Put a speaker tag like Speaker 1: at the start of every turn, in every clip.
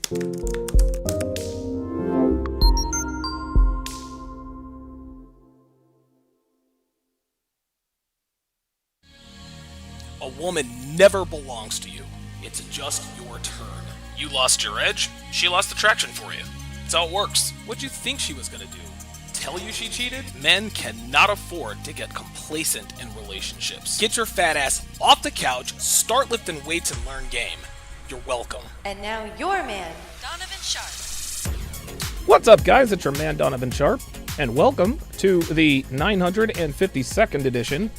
Speaker 1: A woman never belongs to you. It's just your turn. You lost your edge, she lost attraction for you. That's how it works. What'd you think she was gonna do? Tell you she cheated? Men cannot afford to get complacent in relationships. Get your fat ass off the couch, start lifting weights, and learn game. You're welcome.
Speaker 2: And now your man, Donovan Sharpe.
Speaker 3: What's up, guys? It's your man, Donovan Sharpe, and welcome to the 952nd edition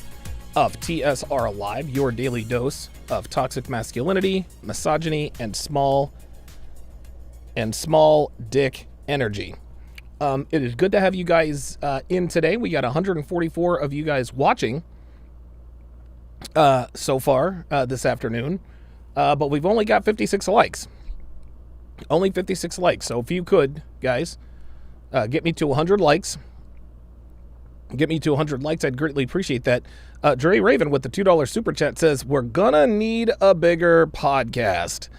Speaker 3: of TSR Live, your daily dose of toxic masculinity, misogyny, and small dick energy. It is good to have you guys in today. We got 144 of you guys watching so far this afternoon, but we've only got 56 likes. Only 56 likes. So if you could, guys, get me to 100 likes. Get me to 100 likes. I'd greatly appreciate that. Dre Raven with the $2 super chat says, we're gonna need a bigger podcast.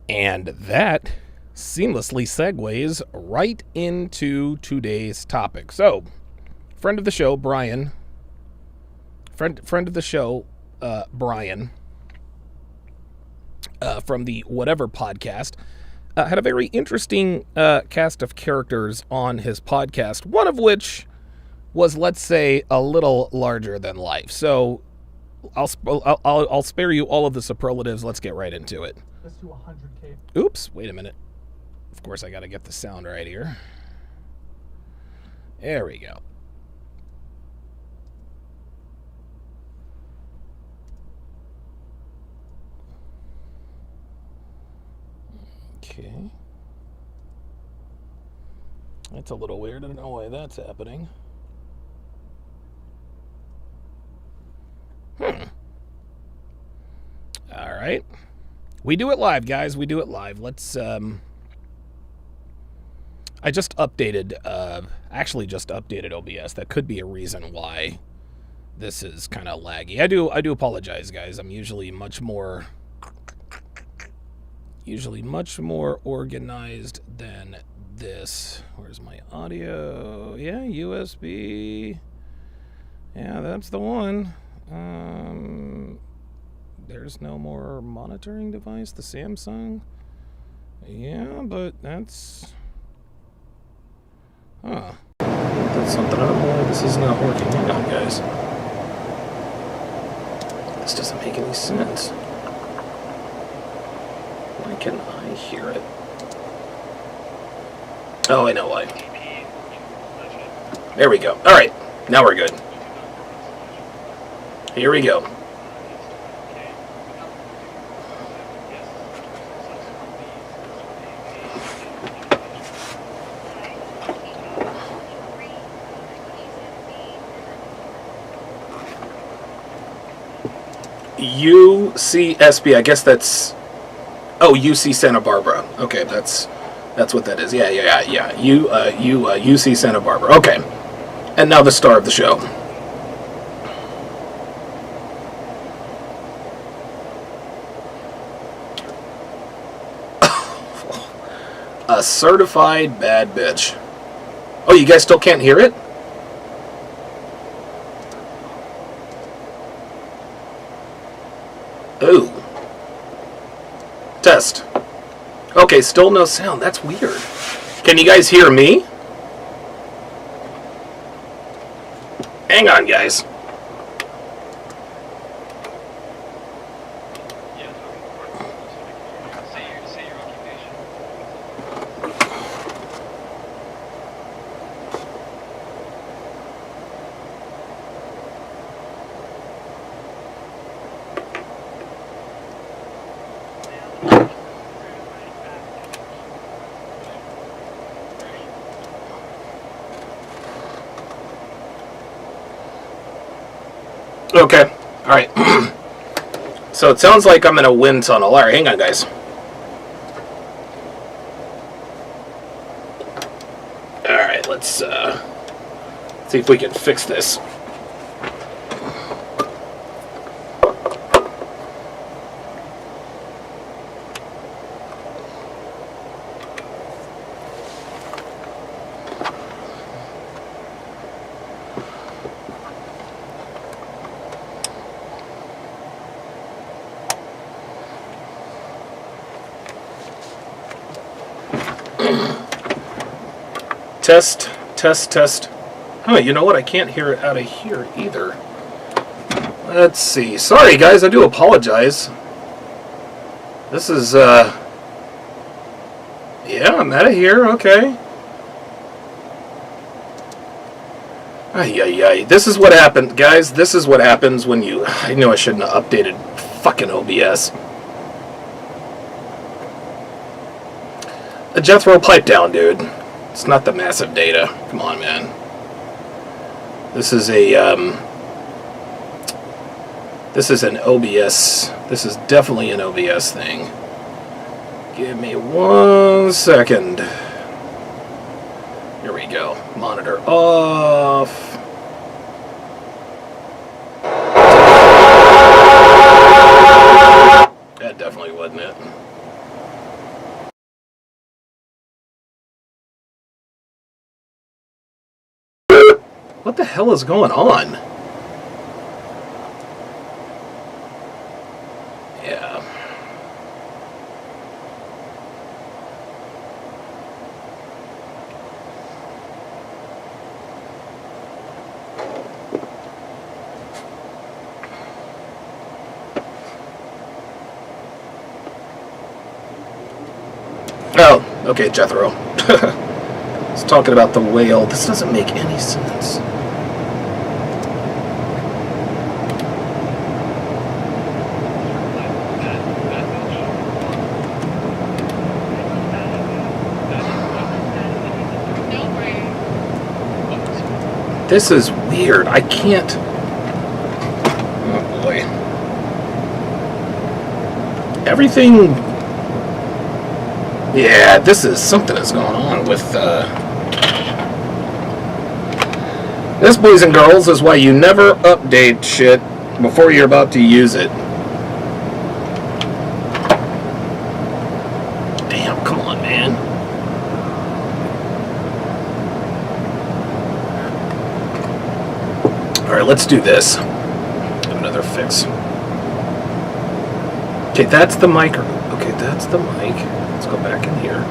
Speaker 3: And that seamlessly segues right into today's topic. So, friend of the show, Brian, friend of the show, Brian, from the Whatever podcast, had a very interesting cast of characters on his podcast, one of which was, let's say, a little larger than life. So I'll spare you all of the superlatives. Let's get right into it.
Speaker 4: Let's do 100K.
Speaker 3: Oops, wait a minute. Of course, I got to get the sound right here. There we go. Okay. That's a little weird. I don't know why that's happening. All right. We do it live, guys. We do it live. Let's, I just updated, actually just updated OBS. That could be a reason why this is kind of laggy. I do apologize, guys. I'm usually much more organized than this. Where's my audio? Yeah, USB. Yeah, that's the one. There's no more monitoring device, the Samsung. Yeah, but that's... Huh. That's something. I don't know why this is not working. Hang on, guys. This doesn't make any sense. Why can I hear it? Oh, I know why. There we go. All right. Now we're good. Here we go. UCSB, I guess that's... Oh, UC Santa Barbara. Okay, that's what that is. Yeah. UC Santa Barbara. Okay. And now the star of the show. A certified bad bitch. Oh, you guys still can't hear it? Ooh. Test. Okay, still no sound. That's weird. Can you guys hear me? Hang on, guys. Okay, alright. So it sounds like I'm in a wind tunnel. Alright, hang on, guys. Alright, let's see if we can fix this. Test, test, test. Oh, you know what? I can't hear it out of here either. Let's see. Sorry, guys. I do apologize. This is, yeah, I'm out of here. Okay. Ay, ay, ay. This is what happened, guys. This is what happens when you... I knew I shouldn't have updated fucking OBS. A Jethro, pipe down, dude. It's not the massive data. Come on, man. This is a, this is an OBS. This is definitely an OBS thing. Give me 1 second. Here we go. Monitor off. That definitely wasn't it. What the hell is going on? Yeah. Oh, okay, Jethro. It's talking about the whale. This doesn't make any sense. This is weird. I can't... Oh, boy. Everything... Yeah, this is... Something is going on with, This, boys and girls, is why you never update shit before you're about to use it. Damn, come on, man. Alright, let's do this. Have another fix. Okay, that's the mic. Okay, that's the mic. Let's go back in here.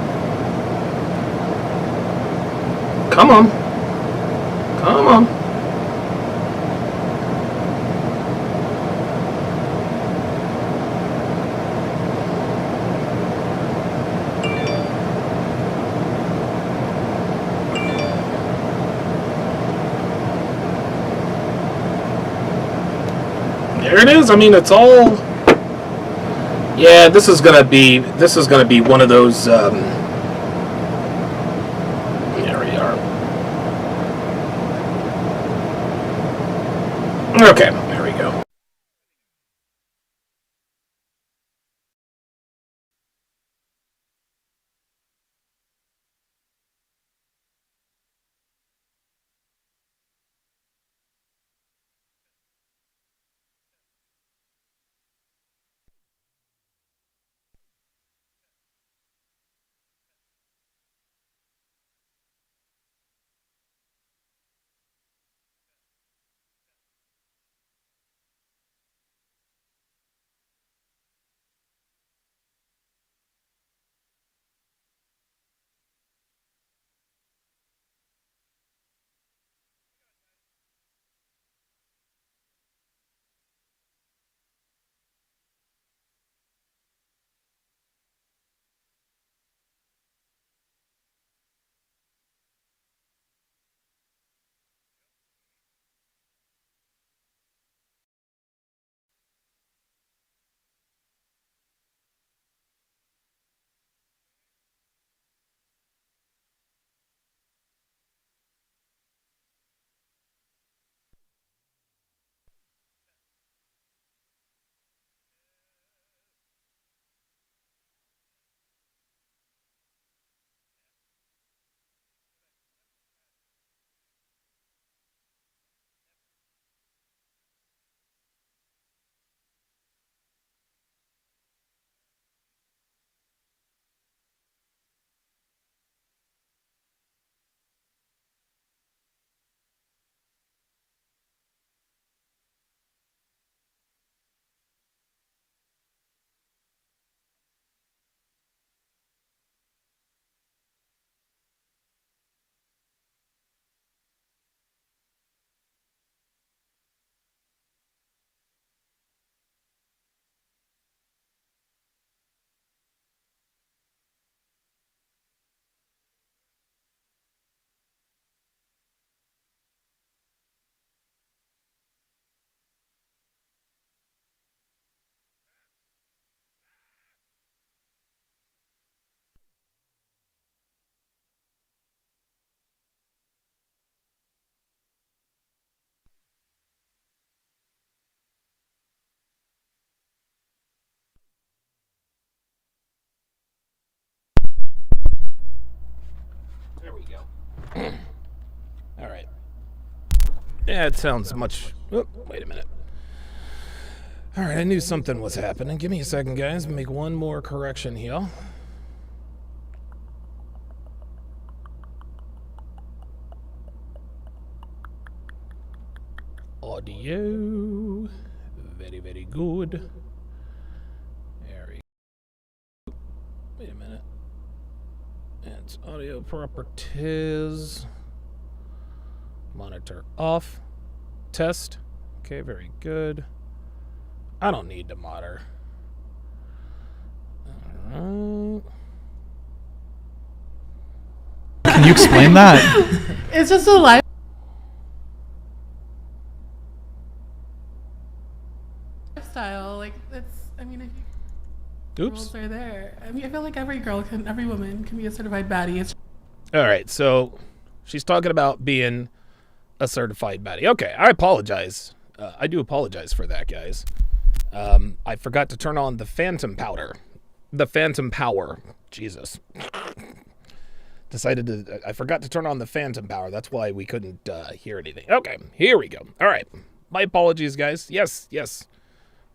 Speaker 3: Come on. Come on. There it is. I mean, it's all... Yeah, this is gonna be one of those, there we are. Okay, there we go. All right. Yeah, it sounds much... Oh, wait a minute. All right, I knew something was happening. Give me a second, guys. Make one more correction here. Audio. Very, very good. There we go. Wait a minute. It's audio properties. Monitor off. Test. Okay, very good. I don't need to monitor. Alright.
Speaker 4: Can you explain that?
Speaker 5: It's just a lifestyle. Like, it's, I mean, if you,
Speaker 3: Oops.
Speaker 5: rules are there. I mean, I feel like every woman can be a certified baddie. It's
Speaker 3: All right, so she's talking about being a certified baddie. Okay, I apologize. I do apologize for that, guys. I forgot to turn on the phantom powder. The phantom power. Jesus. I forgot to turn on the phantom power. That's why we couldn't hear anything. Okay, here we go. All right. My apologies, guys. Yes.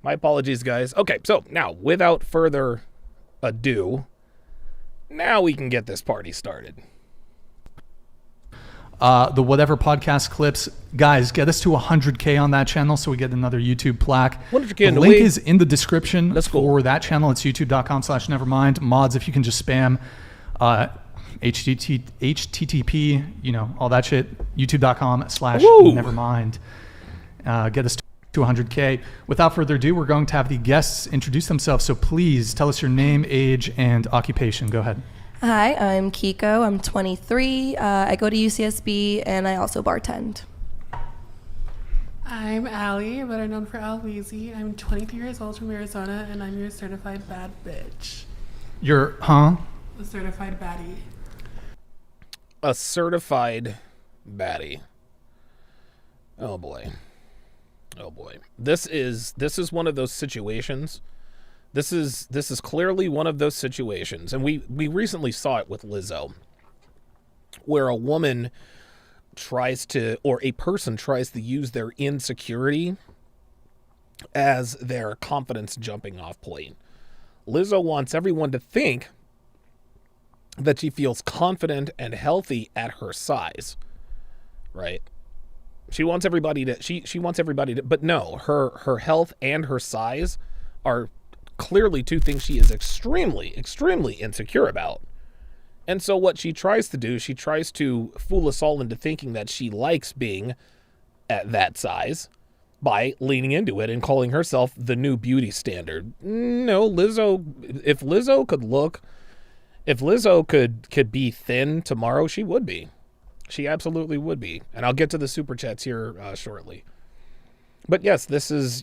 Speaker 3: My apologies, guys. Okay, so now, without further ado, now we can get this party started.
Speaker 4: The Whatever Podcast clips. Guys, get us to 100K on that channel so we get another YouTube plaque.
Speaker 3: 100K
Speaker 4: the
Speaker 3: in the
Speaker 4: link
Speaker 3: way.
Speaker 4: is in the description
Speaker 3: Let's go.
Speaker 4: for that channel. It's youtube.com/nevermind. Mods, if you can just spam HTTP, you know, all that shit. youtube.com/nevermind. Get us to 100K. Without further ado, we're going to have the guests introduce themselves. So please tell us your name, age, and occupation. Go ahead.
Speaker 6: Hi, I'm KEEKO. I'm 23. I go to UCSB and I also bartend.
Speaker 5: I'm Allie, better known for Al Weezy. I'm 23 years old from Arizona, and I'm your certified bad bitch.
Speaker 4: You're,
Speaker 5: A certified baddie.
Speaker 3: A certified baddie. Oh boy. This is one of those situations. This is clearly one of those situations, and we recently saw it with Lizzo, where a woman or a person tries to use their insecurity as their confidence jumping off point. Lizzo wants everyone to think that she feels confident and healthy at her size, right? She wants everybody to, but no, her health and her size are clearly two things she is extremely insecure about. And so what she tries to do, she tries to fool us all into thinking that she likes being at that size by leaning into it and calling herself the new beauty standard. No, if Lizzo could be thin tomorrow, she would be. She absolutely would be. And I'll get to the super chats here shortly. But yes,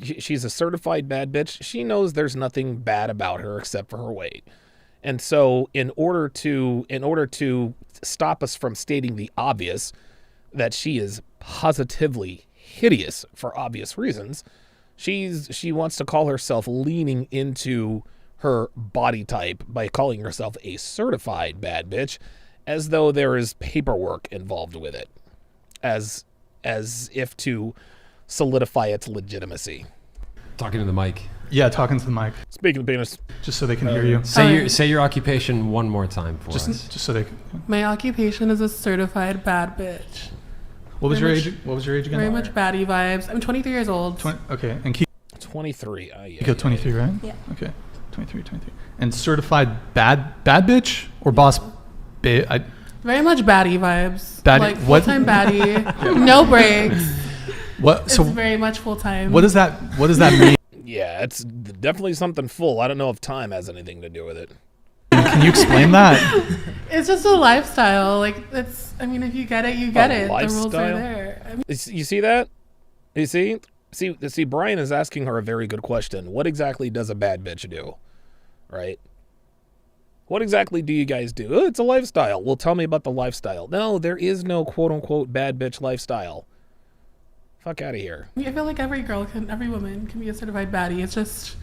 Speaker 3: she's a certified bad bitch. She knows there's nothing bad about her except for her weight. And so in order to stop us from stating the obvious, that she is positively hideous for obvious reasons, she wants to call herself leaning into her body type by calling herself a certified bad bitch, as though there is paperwork involved with it, as if to solidify its legitimacy.
Speaker 7: Talking to the mic.
Speaker 4: Yeah, talking to the mic,
Speaker 3: Speaking of penis.
Speaker 4: just so they can hear you.
Speaker 7: Say your occupation one more time for us.
Speaker 4: Just so they can.
Speaker 5: My occupation is a certified bad bitch.
Speaker 4: What was your
Speaker 5: Very
Speaker 4: age? What was your age again?
Speaker 5: Very much baddie vibes. I'm 23 years old.
Speaker 4: Okay, and keep
Speaker 3: 23.
Speaker 4: you go 23, right?
Speaker 6: Yeah.
Speaker 4: Okay, 23. And certified bad bitch or boss?
Speaker 5: Very much baddie vibes.
Speaker 4: Baddie-
Speaker 5: Like
Speaker 4: what?
Speaker 5: full-time baddie. No breaks.
Speaker 4: What?
Speaker 5: It's
Speaker 4: So
Speaker 5: very much full-time.
Speaker 4: what does that mean?
Speaker 3: Yeah, it's definitely something full. I don't know if time has anything to do with it.
Speaker 4: Can you explain that?
Speaker 5: It's just a lifestyle. Like, it's, I mean, if you get it, you get it. The rules are
Speaker 3: lifestyle?
Speaker 5: there. I mean,
Speaker 3: You see that? You see, Brian is asking her a very good question. What exactly does a bad bitch do? Right? What exactly do you guys do? Oh, it's a lifestyle. Well, tell me about the lifestyle. No, there is no quote-unquote bad bitch lifestyle. Fuck out of here.
Speaker 5: I feel like every woman can be a certified baddie. It's just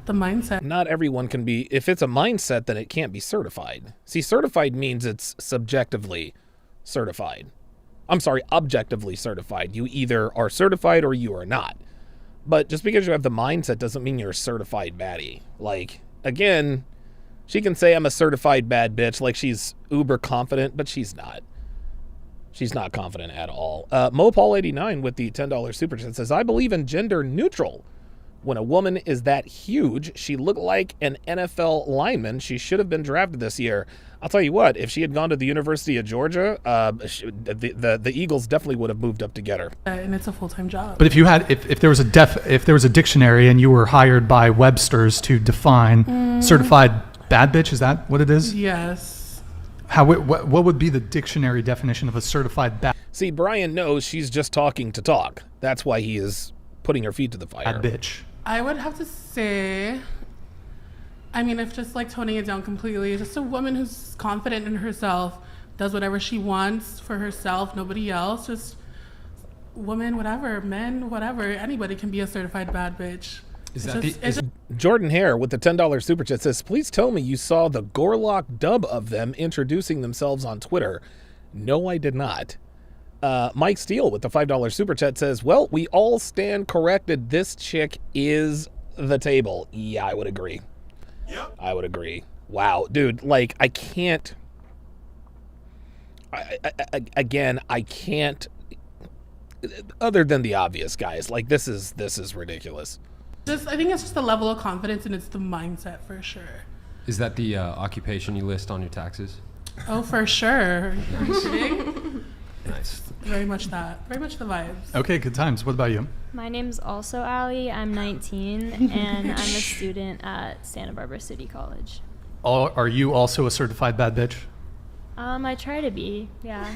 Speaker 5: the mindset.
Speaker 3: Not everyone can be. If it's a mindset, then it can't be certified. See, certified means it's subjectively certified. I'm sorry, objectively certified. You either are certified or you are not. But just because you have the mindset doesn't mean you're a certified baddie. Like, again, she can say I'm a certified bad bitch like she's uber confident, but she's not. She's not confident at all. Mopal89 with the $10 super chat says, I believe in gender neutral. When a woman is that huge, she looked like an NFL lineman. She should have been drafted this year. I'll tell you what, if she had gone to the University of Georgia, the Eagles definitely would have moved up to get her.
Speaker 5: And it's a full-time job.
Speaker 4: But if you had, if there was a dictionary and you were hired by Webster's to define certified bad bitch, is that what it is?
Speaker 5: Yes.
Speaker 4: What would be the dictionary definition of a certified bad
Speaker 3: See, Brian knows she's just talking to talk. That's why he is putting her feet to the fire.
Speaker 4: bitch?
Speaker 5: I would have to say, I mean, if just like toning it down completely, just a woman who's confident in herself, does whatever she wants for herself, nobody else, just women, whatever, men, whatever, anybody can be a certified bad bitch.
Speaker 3: Jordan Hare with the $10 super chat says, please tell me you saw the Gorlock dub of them introducing themselves on Twitter. No, I did not. Mike Steele with the $5 super chat says, well, we all stand corrected. This chick is the table. Yeah, I would agree. Yep. I would agree. Wow, dude, like, I can't. I can't. Other than the obvious, guys, like, this is ridiculous.
Speaker 5: I think it's just the level of confidence and it's the mindset for sure.
Speaker 7: Is that the occupation you list on your taxes?
Speaker 5: Oh, for sure. Are you kidding?
Speaker 7: Nice.
Speaker 5: Very much that. Very much the vibes.
Speaker 4: Okay, good times. What about you?
Speaker 8: My name's also Allie. I'm 19, and I'm a student at Santa Barbara City College.
Speaker 4: Are you also a certified bad bitch?
Speaker 8: I try to be, yeah.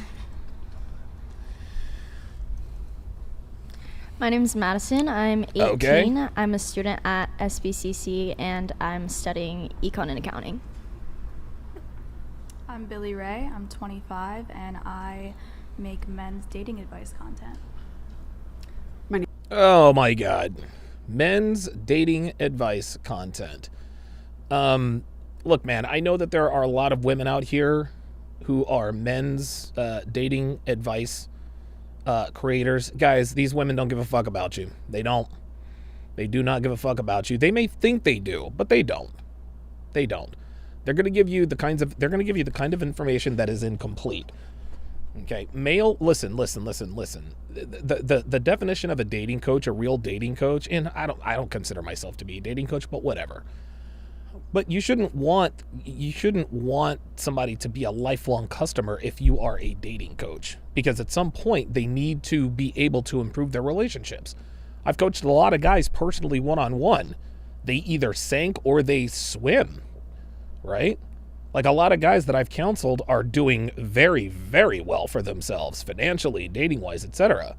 Speaker 9: My name's Madison. I'm 18.
Speaker 3: Okay.
Speaker 9: I'm a student at SBCC, and I'm studying econ and accounting.
Speaker 10: I'm Billy Ray. I'm 25, and I make men's dating advice content.
Speaker 3: Oh my God. Men's dating advice content. Look, man, I know that there are a lot of women out here who are men's dating advice creators. Guys, these women don't give a fuck about you. They don't. They do not give a fuck about you. They may think they do, but they don't. They don't. They're going to give you the kind of information that is incomplete. Okay, male, listen. The definition of a dating coach, a real dating coach, and I don't consider myself to be a dating coach, but whatever. But you shouldn't want somebody to be a lifelong customer if you are a dating coach, because at some point they need to be able to improve their relationships. I've coached a lot of guys personally one-on-one. They either sank or they swim, right? Like, a lot of guys that I've counseled are doing very, very well for themselves, financially, dating-wise, etc.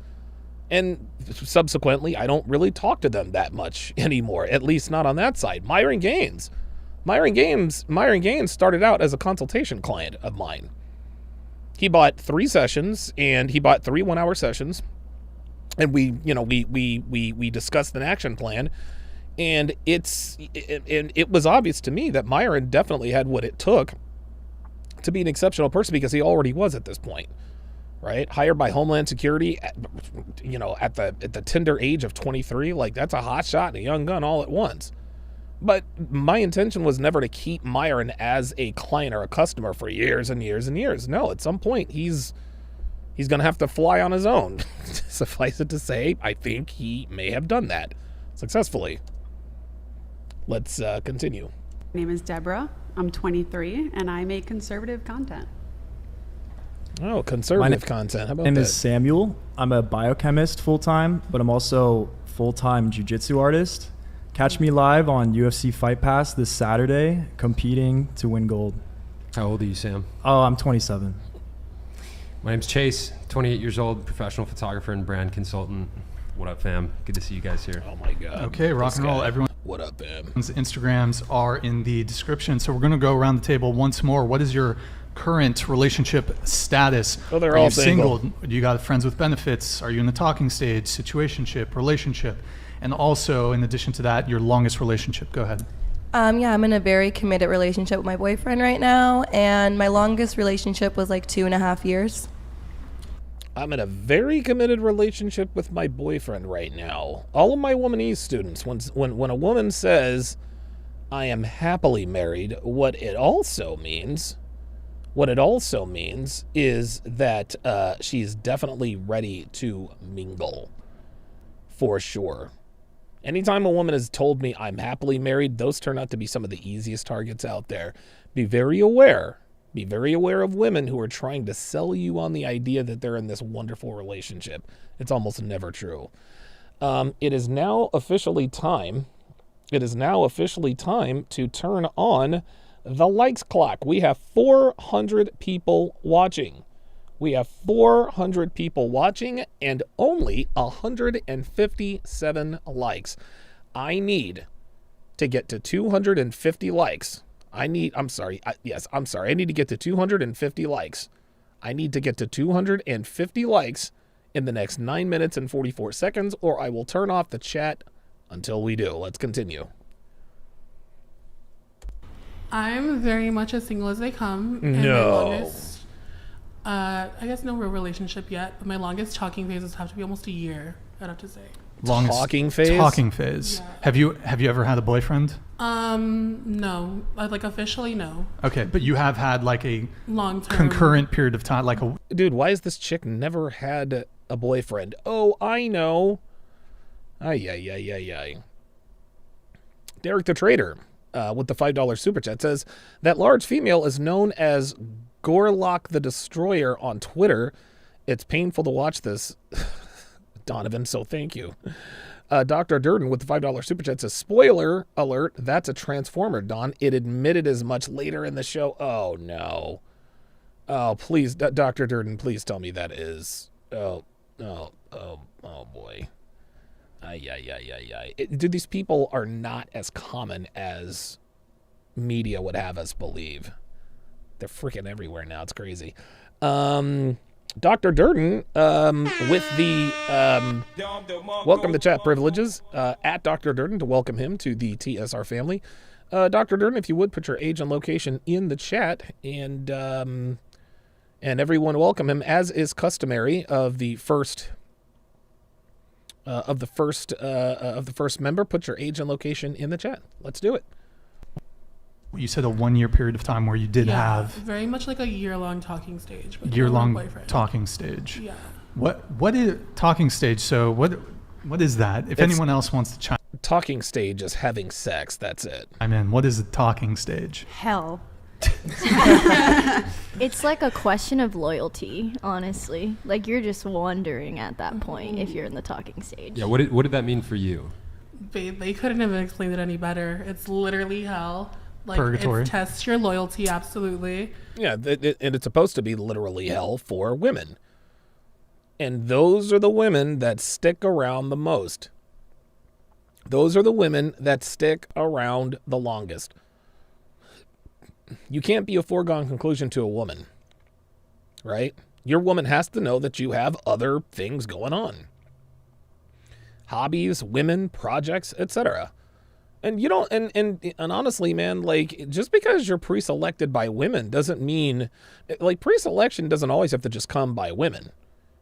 Speaker 3: And subsequently, I don't really talk to them that much anymore, at least not on that side. Myron Gaines started out as a consultation client of mine. He bought 3 sessions, and he bought 3 one-hour sessions, and we discussed an action plan. And it was obvious to me that Myron definitely had what it took to be an exceptional person, because he already was at this point, right? Hired by Homeland Security, at the tender age of 23. Like, that's a hot shot and a young gun all at once. But my intention was never to keep Myron as a client or a customer for years and years and years. No, at some point he's going to have to fly on his own. Suffice it to say, I think he may have done that successfully. Let's continue.
Speaker 11: My name is Deborah. I'm 23, and I make conservative content.
Speaker 3: Oh, conservative content. How about that?
Speaker 12: My name is Samuel. I'm a biochemist full-time, but I'm also full-time jiu-jitsu artist. Catch me live on UFC Fight Pass this Saturday, competing to win gold.
Speaker 7: How old are you, Sam?
Speaker 12: Oh, I'm 27.
Speaker 7: My name's Chase, 28 years old, professional photographer and brand consultant. What up, fam? Good to see you guys here.
Speaker 3: Oh, my God.
Speaker 4: Okay, rock and roll, everyone.
Speaker 3: What up, fam?
Speaker 4: Instagrams are in the description, so we're going to go around the table once more. What is your current relationship status?
Speaker 3: Oh, they're
Speaker 4: are
Speaker 3: all
Speaker 4: you
Speaker 3: single.
Speaker 4: Do you got friends with benefits? Are you in the talking stage, situationship, relationship? And also, in addition to that, your longest relationship. Go ahead.
Speaker 6: Yeah, I'm in a very committed relationship with my boyfriend right now, and my longest relationship was like 2.5 years.
Speaker 3: I'm in a very committed relationship with my boyfriend right now. All of my womanese students, when a woman says, I am happily married, what it also means is that she's definitely ready to mingle, for sure. Anytime a woman has told me I'm happily married, those turn out to be some of the easiest targets out there. Be very aware. Be very aware of women who are trying to sell you on the idea that they're in this wonderful relationship. It's almost never true. It is now officially time to turn on the likes clock. We have 400 people watching. And only 157 likes. I need to get to 250 likes. I need to get to 250 likes. I need to get to 250 likes in the next 9 minutes and 44 seconds, or I will turn off the chat until we do. Let's continue.
Speaker 5: I'm very much as single as they come. And my longest, I guess no real relationship yet, but my longest talking phases have to be almost a year, I'd have to say.
Speaker 4: Longest
Speaker 3: talking phase?
Speaker 4: Talking phase.
Speaker 5: Yeah.
Speaker 4: Have you ever had a boyfriend?
Speaker 5: No. Like officially, no.
Speaker 4: Okay, but you have had like a
Speaker 5: long-term
Speaker 4: concurrent period of time, like a...
Speaker 3: Dude, why has this chick never had a boyfriend? Oh, I know. Ay. Derek the Trader with the $5 super chat says, that large female is known as Gorlock the Destroyer on Twitter. It's painful to watch this, Donovan, so thank you. Dr. Durden with the $5 super chat says, spoiler alert, that's a Transformer, Don. It admitted as much later in the show. Oh, no. Oh, please, Dr. Durden, please tell me that is. Oh, boy. Dude, these people are not as common as media would have us believe. They're freaking everywhere now. It's crazy. Dr. Durden with the welcome to chat privileges at Dr. Durden to welcome him to the TSR family. Dr. Durden, if you would put your age and location in the chat, and everyone welcome him as is customary of the first member. Put your age and location in the chat. Let's do it.
Speaker 4: You said a 1 year period of time where you did have
Speaker 5: very much like a year-long talking stage.
Speaker 4: Year-long talking stage.
Speaker 5: Yeah.
Speaker 4: What is talking stage? So what is that? If anyone else wants to chime.
Speaker 3: Talking stage is having sex. That's it.
Speaker 4: I mean, what is a talking stage?
Speaker 9: Hell. It's like a question of loyalty, honestly. Like you're just wondering at that point if you're in the talking stage.
Speaker 7: Yeah. What did that mean for you?
Speaker 5: They couldn't have explained it any better. It's literally hell. Like,
Speaker 4: purgatory.
Speaker 5: It tests your loyalty, absolutely.
Speaker 3: Yeah, and it's supposed to be literally hell for women. And those are the women that stick around the most. Those are the women that stick around the longest. You can't be a foregone conclusion to a woman, right? Your woman has to know that you have other things going on. Hobbies, women, projects, etc. And you don't, and honestly, man, like, just because you're pre-selected by women doesn't mean, like, pre-selection doesn't always have to just come by women,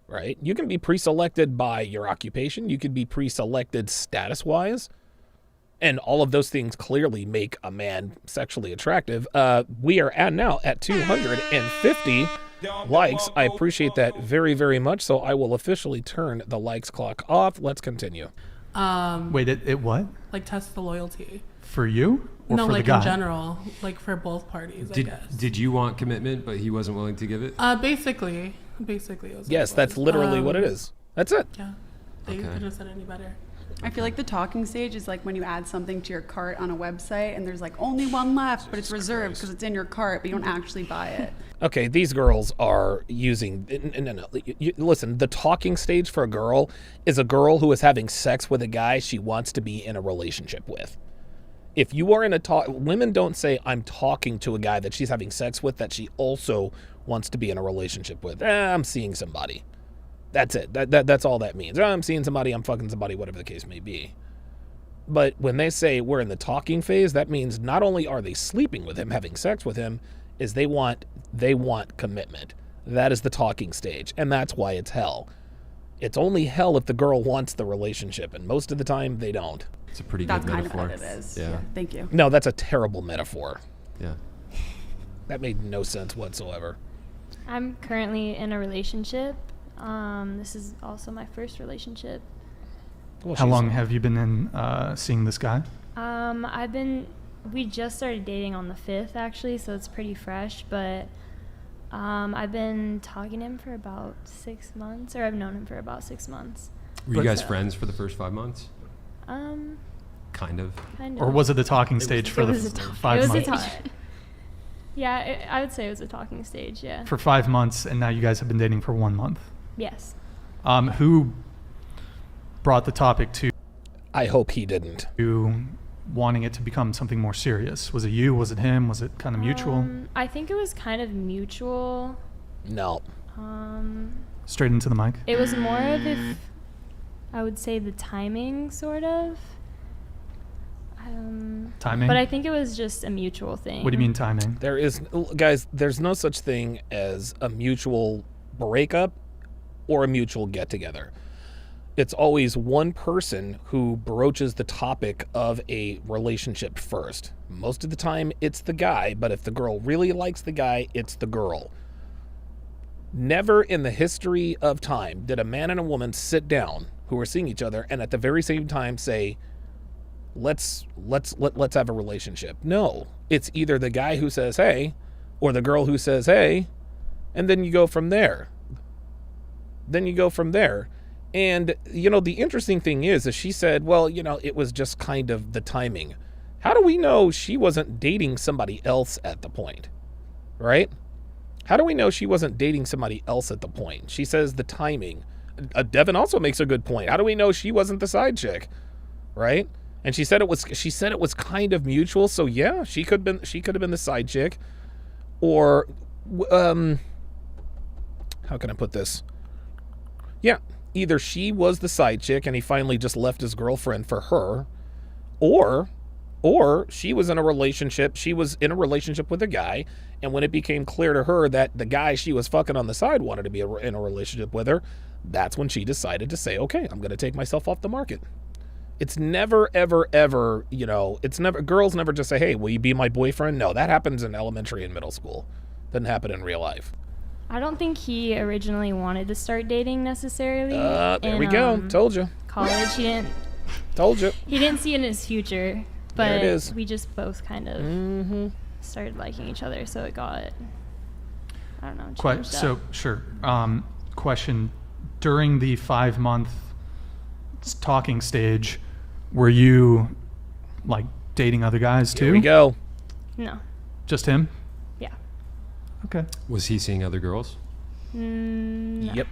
Speaker 3: right? You can be pre-selected by your occupation. You could be pre-selected status-wise. And all of those things clearly make a man sexually attractive. We are now at 250 likes. I appreciate that very, very much. So I will officially turn the likes clock off. Let's continue.
Speaker 4: Wait, it what?
Speaker 5: Like test the loyalty.
Speaker 4: For you? Or
Speaker 5: no,
Speaker 4: for
Speaker 5: like
Speaker 4: the guy?
Speaker 5: in general, like for both parties, I guess.
Speaker 7: Did you want commitment, but he wasn't willing to give it?
Speaker 5: Basically, it was
Speaker 3: yes, that's literally what it is. That's it.
Speaker 5: Yeah, they couldn't have said it any better.
Speaker 11: I feel like the talking stage is like when you add something to your cart on a website and there's like only one left, but it's reserved because it's in your cart, but you don't actually buy it.
Speaker 3: Okay, these girls are using... No. Listen, the talking stage for a girl is a girl who is having sex with a guy she wants to be in a relationship with. If you are in a talk... Women don't say, I'm talking to a guy that she's having sex with that she also wants to be in a relationship with. I'm seeing somebody. That's it. That's all that means. I'm seeing somebody, I'm fucking somebody, whatever the case may be. But when they say we're in the talking phase, that means not only are they sleeping with him, having sex with him, is they want commitment. That is the talking stage, and that's why it's hell. It's only hell if the girl wants the relationship, and most of the time they don't.
Speaker 7: It's a pretty
Speaker 11: That's
Speaker 7: good
Speaker 11: kind
Speaker 7: metaphor.
Speaker 11: of what it is.
Speaker 7: Yeah.
Speaker 11: Thank you.
Speaker 3: No, that's a terrible metaphor.
Speaker 7: Yeah.
Speaker 3: That made no sense whatsoever.
Speaker 8: I'm currently in a relationship. This is also my first relationship.
Speaker 3: Well,
Speaker 4: How long have you been in seeing this guy?
Speaker 8: We just started dating on the 5th, actually, so it's pretty fresh, but I've been talking to him for about 6 months, or I've known him for about 6 months.
Speaker 7: Were you guys friends for the first 5 months? Kind of.
Speaker 4: Or was it the talking stage for the 5 months?
Speaker 8: Yeah, I would say it was a talking stage, yeah.
Speaker 4: For 5 months, and now you guys have been dating for 1 month.
Speaker 8: Yes.
Speaker 4: Who brought the topic to?
Speaker 3: I hope he didn't.
Speaker 4: To wanting it to become something more serious. Was it you? Was it him? Was it kind of mutual?
Speaker 8: I think it was kind of mutual.
Speaker 3: No.
Speaker 4: Straight into the mic.
Speaker 8: It was more of, if I would say, the timing, sort of.
Speaker 4: Timing?
Speaker 8: But I think it was just a mutual thing.
Speaker 4: What do you mean timing?
Speaker 3: Guys, there's no such thing as a mutual breakup or a mutual get-together. It's always one person who broaches the topic of a relationship first. Most of the time, it's the guy, but if the girl really likes the guy, it's the girl. Never in the history of time did a man and a woman sit down who are seeing each other and at the very same time say, let's have a relationship. No, it's either the guy who says hey or the girl who says hey, and then you go from there. And the interesting thing is she said, well, it was just kind of the timing. How do we know she wasn't dating somebody else at the point? Right? How do we know she wasn't dating somebody else at the point? She says the timing. Devin also makes a good point. How do we know she wasn't the side chick? Right? And she said it was kind of mutual. So yeah, she could have been the side chick, or how can I put this? Yeah, either she was the side chick and he finally just left his girlfriend for her, or she was in a relationship. She was in a relationship with a guy, and when it became clear to her that the guy she was fucking on the side wanted to be in a relationship with her, that's when she decided to say, okay, I'm going to take myself off the market. It's never, ever, ever, girls never just say, hey, will you be my boyfriend? No, that happens in elementary and middle school. Doesn't happen in real life.
Speaker 8: I don't think he originally wanted to start dating necessarily.
Speaker 3: There we go. Told you.
Speaker 8: College, he didn't.
Speaker 3: Told you.
Speaker 8: He didn't see it in his future, but
Speaker 3: there it is.
Speaker 8: We just both kind of started liking each other, so it got, I don't know, changed up.
Speaker 4: Sure. Question: during the 5 month talking stage, were you dating other guys too?
Speaker 3: Here we go.
Speaker 8: No.
Speaker 4: Just him?
Speaker 8: Yeah.
Speaker 4: Okay.
Speaker 7: Was he seeing other girls?
Speaker 8: No.
Speaker 3: Yep.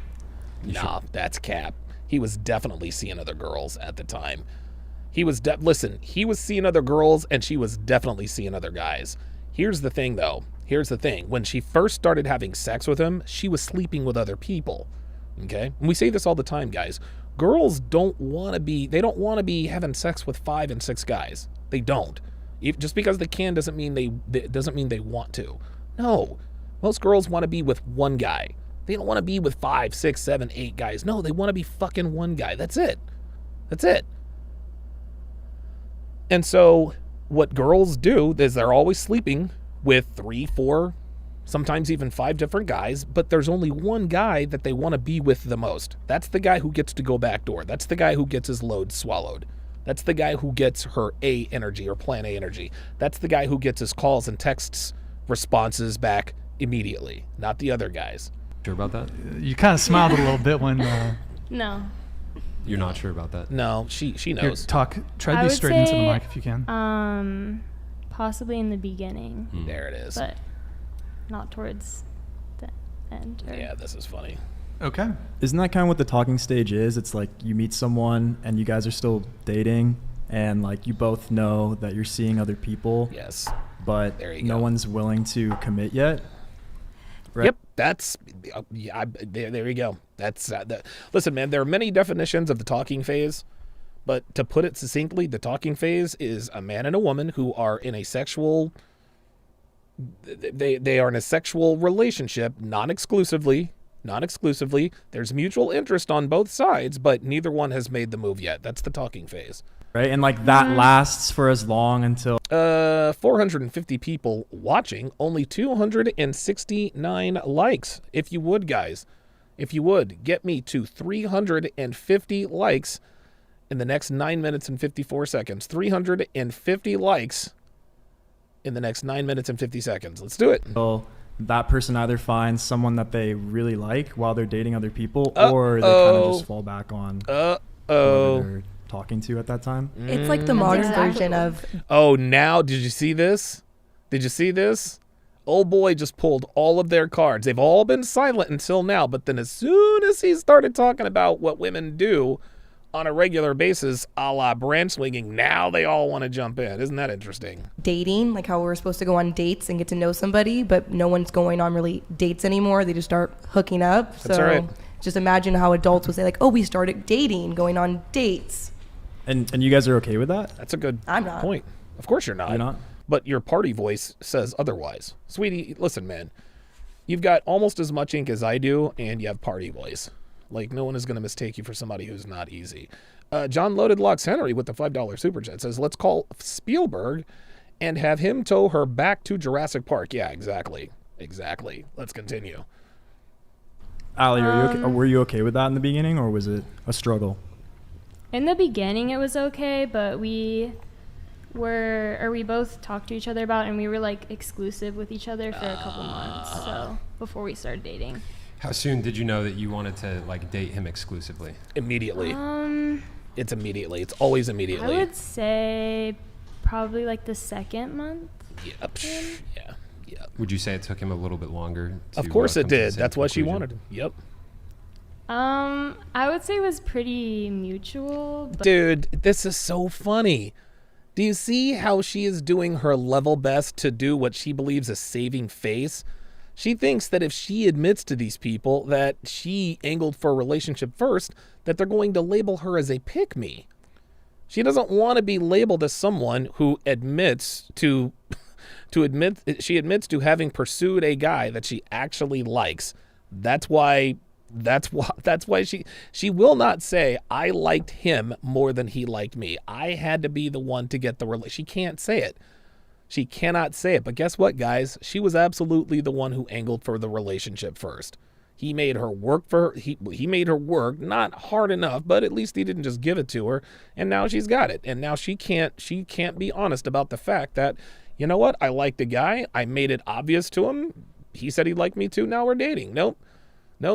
Speaker 3: Nah, that's cap. He was definitely seeing other girls at the time. He was he was seeing other girls, and she was definitely seeing other guys. Here's the thing, though. When she first started having sex with him, she was sleeping with other people. Okay? And we say this all the time, guys. Girls don't want to be having sex with 5 and 6 guys. They don't. Just because they can doesn't mean they want to. No. Most girls want to be with one guy. They don't want to be with 5, 6, 7, 8 guys. No, they want to be fucking one guy. That's it. And so what girls do is they're always sleeping with 3, 4, sometimes even 5 different guys, but there's only one guy that they want to be with the most. That's the guy who gets to go backdoor. That's the guy who gets his load swallowed. That's the guy who gets her A energy or plan A energy. That's the guy who gets his calls and texts responses back immediately, not the other guys.
Speaker 7: Sure about that?
Speaker 4: You kind of smiled a little bit when...
Speaker 8: No.
Speaker 7: You're not sure about that?
Speaker 3: No, she knows.
Speaker 4: Try to be straight into the mic if you can.
Speaker 8: Possibly in the beginning.
Speaker 3: There it is.
Speaker 8: But not towards the end.
Speaker 3: Yeah, this is funny.
Speaker 4: Okay.
Speaker 12: Isn't that kind of what the talking stage is? It's like you meet someone and you guys are still dating and you both know that you're seeing other people.
Speaker 3: Yes.
Speaker 12: But no one's willing to commit yet. Right?
Speaker 3: Yep. That's there you go. That's listen, man, there are many definitions of the talking phase, but to put it succinctly, the talking phase is a man and a woman who are in a sexual They are in a sexual relationship, non-exclusively. There's mutual interest on both sides, but neither one has made the move yet. That's the talking phase.
Speaker 12: Right, and like that lasts for as long until
Speaker 3: 450 people watching, only 269 likes. If you would, guys, get me to 350 likes in the next 9 minutes and 54 seconds. 350 likes in the next 9 minutes and 50 seconds. Let's do it.
Speaker 12: So that person either finds someone that they really like while they're dating other people, or they kind of just fall back on whoever they're talking to at that time.
Speaker 6: It's like the modern version of...
Speaker 3: Oh, now, did you see this? Old boy just pulled all of their cards. They've all been silent until now, but then as soon as he started talking about what women do on a regular basis, a la branch swinging, now they all want to jump in. Isn't that interesting?
Speaker 6: Dating, like how we're supposed to go on dates and get to know somebody, but no one's going on really dates anymore. They just start hooking up.
Speaker 3: That's
Speaker 6: so
Speaker 3: right.
Speaker 6: Just imagine how adults would say, like, oh, we started dating, going on dates.
Speaker 12: And you guys are okay with that?
Speaker 3: That's a good
Speaker 6: I'm not.
Speaker 3: point. Of course you're not.
Speaker 12: You're not?
Speaker 3: But your party voice says otherwise. Sweetie, listen, man. You've got almost as much ink as I do, and you have party voice. Like, no one is going to mistake you for somebody who's not easy. John Loaded Locks Henry with the $5 super chat says, let's call Spielberg and have him tow her back to Jurassic Park. Yeah, exactly. Let's continue.
Speaker 12: Allie, were you okay with that in the beginning, or was it a struggle?
Speaker 8: In the beginning, it was okay, but we both talked to each other about it, and we were like exclusive with each other for a couple months. So before we started dating.
Speaker 7: How soon did you know that you wanted to like date him exclusively?
Speaker 3: Immediately. It's immediately. It's always immediately.
Speaker 8: I would say probably like the second month.
Speaker 3: Yep. Yeah.
Speaker 7: Would you say it took him a little bit longer?
Speaker 3: Of course it did. That's why she wanted him. Yep.
Speaker 8: I would say it was pretty mutual. But
Speaker 3: Dude, this is so funny. Do you see how she is doing her level best to do what she believes a saving face? She thinks that if she admits to these people that she angled for a relationship first, that they're going to label her as a pick-me. She doesn't want to be labeled as someone who admits to having pursued a guy that she actually likes. That's why she will not say, I liked him more than he liked me. I had to be the one to get the relationship. She can't say it. She cannot say it. But guess what, guys? She was absolutely the one who angled for the relationship first. He made her work for her. He made her work, not hard enough, but at least he didn't just give it to her. And now she's got it. And now she can't be honest about the fact that, you know what? I liked the guy. I made it obvious to him. He said he liked me too. Now we're dating. Nope.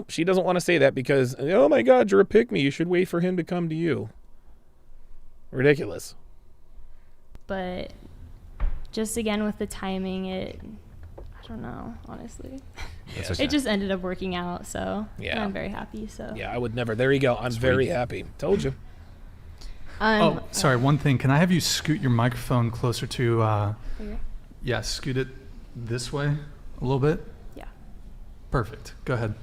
Speaker 3: She doesn't want to say that because, oh my God, you're a pick-me. You should wait for him to come to you. Ridiculous.
Speaker 8: But just again with the timing, I don't know, honestly.
Speaker 3: That's okay.
Speaker 8: It just ended up working out, so
Speaker 3: yeah.
Speaker 8: I'm very happy. So
Speaker 3: yeah, I would never. There you go. I'm very happy. Told you.
Speaker 4: Sorry. One thing. Can I have you scoot your microphone closer to? Yeah, scoot it this way a little bit.
Speaker 8: Yeah.
Speaker 4: Perfect. Go ahead.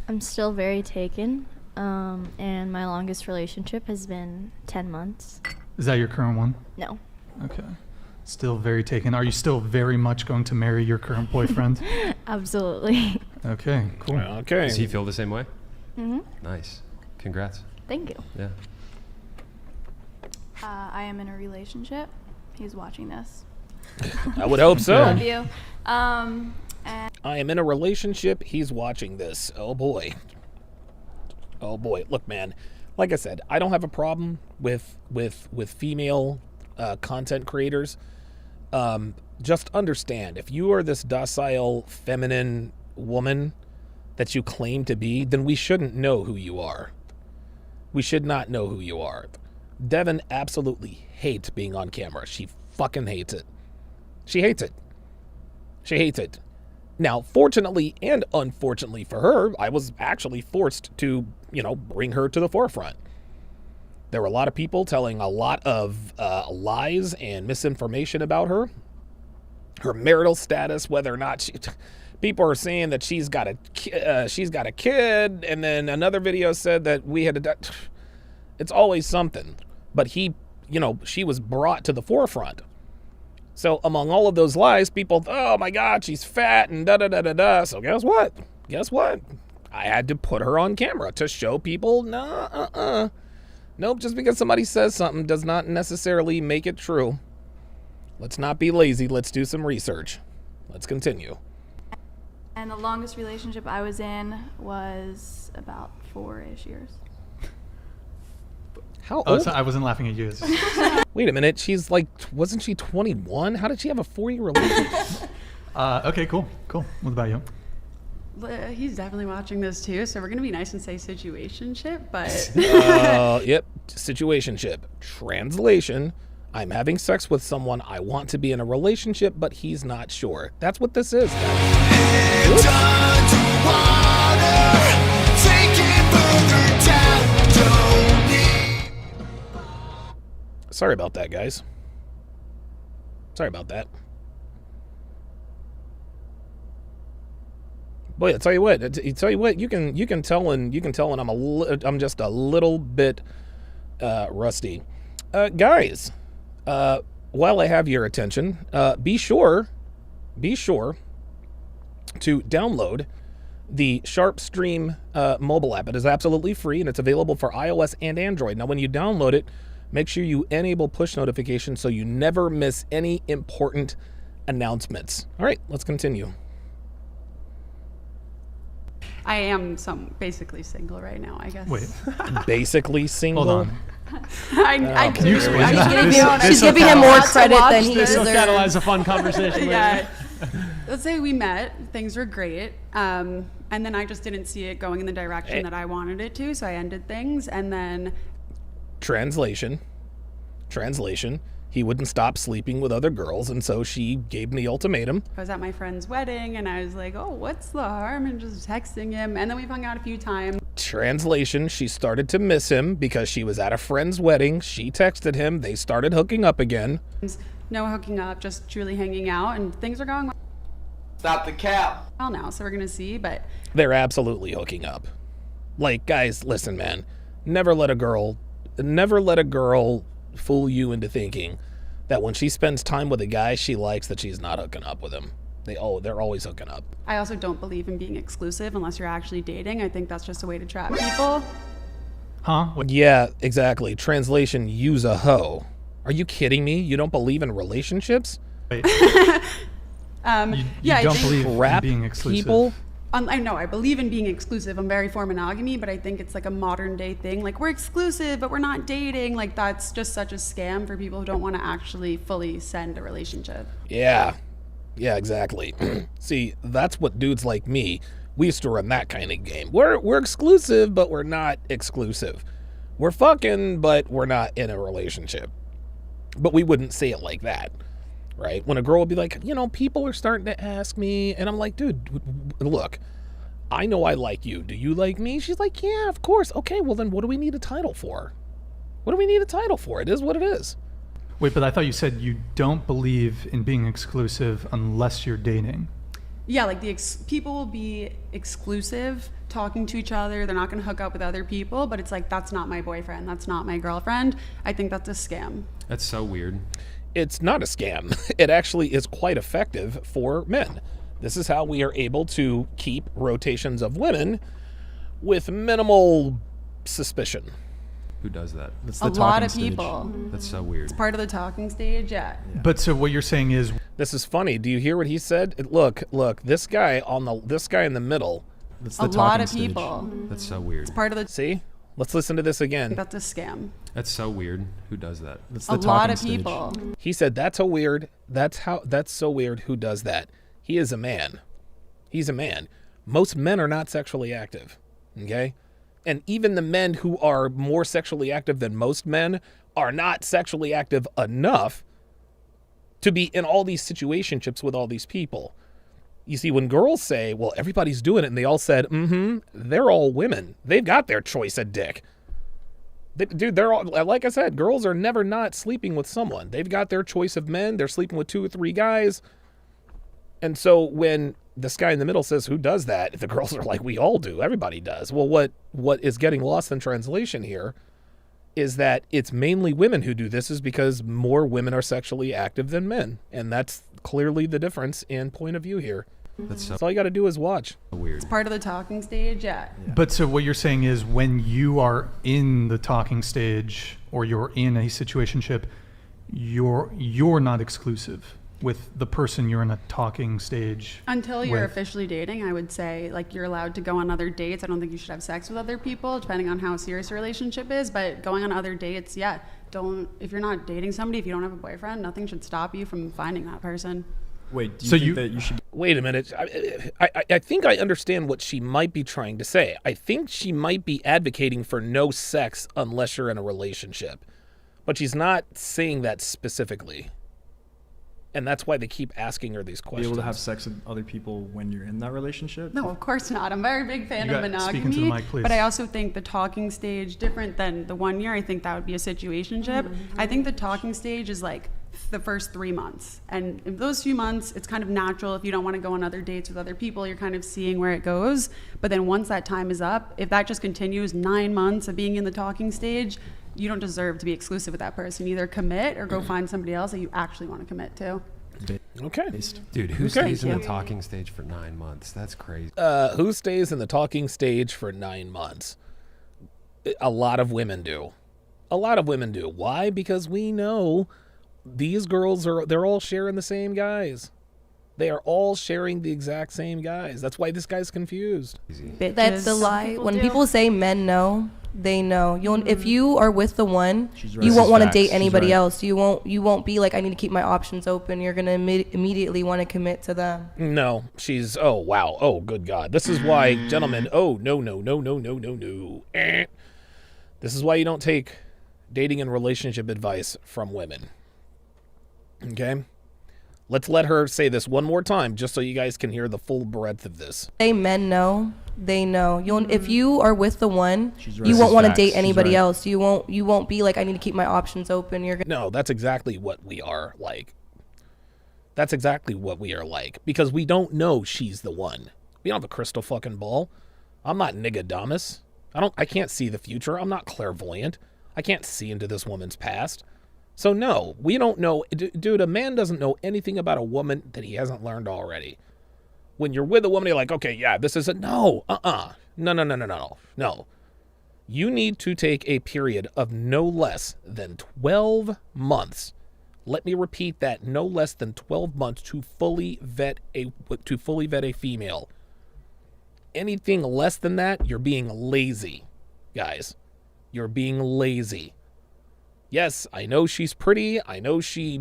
Speaker 9: I'm still very taken, and my longest relationship has been 10 months.
Speaker 4: Is that your current one?
Speaker 9: No.
Speaker 4: Okay. Still very taken. Are you still very much going to marry your current boyfriend?
Speaker 9: Absolutely.
Speaker 4: Okay, cool.
Speaker 3: Okay.
Speaker 7: Does he feel the same way?
Speaker 9: Mm-hmm.
Speaker 7: Nice. Congrats.
Speaker 9: Thank you.
Speaker 7: Yeah.
Speaker 10: I am in a relationship. He's watching this.
Speaker 3: I would hope so.
Speaker 10: Love you.
Speaker 3: I am in a relationship. He's watching this. Oh boy. Look, man. Like I said, I don't have a problem with female content creators. Just understand, if you are this docile, feminine woman that you claim to be, then we shouldn't know who you are. We should not know who you are. Devin absolutely hates being on camera. She fucking hates it. She hates it. Now, fortunately and unfortunately for her, I was actually forced to, bring her to the forefront. There were a lot of people telling a lot of lies and misinformation about her. Her marital status, whether or not people are saying that she's got a kid, and then another video said that we had a. It's always something. But she was brought to the forefront. So among all of those lies, people, oh my God, she's fat and da-da-da-da-da. So guess what? Guess what? I had to put her on camera to show people, nope, just because somebody says something does not necessarily make it true. Let's not be lazy. Let's do some research. Let's continue.
Speaker 10: And the longest relationship I was in was about 4-ish years.
Speaker 3: How
Speaker 4: Oh,
Speaker 3: old?
Speaker 4: so I wasn't laughing at you.
Speaker 3: Wait a minute. She's like, wasn't she 21? How did she have a 4-year relationship?
Speaker 4: Okay, cool. What about you?
Speaker 11: He's definitely watching this too, so we're gonna be nice and say situationship, but
Speaker 3: Yep. Situationship. Translation. I'm having sex with someone I want to be in a relationship, but he's not sure. That's what this is, Sorry about that, guys. Sorry about that. Boy, I tell you what. You can tell when I'm just a little bit rusty. Guys, while I have your attention, be sure to download the Sharpe Stream mobile app. It is absolutely free and it's available for iOS and Android. Now, when you download it, make sure you enable push notifications so you never miss any important announcements. All right, let's continue.
Speaker 11: I am basically single right now, I guess.
Speaker 4: Wait.
Speaker 3: Basically single?
Speaker 4: Hold on.
Speaker 11: Can you explain
Speaker 6: that? She's giving him more credit than he
Speaker 7: This will
Speaker 6: deserves.
Speaker 7: catalyze a fun conversation.
Speaker 11: Yeah. Let's say we met, things were great, and then I just didn't see it going in the direction that I wanted it to, so I ended things, and then... Translation.
Speaker 3: He wouldn't stop sleeping with other girls, and so she gave him the ultimatum.
Speaker 11: I was at my friend's wedding, and I was like, oh, what's the harm? And just texting him, and then we've hung out a few times.
Speaker 3: Translation, she started to miss him because she was at a friend's wedding. She texted him. They started hooking up again.
Speaker 11: No hooking up, just truly hanging out, and things are going well.
Speaker 13: Stop the cap.
Speaker 11: Well now, so we're gonna see, but...
Speaker 3: They're absolutely hooking up. Like, guys, listen, man. Never let a girl fool you into thinking that when she spends time with a guy she likes that she's not hooking up with him. They're always hooking up.
Speaker 11: I also don't believe in being exclusive unless you're actually dating. I think that's just a way to trap people.
Speaker 4: Huh?
Speaker 3: Yeah, exactly. Translation, use a hoe. Are you kidding me? You don't believe in relationships?
Speaker 4: Wait.
Speaker 11: Yeah,
Speaker 4: you don't believe in being exclusive?
Speaker 3: People?
Speaker 11: I know, I believe in being exclusive. I'm very for monogamy, but I think it's like a modern day thing. Like, we're exclusive, but we're not dating. Like, that's just such a scam for people who don't want to actually fully send a relationship.
Speaker 3: Yeah, exactly. See, that's what dudes like me, we used to run that kind of game. We're exclusive, but we're not exclusive. We're fucking, but we're not in a relationship. But we wouldn't say it like that, right? When a girl would be like, people are starting to ask me, and I'm like, dude, look, I know I like you. Do you like me? She's like, yeah, of course. Okay, well then what do we need a title for? What do we need a title for? It is what it is.
Speaker 4: Wait, but I thought you said you don't believe in being exclusive unless you're dating.
Speaker 11: Yeah, like people will be exclusive, talking to each other. They're not going to hook up with other people, but it's like, that's not my boyfriend. That's not my girlfriend. I think that's a scam.
Speaker 7: That's so weird.
Speaker 3: It's not a scam. It actually is quite effective for men. This is how we are able to keep rotations of women with minimal suspicion.
Speaker 7: Who does that?
Speaker 12: That's
Speaker 11: A lot of people.
Speaker 7: That's so weird.
Speaker 11: It's part of the talking stage, yeah.
Speaker 4: But so what you're saying is...
Speaker 3: This is funny. Do you hear what he said? Look, this guy in the middle.
Speaker 12: That's the
Speaker 11: A lot
Speaker 12: talking
Speaker 11: of
Speaker 12: stage.
Speaker 11: people.
Speaker 7: That's so weird.
Speaker 11: It's part of the...
Speaker 3: See? Let's listen to this again.
Speaker 11: That's a scam.
Speaker 7: That's so weird. Who does that?
Speaker 12: That's
Speaker 11: A
Speaker 12: the
Speaker 11: lot
Speaker 12: talking
Speaker 11: of
Speaker 12: stage.
Speaker 11: people.
Speaker 3: He said, that's so weird. That's so weird. Who does that? He is a man. He's a man. Most men are not sexually active. Okay? And even the men who are more sexually active than most men are not sexually active enough to be in all these situationships with all these people. You see, when girls say, well, everybody's doing it, and they all said, they're all women. They've got their choice of dick. Dude, they're all, like I said, girls are never not sleeping with someone. They've got their choice of men. They're sleeping with 2 or 3 guys. And so when this guy in the middle says, who does that? The girls are like, we all do. Everybody does. Well, what is getting lost in translation here is that it's mainly women who do this is because more women are sexually active than men. And that's clearly the difference in point of view here. That's all you got to do is watch.
Speaker 7: Weird.
Speaker 11: It's part of the talking stage, yeah.
Speaker 4: But so what you're saying is when you are in the talking stage or you're in a situationship, you're not exclusive with the person you're in a talking stage
Speaker 11: Until you're
Speaker 4: with.
Speaker 11: officially dating, I would say, like, you're allowed to go on other dates. I don't think you should have sex with other people, depending on how serious your relationship is. But going on other dates, yeah, if you're not dating somebody, if you don't have a boyfriend, nothing should stop you from finding that person.
Speaker 12: Wait, do you think that you should...
Speaker 3: Wait a minute. I think I understand what she might be trying to say. I think she might be advocating for no sex unless you're in a relationship. But she's not saying that specifically. And that's why they keep asking her these questions.
Speaker 12: Be able to have sex with other people when you're in that relationship?
Speaker 11: No, of course not. I'm a very big fan of monogamy.
Speaker 4: Speak into the mic, please.
Speaker 11: But I also think the talking stage, different than the 1 year, I think that would be a situationship. I think the talking stage is like the first 3 months. And in those few months, it's kind of natural. If you don't want to go on other dates with other people, you're kind of seeing where it goes. But then once that time is up, if that just continues 9 months of being in the talking stage, you don't deserve to be exclusive with that person. Either commit or go find somebody else that you actually want to commit to.
Speaker 3: Okay.
Speaker 7: Dude, who stays in the talking stage for 9 months? That's crazy.
Speaker 3: Who stays in the talking stage for 9 months? A lot of women do. A lot of women do. Why? Because we know these girls they're all sharing the same guys. They are all sharing the exact same guys. That's why this guy's confused.
Speaker 6: That's the lie. When people say men know, they know. If you are with the one, you won't want to date anybody else. You won't be like, I need to keep my options open. You're gonna immediately want to commit to them.
Speaker 3: No, oh wow, oh good God. This is why, gentlemen, oh no. This is why you don't take dating and relationship advice from women. Okay? Let's let her say this one more time just so you guys can hear the full breadth of this.
Speaker 6: Say men know, they know. If you are with the one, you won't want to date anybody else. You won't be like, I need to keep my options open.
Speaker 3: No, that's exactly what we are like. That's exactly what we are like. Because we don't know she's the one. We don't have a crystal fucking ball. I'm not Nicodemus. I can't see the future. I'm not clairvoyant. I can't see into this woman's past. So no, we don't know. Dude, a man doesn't know anything about a woman that he hasn't learned already. When you're with a woman, you're like, okay, yeah, this is no. You need to take a period of no less than 12 months. Let me repeat that, no less than 12 months to fully vet a female. Anything less than that, you're being lazy, guys. You're being lazy. Yes, I know she's pretty. I know she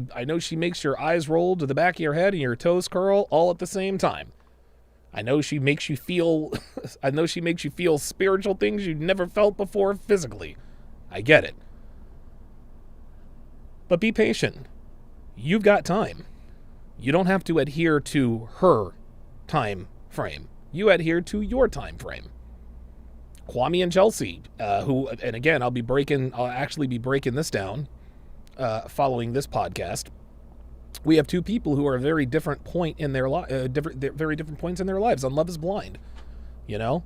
Speaker 3: makes your eyes roll to the back of your head and your toes curl all at the same time. I know she makes you feel spiritual things you've never felt before physically. I get it. But be patient. You've got time. You don't have to adhere to her time frame. You adhere to your time frame. Kwame and Chelsea, and again, I'll actually be breaking this down following this podcast. We have two people who are at a very different point in their very different points in their lives on Love is Blind. You know,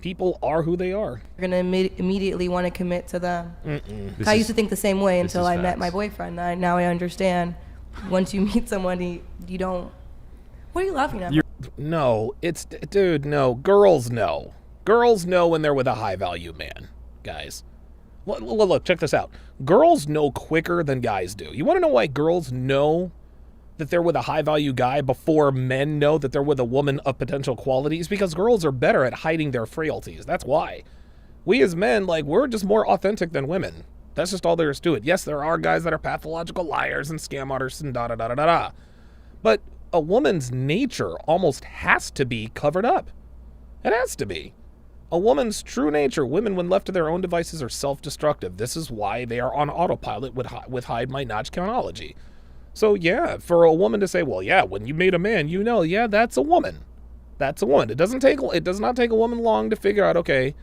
Speaker 3: people are who they are.
Speaker 6: You're gonna immediately want to commit to them. I used to think the same way until I met my boyfriend. Now I understand. Once you meet someone, you don't. What are you laughing at?
Speaker 3: No, no. Girls know. Girls know when they're with a high-value man, guys. Look, check this out. Girls know quicker than guys do. You want to know why girls know that they're with a high-value guy before men know that they're with a woman of potential qualities? Because girls are better at hiding their frailties. That's why. We as men, we're just more authentic than women. That's just all there is to it. Yes, there are guys that are pathological liars and scam artists and da-da-da-da-da-da. But a woman's nature almost has to be covered up. It has to be. A woman's true nature, women when left to their own devices are self-destructive. This is why they are on autopilot with hide my notch countology. So yeah, for a woman to say, well, yeah, when you meet a man, you know, yeah, that's a woman. That's a woman. It does not take a woman long to figure out, okay,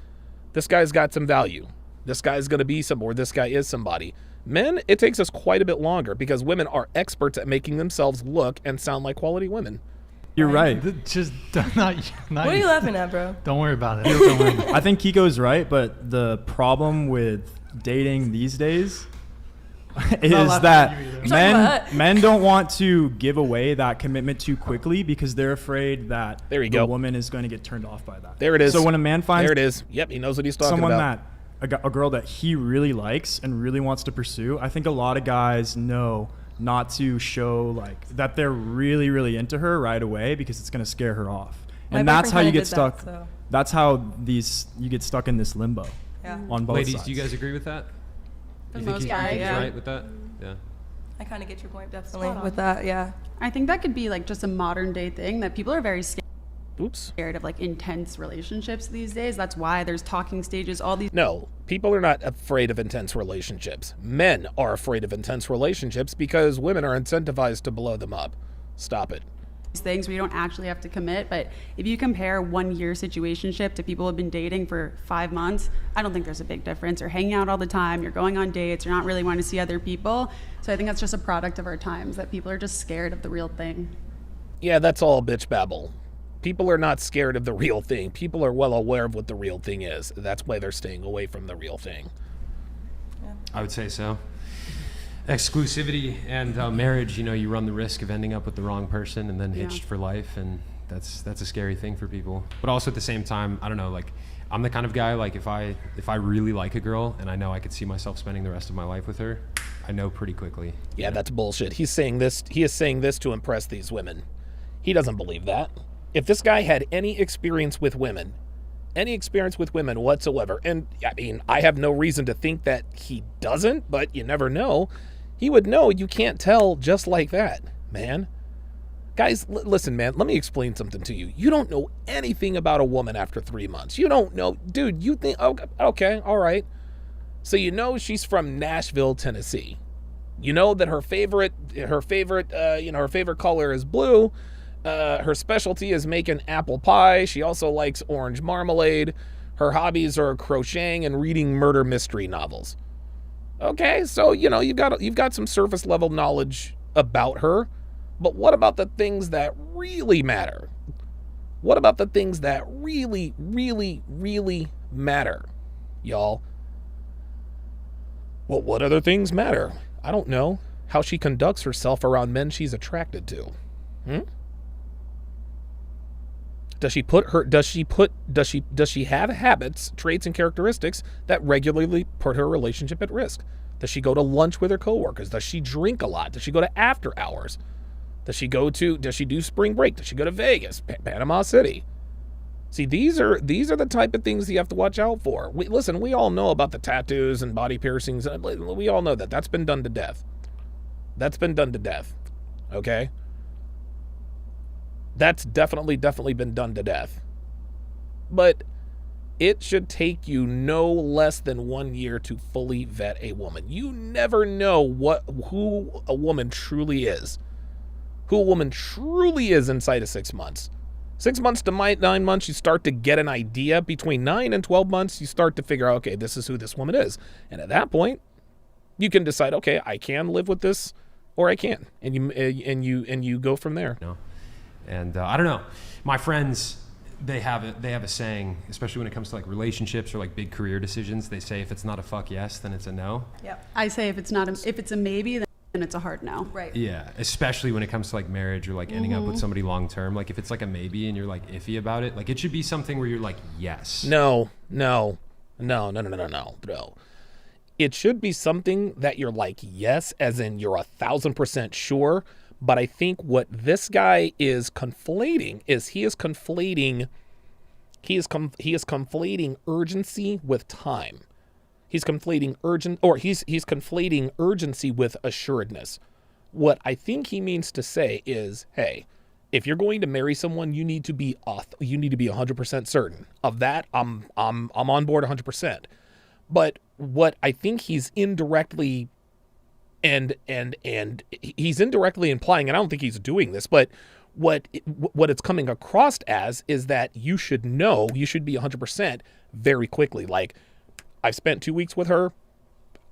Speaker 3: this guy's got some value. This guy's going to be or this guy is somebody. Men, it takes us quite a bit longer because women are experts at making themselves look and sound like quality women.
Speaker 12: You're right.
Speaker 4: Just not.
Speaker 6: What are you laughing at, bro?
Speaker 4: Don't worry about it.
Speaker 12: I think KEEKO is right, but the problem with dating these days is that men don't want to give away that commitment too quickly because they're afraid that the woman is going to get turned off by that.
Speaker 3: There it is.
Speaker 12: So when a man finds
Speaker 3: there it is. Yep, he knows what he's talking
Speaker 12: someone
Speaker 3: about.
Speaker 12: that a girl that he really likes and really wants to pursue, I think a lot of guys know not to show like that they're really, really into her right away because it's going to scare her off. And that's how you get stuck. That's how you get stuck in this limbo.
Speaker 6: Yeah.
Speaker 12: On both
Speaker 7: Ladies,
Speaker 12: sides.
Speaker 7: do you guys agree with that?
Speaker 6: For
Speaker 7: You
Speaker 6: the
Speaker 7: think
Speaker 6: most
Speaker 7: he's
Speaker 6: part, yeah.
Speaker 7: right with that? Yeah.
Speaker 6: I kind of get your point definitely with that. Yeah.
Speaker 11: I think that could be like just a modern day thing that people are very
Speaker 3: Oops.
Speaker 11: scared of, like intense relationships these days. That's why there's talking stages, all these.
Speaker 3: No, people are not afraid of intense relationships. Men are afraid of intense relationships because women are incentivized to blow them up. Stop it.
Speaker 11: Things where you don't actually have to commit, but if you compare 1 year situationship to people who have been dating for 5 months, I don't think there's a big difference. You're hanging out all the time, you're going on dates, you're not really wanting to see other people. So I think that's just a product of our times, that people are just scared of the real thing.
Speaker 3: Yeah, that's all bitch babble. People are not scared of the real thing. People are well aware of what the real thing is. That's why they're staying away from the real thing.
Speaker 7: I would say so. Exclusivity and marriage, you run the risk of ending up with the wrong person and then hitched for life, and that's a scary thing for people. But also at the same time, I don't know, like I'm the kind of guy, like if I really like a girl and I know I could see myself spending the rest of my life with her, I know pretty quickly.
Speaker 3: Yeah, that's bullshit. He is saying this to impress these women. He doesn't believe that. If this guy had any experience with women whatsoever, and I mean, I have no reason to think that he doesn't, but you never know. He would know. You can't tell just like that, man. Guys, listen, man, let me explain something to you. You don't know anything about a woman after 3 months. You don't know. Dude, you think, okay, all right. So you know she's from Nashville, Tennessee. You know that her favorite color is blue. Her specialty is making apple pie. She also likes orange marmalade. Her hobbies are crocheting and reading murder mystery novels. Okay, so you've got some surface level knowledge about her, but what about the things that really matter? What about the things that really, really, really matter, y'all? Well, what other things matter? I don't know. How she conducts herself around men she's attracted to. Does she have habits, traits, and characteristics that regularly put her relationship at risk? Does she go to lunch with her coworkers? Does she drink a lot? Does she go to after hours? Does she do spring break? Does she go to Vegas, Panama City? See, these are the type of things you have to watch out for. We all know about the tattoos and body piercings. We all know that. That's been done to death. Okay? That's definitely been done to death. But it should take you no less than 1 year to fully vet a woman. You never know who a woman truly is. Who a woman truly is inside of 6 months. 6 months to 9 months, you start to get an idea. Between 9 and 12 months, you start to figure out, okay, this is who this woman is. And at that point, you can decide, okay, I can live with this, or I can't. And you go from there.
Speaker 7: No. And I don't know, my friends, they have a saying, especially when it comes to like relationships or like big career decisions. They say if it's not a fuck yes, then it's a no.
Speaker 11: Yeah. I say if it's a maybe, then it's a hard no.
Speaker 6: Right.
Speaker 7: Yeah, especially when it comes to like marriage or like ending up with somebody long term. Like if it's like a maybe and you're like iffy about it, like it should be something where you're like yes.
Speaker 3: No. It should be something that you're like yes, as in you're 1,000% sure. But I think what this guy is conflating is he is conflating urgency with time. He's conflating conflating urgency with assuredness. What I think he means to say is, hey, if you're going to marry someone, you need to be 100% certain of that. I'm on board 100%. But what I think he's indirectly and he's indirectly implying, and I don't think he's doing this, but what it's coming across as is that you should be 100% very quickly. Like, I've spent 2 weeks with her.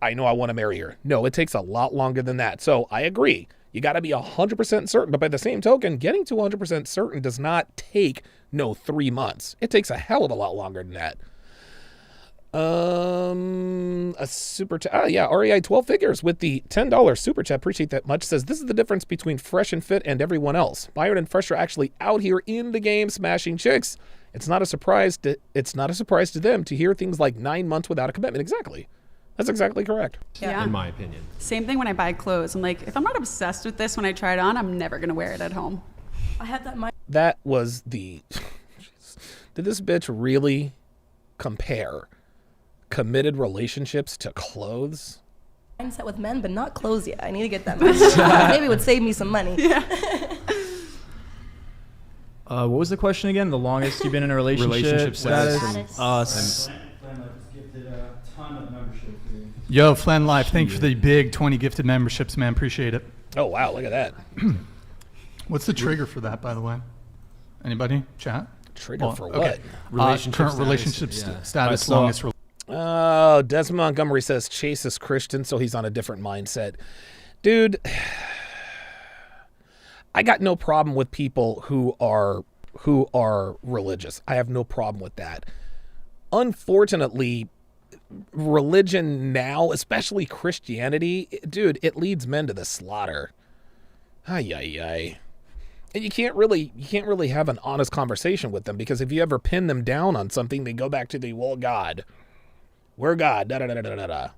Speaker 3: I know I want to marry her. No, it takes a lot longer than that. So I agree. You got to be 100% certain. But by the same token, getting to 100% certain does not take 3 months. It takes a hell of a lot longer than that. A super chat. Ah, yeah, REI 12 figures with the $10 super chat. Appreciate that much. Says, this is the difference between Fresh and Fit and everyone else. Byron and Fresh are actually out here in the game smashing chicks. It's not a surprise to them to hear things like 9 months without a commitment. Exactly. That's exactly correct.
Speaker 11: Yeah.
Speaker 7: In my opinion.
Speaker 11: Same thing when I buy clothes. I'm like, if I'm not obsessed with this when I try it on, I'm never gonna wear it at home.
Speaker 6: I had that mind.
Speaker 3: That was the. Did this bitch really compare committed relationships to clothes?
Speaker 6: Mindset with men, but not clothes yet. I need to get that mindset. Maybe it would save me some money.
Speaker 11: Yeah.
Speaker 12: What was the question again? The longest you've been in a relationship?
Speaker 7: Status.
Speaker 4: Yo, Flan Life, thank you for the big 20 gifted memberships, man. Appreciate it.
Speaker 3: Oh, wow. Look at that.
Speaker 4: What's the trigger for that, by the way? Anybody? Chat?
Speaker 3: Trigger for what?
Speaker 4: Current relationship status, longest relationship.
Speaker 3: Oh, Desmond Montgomery says Chase is Christian, so he's on a different mindset. Dude, I got no problem with people who are religious. I have no problem with that. Unfortunately, religion now, especially Christianity, dude, it leads men to the slaughter. Ay, ay, ay. And you can't really have an honest conversation with them, because if you ever pin them down on something, they go back to the, well, God. We're God. Da, da, da, da, da, da.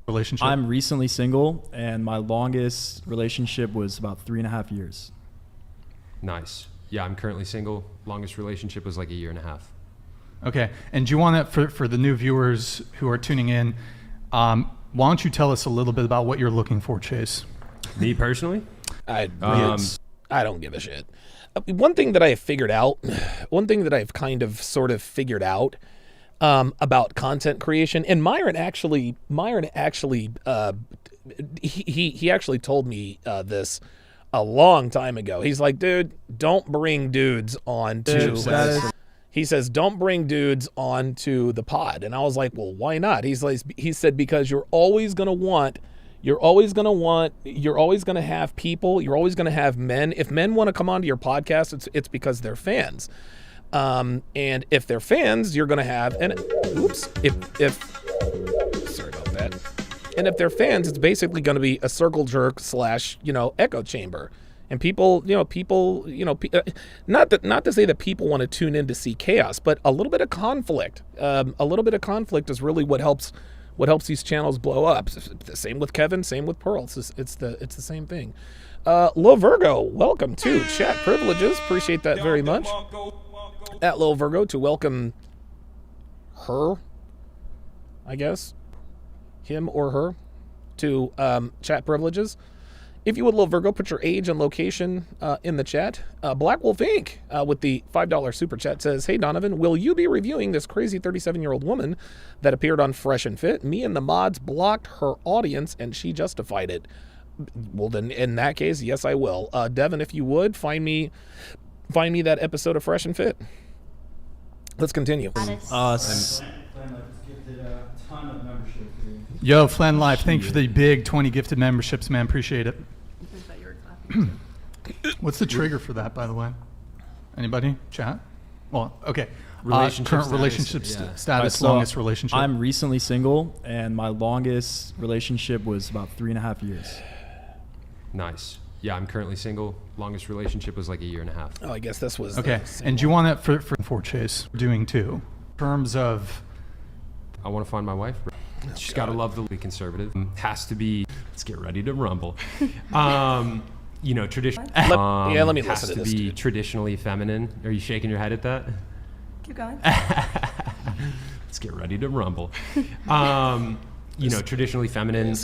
Speaker 12: Relationship. I'm recently single, and my longest relationship was about 3.5 years.
Speaker 7: Nice. Yeah, I'm currently single. Longest relationship was like 1.5 years.
Speaker 4: Okay. And do you want that for the new viewers who are tuning in? Why don't you tell us a little bit about what you're looking for, Chase?
Speaker 7: Me personally?
Speaker 3: I don't give a shit. One thing that I have figured out, one thing that I've kind of sort of figured out about content creation, and Myron actually he actually told me this a long time ago. He's like, dude, don't bring dudes on to. He says, don't bring dudes onto the pod. And I was like, well, why not? He said, because you're always going to have people, you're always going to have men. If men want to come onto your podcast, it's because they're fans. And if they're fans, you're going to have, and sorry about that. And if they're fans, it's basically going to be a circle jerk / echo chamber. And people, not to say that people want to tune in to see chaos, but a little bit of conflict. A little bit of conflict is really what helps these channels blow up. Same with Kevin, same with Pearl. It's the same thing. Lil Virgo, welcome to Chat Privileges. Appreciate that very much. At Lil Virgo, to welcome her, I guess, him or her, to Chat Privileges. If you would, Lil Virgo, put your age and location in the chat. Black Wolf Inc. With the $5 super chat says, hey, Donovan, will you be reviewing this crazy 37-year-old woman that appeared on Fresh and Fit? Me and the mods blocked her audience, and she justified it. Well, then, in that case, yes, I will. Devin, if you would, find me that episode of Fresh and Fit. Let's continue.
Speaker 4: Yo, Flan Life, thank you for the big 20 gifted memberships, man. Appreciate it. What's the trigger for that, by the way? Anybody? Chat? Well, okay. Current relationship status, longest relationship.
Speaker 12: I'm recently single, and my longest relationship was about 3.5 years.
Speaker 7: Nice. Yeah, I'm currently single. Longest relationship was like 1.5 years.
Speaker 3: Oh, I guess this was
Speaker 4: okay. And do you want that for Chase doing too? In terms of,
Speaker 7: I want to find my wife. She's got to love the conservative. Has to be. Let's get ready to rumble. Tradition.
Speaker 3: Let me
Speaker 7: has
Speaker 3: listen
Speaker 7: to
Speaker 3: to this.
Speaker 7: Be traditionally feminine. Are you shaking your head at that?
Speaker 6: Keep going.
Speaker 7: Let's get ready to rumble. Traditionally feminine.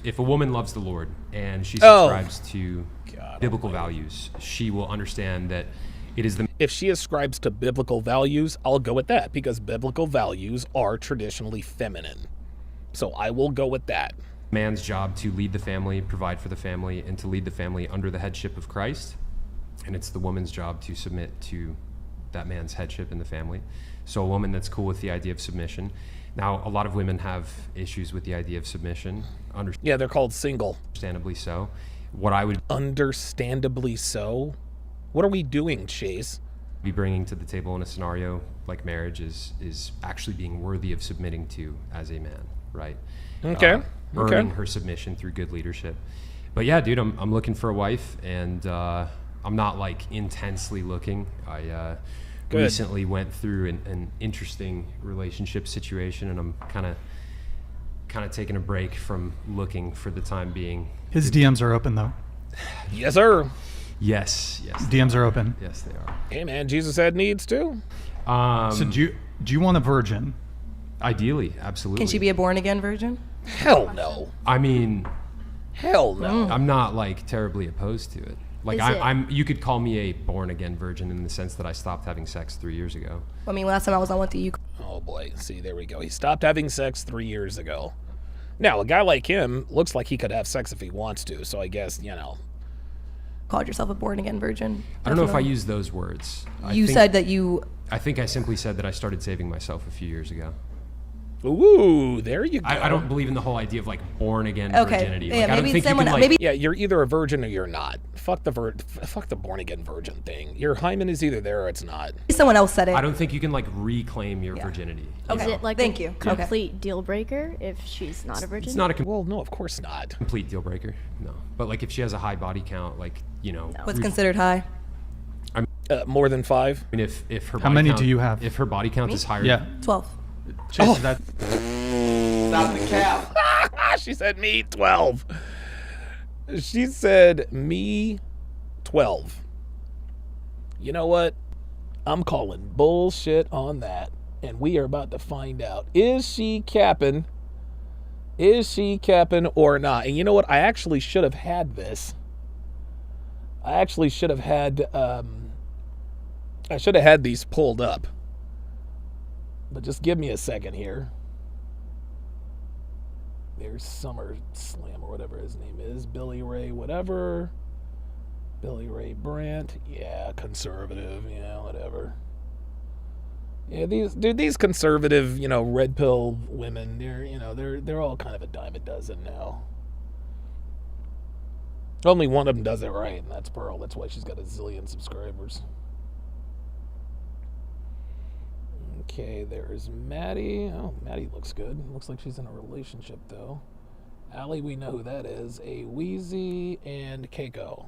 Speaker 7: If a woman loves the Lord and she subscribes to biblical values, she will understand that it is the.
Speaker 3: If she ascribes to biblical values, I'll go with that, because biblical values are traditionally feminine. So I will go with that.
Speaker 7: Man's job to lead the family, provide for the family, and to lead the family under the headship of Christ. And it's the woman's job to submit to that man's headship in the family. So a woman that's cool with the idea of submission. Now, a lot of women have issues with the idea of submission.
Speaker 3: Yeah, they're called single.
Speaker 7: Understandably so. What I would...
Speaker 3: Understandably so? What are we doing, Chase?
Speaker 7: be bringing to the table in a scenario like marriage is actually being worthy of submitting to as a man, right?
Speaker 3: Okay.
Speaker 7: Earning her submission through good leadership. But yeah, dude, I'm looking for a wife, and I'm not like intensely looking. I recently went through an interesting relationship situation, and I'm kind of taking a break from looking for the time being.
Speaker 4: His DMs are open though.
Speaker 3: Yes, sir.
Speaker 7: Yes.
Speaker 4: DMs are open.
Speaker 7: Yes, they are.
Speaker 3: Hey, man, Jesus had needs too.
Speaker 4: So do you want a virgin?
Speaker 7: Ideally, absolutely.
Speaker 6: Can she be a born again virgin?
Speaker 3: Hell no.
Speaker 7: I mean,
Speaker 3: hell no.
Speaker 7: I'm not like terribly opposed to it. Like I'm you could call me a born again virgin in the sense that I stopped having sex 3 years ago.
Speaker 6: I mean, last time I was on with you.
Speaker 3: Oh boy, see, there we go. He stopped having sex 3 years ago. Now, a guy like him looks like he could have sex if he wants to, so I guess,
Speaker 6: Called yourself a born again virgin.
Speaker 7: I don't know if I used those words.
Speaker 6: You said that you...
Speaker 7: I think I simply said that I started saving myself a few years ago.
Speaker 3: Ooh, there you go.
Speaker 7: I don't believe in the whole idea of like born again virginity.
Speaker 6: Yeah,
Speaker 7: like, I don't
Speaker 6: maybe
Speaker 7: think
Speaker 6: someone
Speaker 7: you can,
Speaker 6: maybe.
Speaker 3: Yeah, you're either a virgin or you're not. Fuck the born again virgin thing. Your hymen is either there or it's not.
Speaker 6: Someone else said it.
Speaker 7: I don't think you can like reclaim your virginity.
Speaker 9: Is it like
Speaker 6: Thank
Speaker 9: a
Speaker 6: you.
Speaker 9: complete deal breaker if she's not a virgin?
Speaker 7: It's not a
Speaker 3: well, no, of course not.
Speaker 7: Complete deal breaker. No, but like if she has a high body count, like
Speaker 6: What's considered high?
Speaker 3: More than 5.
Speaker 7: I mean, if her
Speaker 4: How
Speaker 7: body
Speaker 4: many
Speaker 7: count,
Speaker 4: do you have?
Speaker 7: If her body count is higher,
Speaker 6: 12.
Speaker 4: Chase, that
Speaker 13: Stop the cap.
Speaker 3: She said me 12. She said me 12. You know what? I'm calling bullshit on that. And we are about to find out. Is she capping? Is she capping or not? And you know what? I actually should have had this. I actually should have had these pulled up. But just give me a second here. There's Summer Slam or whatever his name is. Billy Ray whatever. Billy Ray Brandt. Yeah, conservative. Yeah, whatever. Yeah, these conservative, red pill women, they're all kind of a dime a dozen now. Only one of them does it right, and that's Pearl. That's why she's got a zillion subscribers. Okay, there's Maddie. Oh, Maddie looks good. Looks like she's in a relationship, though. Allie, we know who that is. A Wheezy and KEEKO.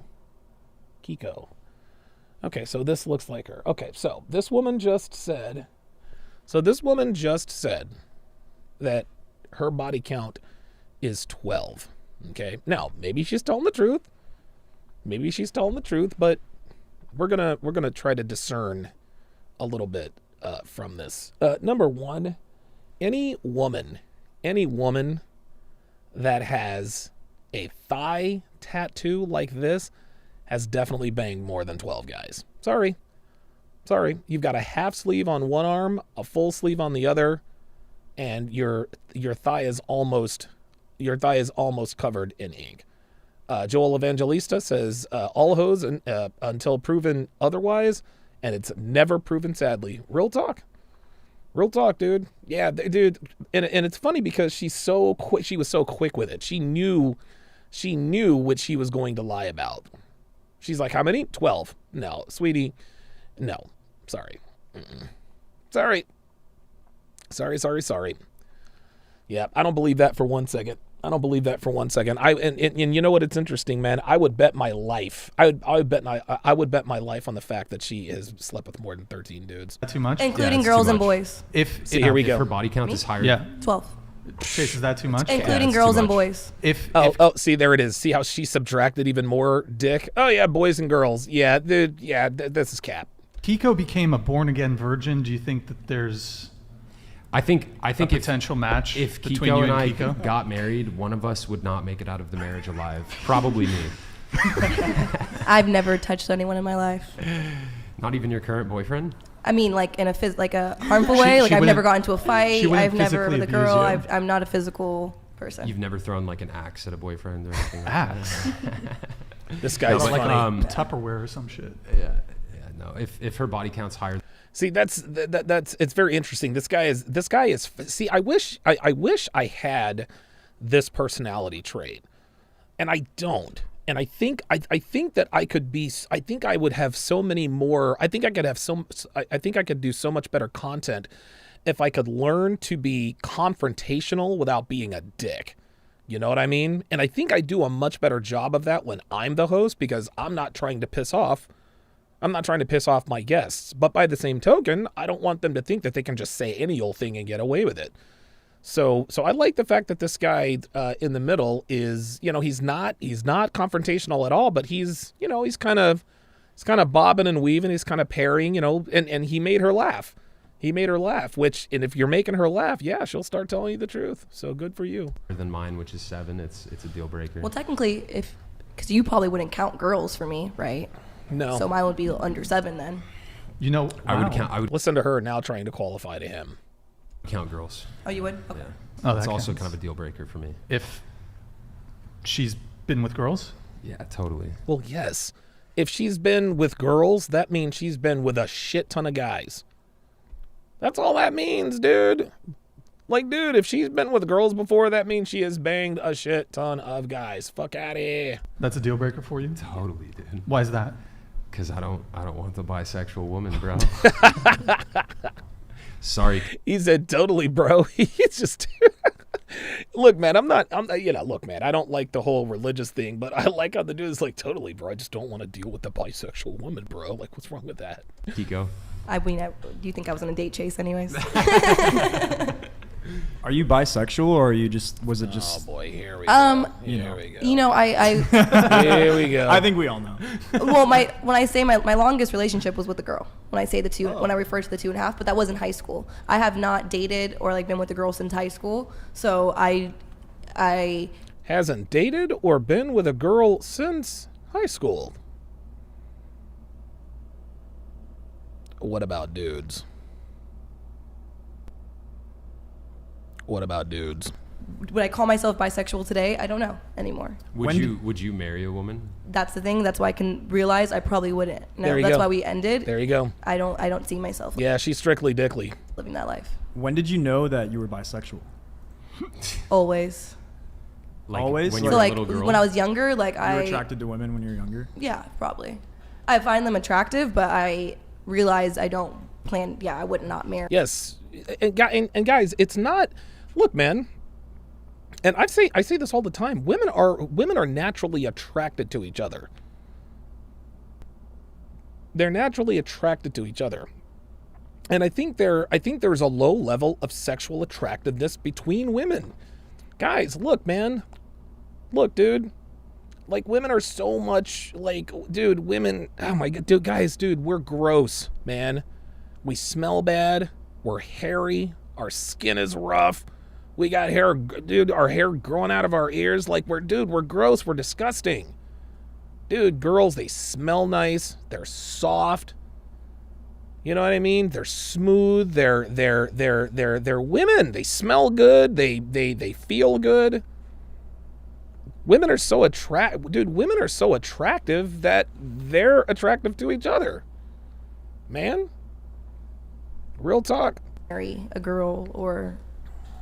Speaker 3: Okay, so this looks like her. Okay, so this woman just said that her body count is 12. Okay, now maybe she's telling the truth. But we're gonna try to discern a little bit from this. Number one, any woman that has a thigh tattoo like this has definitely banged more than 12 guys. Sorry. You've got a half sleeve on one arm, a full sleeve on the other, and your thigh is almost covered in ink. Joel Evangelista says all hoes until proven otherwise, and it's never proven, sadly. Real talk, dude. Yeah, dude. And it's funny because she's so quick. She was so quick with it. She knew what she was going to lie about. She's like, how many? 12. No, sweetie. No. Sorry. Sorry. Yeah, I don't believe that for 1 second. And you know what? It's interesting, man. I would bet my life. I would bet my life on the fact that she has slept with more than 13 dudes.
Speaker 4: Too much,
Speaker 6: including girls and boys.
Speaker 3: Here we go.
Speaker 7: If her body count is higher,
Speaker 6: 12.
Speaker 4: Chase, is that too much?
Speaker 6: Including girls and boys.
Speaker 3: See, there it is. See how she subtracted even more dick? Oh yeah, boys and girls. Yeah, dude. Yeah, this is cap.
Speaker 4: KEEKO became a born again virgin. Do you think that there's?
Speaker 7: I think
Speaker 4: a potential match
Speaker 7: if
Speaker 4: between
Speaker 7: KEEKO
Speaker 4: you
Speaker 7: and I
Speaker 4: KEEKO?
Speaker 7: got married, one of us would not make it out of the marriage alive. Probably me.
Speaker 6: I've never touched anyone in my life.
Speaker 7: Not even your current boyfriend?
Speaker 6: I mean, like in a harmful way. Like I've never gotten into a fight. I've never with a girl. I'm not a physical person.
Speaker 7: You've never thrown like an axe at a boyfriend or anything like
Speaker 4: Axe?
Speaker 7: that?
Speaker 3: This guy's
Speaker 4: like
Speaker 3: funny.
Speaker 4: Tupperware or some shit.
Speaker 7: Yeah. No. If her body count's higher.
Speaker 3: See, that's it's very interesting. This guy is. See, I wish I had this personality trait, and I don't. And I think that I could be. I think I would have so many more. I think I could have so. I think I could do so much better content if I could learn to be confrontational without being a dick. You know what I mean? And I think I do a much better job of that when I'm the host, because I'm not trying to piss off. I'm not trying to piss off my guests. But by the same token, I don't want them to think that they can just say any old thing and get away with it. So I like the fact that this guy in the middle is, he's not confrontational at all, but he's kind of bobbing and weaving, he's kind of parrying, and he made her laugh. And if you're making her laugh, yeah, she'll start telling you the truth. So good for you.
Speaker 7: Than mine, which is 7, it's a deal breaker.
Speaker 6: Well, technically, because you probably wouldn't count girls for me, right?
Speaker 3: No.
Speaker 6: So mine would be under 7 then.
Speaker 7: I would
Speaker 3: listen to her now trying to qualify to him.
Speaker 7: Count girls.
Speaker 6: Oh, you would? Okay.
Speaker 7: Yeah.
Speaker 4: Oh,
Speaker 7: it's
Speaker 4: that
Speaker 7: also
Speaker 4: counts.
Speaker 7: kind of a deal breaker for me.
Speaker 4: If she's been with girls?
Speaker 7: Yeah, totally.
Speaker 3: Well, yes. If she's been with girls, that means she's been with a shit ton of guys. That's all that means, dude. Like, dude, if she's been with girls before, that means she has banged a shit ton of guys. Fuck out of here.
Speaker 4: That's a deal breaker for you?
Speaker 7: Totally, dude.
Speaker 4: Why is that?
Speaker 7: Because I don't want the bisexual woman, bro. Sorry.
Speaker 3: He said, totally, bro. He's just... Look, man, look, man, I don't like the whole religious thing, but I like how the dude is like, totally, bro. I just don't want to deal with the bisexual woman, bro. Like, what's wrong with that?
Speaker 7: KEEKO.
Speaker 6: Do you think I was on a date chase anyways?
Speaker 12: Are you bisexual, or are you was it just?
Speaker 3: Oh boy, here we go.
Speaker 6: Here
Speaker 3: we go.
Speaker 6: Here
Speaker 3: we go.
Speaker 12: I think we all know.
Speaker 6: Well, when I say my longest relationship was with a girl. When I say when I refer to the 2.5, but that was in high school. I have not dated or been with a girl since high school. So I
Speaker 3: hasn't dated or been with a girl since high school. What about dudes? Would I call myself bisexual today? I don't know anymore.
Speaker 7: Would you marry a woman?
Speaker 6: That's the thing. That's why I can realize I probably wouldn't. No, that's why we ended.
Speaker 3: There you go.
Speaker 6: I don't see myself.
Speaker 3: Yeah, she's strictly dickly.
Speaker 6: Living that life.
Speaker 12: When did you know that you were bisexual?
Speaker 6: Always.
Speaker 12: Always?
Speaker 7: When
Speaker 6: So
Speaker 7: you were a little girl?
Speaker 6: when I was younger,
Speaker 12: You were attracted to women when you were younger?
Speaker 6: Yeah, probably. I find them attractive, but I realize I don't plan. Yeah, I would not marry.
Speaker 3: Yes, and guys, it's not. Look, man, and I say this all the time. Women are naturally attracted to each other. They're naturally attracted to each other, and I think there's a low level of sexual attractiveness between women. Guys, look, man, look, dude. Like, women are so much women. Oh my god, dude, we're gross, man. We smell bad. We're hairy. Our skin is rough. We got hair, dude, our hair growing out of our ears. We're gross. We're disgusting. Dude, girls, they smell nice. They're soft. You know what I mean? They're smooth. They're women. They smell good. They feel good. Women are so women are so attractive that they're attractive to each other. Man. Real talk.
Speaker 6: Marry a girl or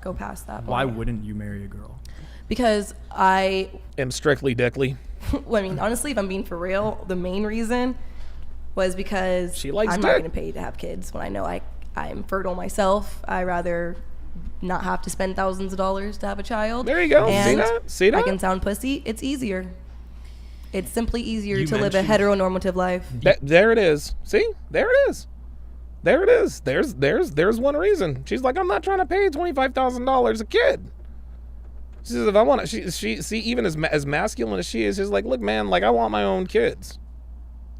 Speaker 6: go past that.
Speaker 12: Why wouldn't you marry a girl?
Speaker 6: Because I
Speaker 3: am strictly dickly.
Speaker 6: Well, I mean, honestly, if I'm being for real, the main reason was because
Speaker 3: she likes
Speaker 6: I'm
Speaker 3: dick.
Speaker 6: not going to pay to have kids when I know I'm fertile myself. I rather not have to spend thousands of dollars to have a child.
Speaker 3: There you go.
Speaker 6: And
Speaker 3: See that?
Speaker 6: I can sound pussy. It's easier. It's simply easier to live a heteronormative life.
Speaker 3: There it is. See? There it is. There it is. There's one reason. She's like, I'm not trying to pay $25,000 a kid. She says, if I want to, she see, even as masculine as she is, she's like, look, man, I want my own kids.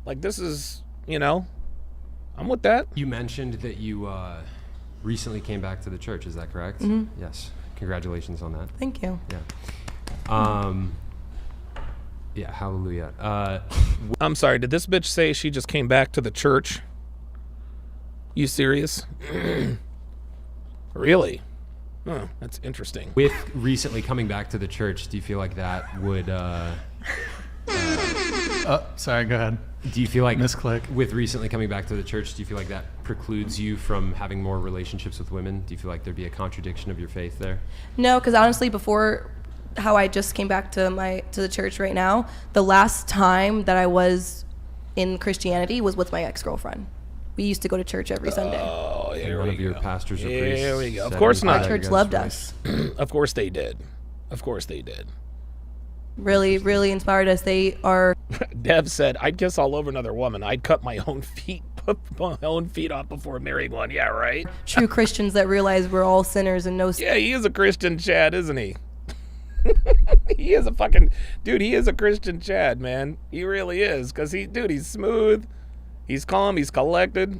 Speaker 3: This is, I'm with that.
Speaker 7: You mentioned that you recently came back to the church. Is that correct?
Speaker 6: Mm-hmm.
Speaker 7: Yes. Congratulations on that.
Speaker 6: Thank you.
Speaker 7: Yeah. Yeah. Hallelujah.
Speaker 3: I'm sorry. Did this bitch say she just came back to the church? You serious? Really? Oh, that's interesting.
Speaker 7: With recently coming back to the church, do you feel like that would...
Speaker 4: sorry, go ahead.
Speaker 7: Do you feel like...
Speaker 4: Misclick.
Speaker 7: With recently coming back to the church, do you feel like that precludes you from having more relationships with women? Do you feel like there'd be a contradiction of your faith there?
Speaker 6: No, because honestly, before how I just came back to the church right now. The last time that I was in Christianity was with my ex-girlfriend. We used to go to church every Sunday.
Speaker 3: Oh,
Speaker 7: And none of your pastors or priests.
Speaker 3: Here we go. Of
Speaker 7: said
Speaker 3: course
Speaker 7: anything
Speaker 3: not.
Speaker 6: My
Speaker 7: about
Speaker 6: church
Speaker 7: you
Speaker 6: loved
Speaker 7: guys'
Speaker 6: us.
Speaker 7: race.
Speaker 3: Of course they did. Of course they did.
Speaker 6: Really, really inspired us. They are.
Speaker 3: Dev said, I'd kiss all over another woman. I'd cut my own feet off before marrying one. Yeah, right?
Speaker 6: True Christians that realize we're all sinners and no.
Speaker 3: Yeah, he is a Christian Chad, isn't he? He is a fucking... Dude, he is a Christian Chad, man. He really is. Because he's smooth. He's calm. He's collected.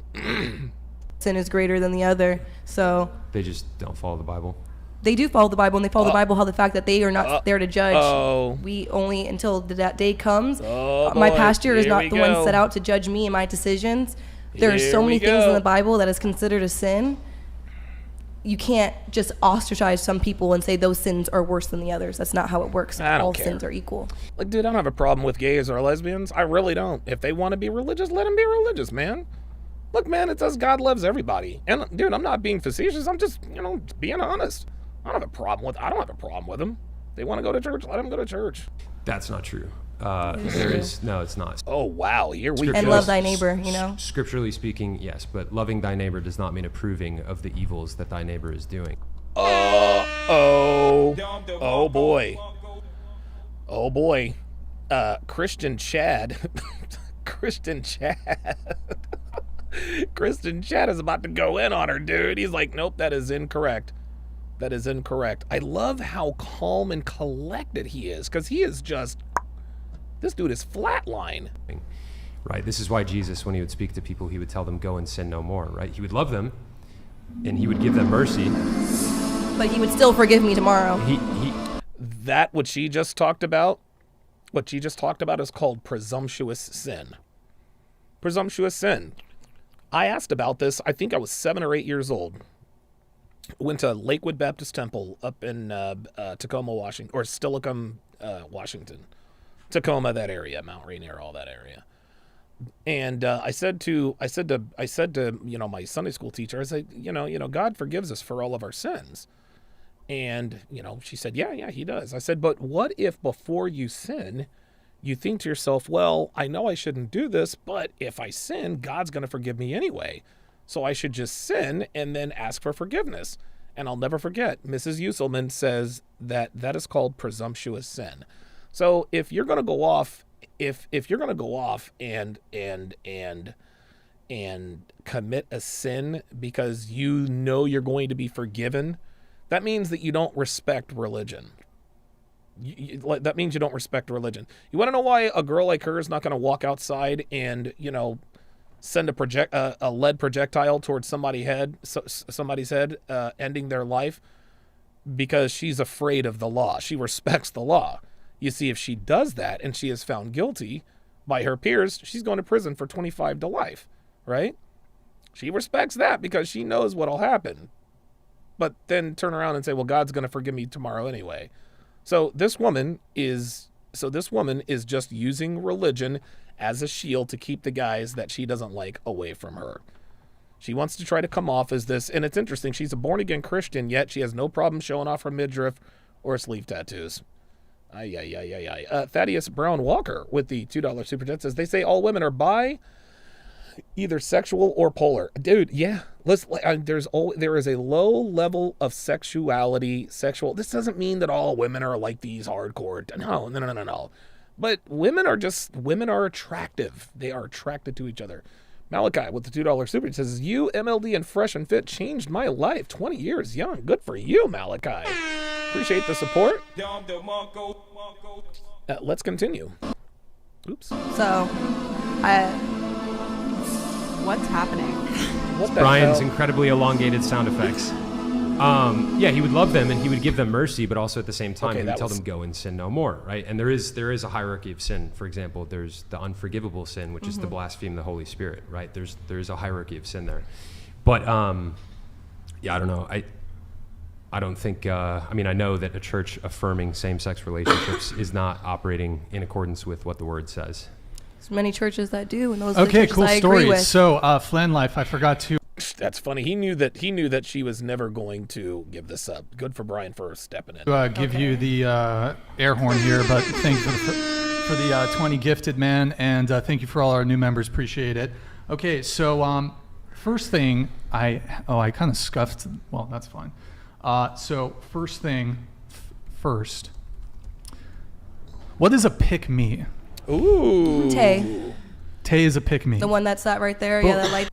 Speaker 6: Sin is greater than the other. So
Speaker 7: They just don't follow the Bible.
Speaker 6: they do follow the Bible, and they follow the Bible how the fact that they are not there to judge.
Speaker 3: Oh.
Speaker 6: We only, until that day comes,
Speaker 3: Oh,
Speaker 6: my
Speaker 3: boy.
Speaker 6: pastor is
Speaker 3: Here
Speaker 6: not
Speaker 3: we
Speaker 6: the one
Speaker 3: go.
Speaker 6: set out to judge me and my decisions. There are
Speaker 3: Here
Speaker 6: so
Speaker 3: we
Speaker 6: many things in
Speaker 3: go.
Speaker 6: the Bible that is considered a sin. You can't just ostracize some people and say those sins are worse than the others. That's not how it works.
Speaker 3: I don't
Speaker 6: All
Speaker 3: care.
Speaker 6: sins are equal.
Speaker 3: Like, dude, I don't have a problem with gays or lesbians. I really don't. If they want to be religious, let them be religious, man. Look, man, it says God loves everybody. And, dude, I'm not being facetious. I'm just, being honest. I don't have a problem with them. They want to go to church, let them go to church.
Speaker 7: That's not true. No, it's not.
Speaker 3: Oh, wow. Here we
Speaker 6: And
Speaker 3: go.
Speaker 6: love thy neighbor,
Speaker 7: Scripturally speaking, yes, but loving thy neighbor does not mean approving of the evils that thy neighbor is doing.
Speaker 3: Oh boy. Oh boy. Christian Chad. Christian Chad. Christian Chad is about to go in on her, dude. He's like, nope, that is incorrect. That is incorrect. I love how calm and collected he is, because he is just... This dude is flatline.
Speaker 7: Right. This is why Jesus, when he would speak to people, he would tell them, go and sin no more, right? He would love them, and he would give them mercy.
Speaker 6: But he would still forgive me tomorrow.
Speaker 3: That what she just talked about is called presumptuous sin. Presumptuous sin. I asked about this, I think I was 7 or 8 years old. Went to Lakewood Baptist Temple up in Tacoma, Washington, or Stillicum, Washington. Tacoma, that area, Mount Rainier, all that area. And I said to my Sunday school teacher, I said, God forgives us for all of our sins. And, she said, yeah, he does. I said, but what if before you sin, you think to yourself, well, I know I shouldn't do this, but if I sin, God's going to forgive me anyway. So I should just sin and then ask for forgiveness. And I'll never forget, Mrs. Uselman says that is called presumptuous sin. So if you're going to go off, if you're going to go off and commit a sin because you know you're going to be forgiven, that means that you don't respect religion. That means you don't respect religion. You want to know why a girl like her is not going to walk outside and, send a lead projectile towards somebody's head, ending their life? Because she's afraid of the law. She respects the law. You see, if she does that and she is found guilty by her peers, she's going to prison for 25 to life, right? She respects that because she knows what'll happen. But then turn around and say, well, God's going to forgive me tomorrow anyway. So this woman is just using religion as a shield to keep the guys that she doesn't like away from her. She wants to try to come off as this, and it's interesting. She's a born-again Christian, yet she has no problem showing off her midriff or sleeve tattoos. Thaddeus Brown Walker with the $2 super chat says, they say all women are bi, either sexual or polar. Dude, yeah. There is a low level of sexuality. This doesn't mean that all women are like these hardcore. No. But women are attractive. They are attracted to each other. Malachi with the $2 super chat says, you, MLD, and Fresh and Fit changed my life. 20 years young. Good for you, Malachi. Appreciate the support. Let's continue. Oops.
Speaker 6: So,
Speaker 11: what's happening?
Speaker 3: What the
Speaker 7: Brian's
Speaker 3: hell?
Speaker 7: incredibly elongated sound effects. He would love them and he would give them mercy, but also at the same time, he would tell them go and sin no more, right? And there is a hierarchy of sin. For example, there's the unforgivable sin, which is to blaspheme the Holy Spirit, right? There's a hierarchy of sin there. But I don't know. I don't think, I know that a church affirming same-sex relationships is not operating in accordance with what the word says.
Speaker 6: There's many churches that do, and those are the
Speaker 4: Okay,
Speaker 6: churches
Speaker 4: cool
Speaker 6: I agree
Speaker 4: story.
Speaker 6: with.
Speaker 4: So, Flan Life, I forgot to...
Speaker 3: That's funny. He knew that she was never going to give this up. Good for Brian for stepping in.
Speaker 4: Give you the air horn here, but thank you for the 20 gifted, man, and thank you for all our new members. Appreciate it. Okay, so first thing, I kind of scuffed. Well, that's fine. So first, what is a pick me?
Speaker 3: Ooh.
Speaker 6: Tay.
Speaker 4: Tay is a pick me.
Speaker 6: The one that sat right there. Yeah, that light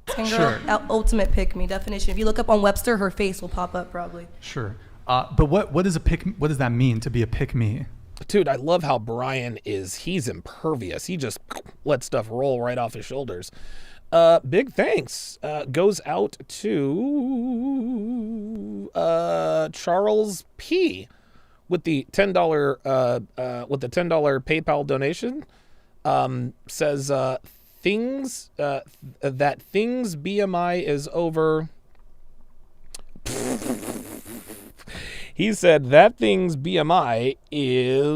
Speaker 6: skin girl.
Speaker 4: Sure.
Speaker 6: Ultimate pick me definition. If you look up on Webster, her face will pop up probably.
Speaker 4: Sure. But what is a pick? What does that mean to be a pick me?
Speaker 3: Dude, I love how Brian he's impervious. He just lets stuff roll right off his shoulders. Big thanks goes out to Charles P with the $10 PayPal donation. Says things BMI is over. He said that thing's BMI is.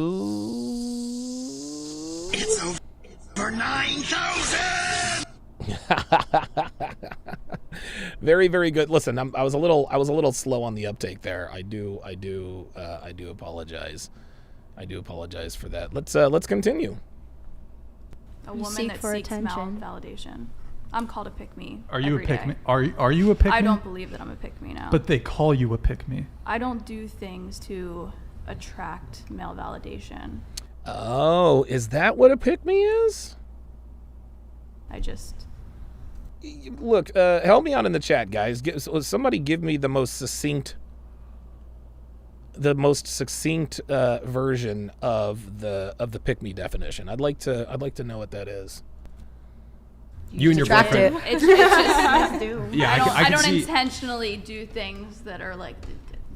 Speaker 14: It's over 9,000.
Speaker 3: Very, very good. Listen, I was a little slow on the uptake there. I do apologize. I do apologize for that. Let's continue.
Speaker 10: A woman that seeks validation. I'm called a pick me.
Speaker 4: Are you a pick
Speaker 10: day.
Speaker 4: me? Are you a pick me?
Speaker 10: I don't believe that I'm a pick me now.
Speaker 4: But they call you a pick me.
Speaker 10: I don't do things to attract male validation.
Speaker 3: Oh, is that what a pick me is?
Speaker 10: I just
Speaker 3: look. Help me out in the chat, guys. Somebody give me the most succinct version of the pick me definition. I'd like to know what that is.
Speaker 7: You and your boyfriend.
Speaker 10: It's just
Speaker 7: yeah,
Speaker 10: I don't intentionally do things that are like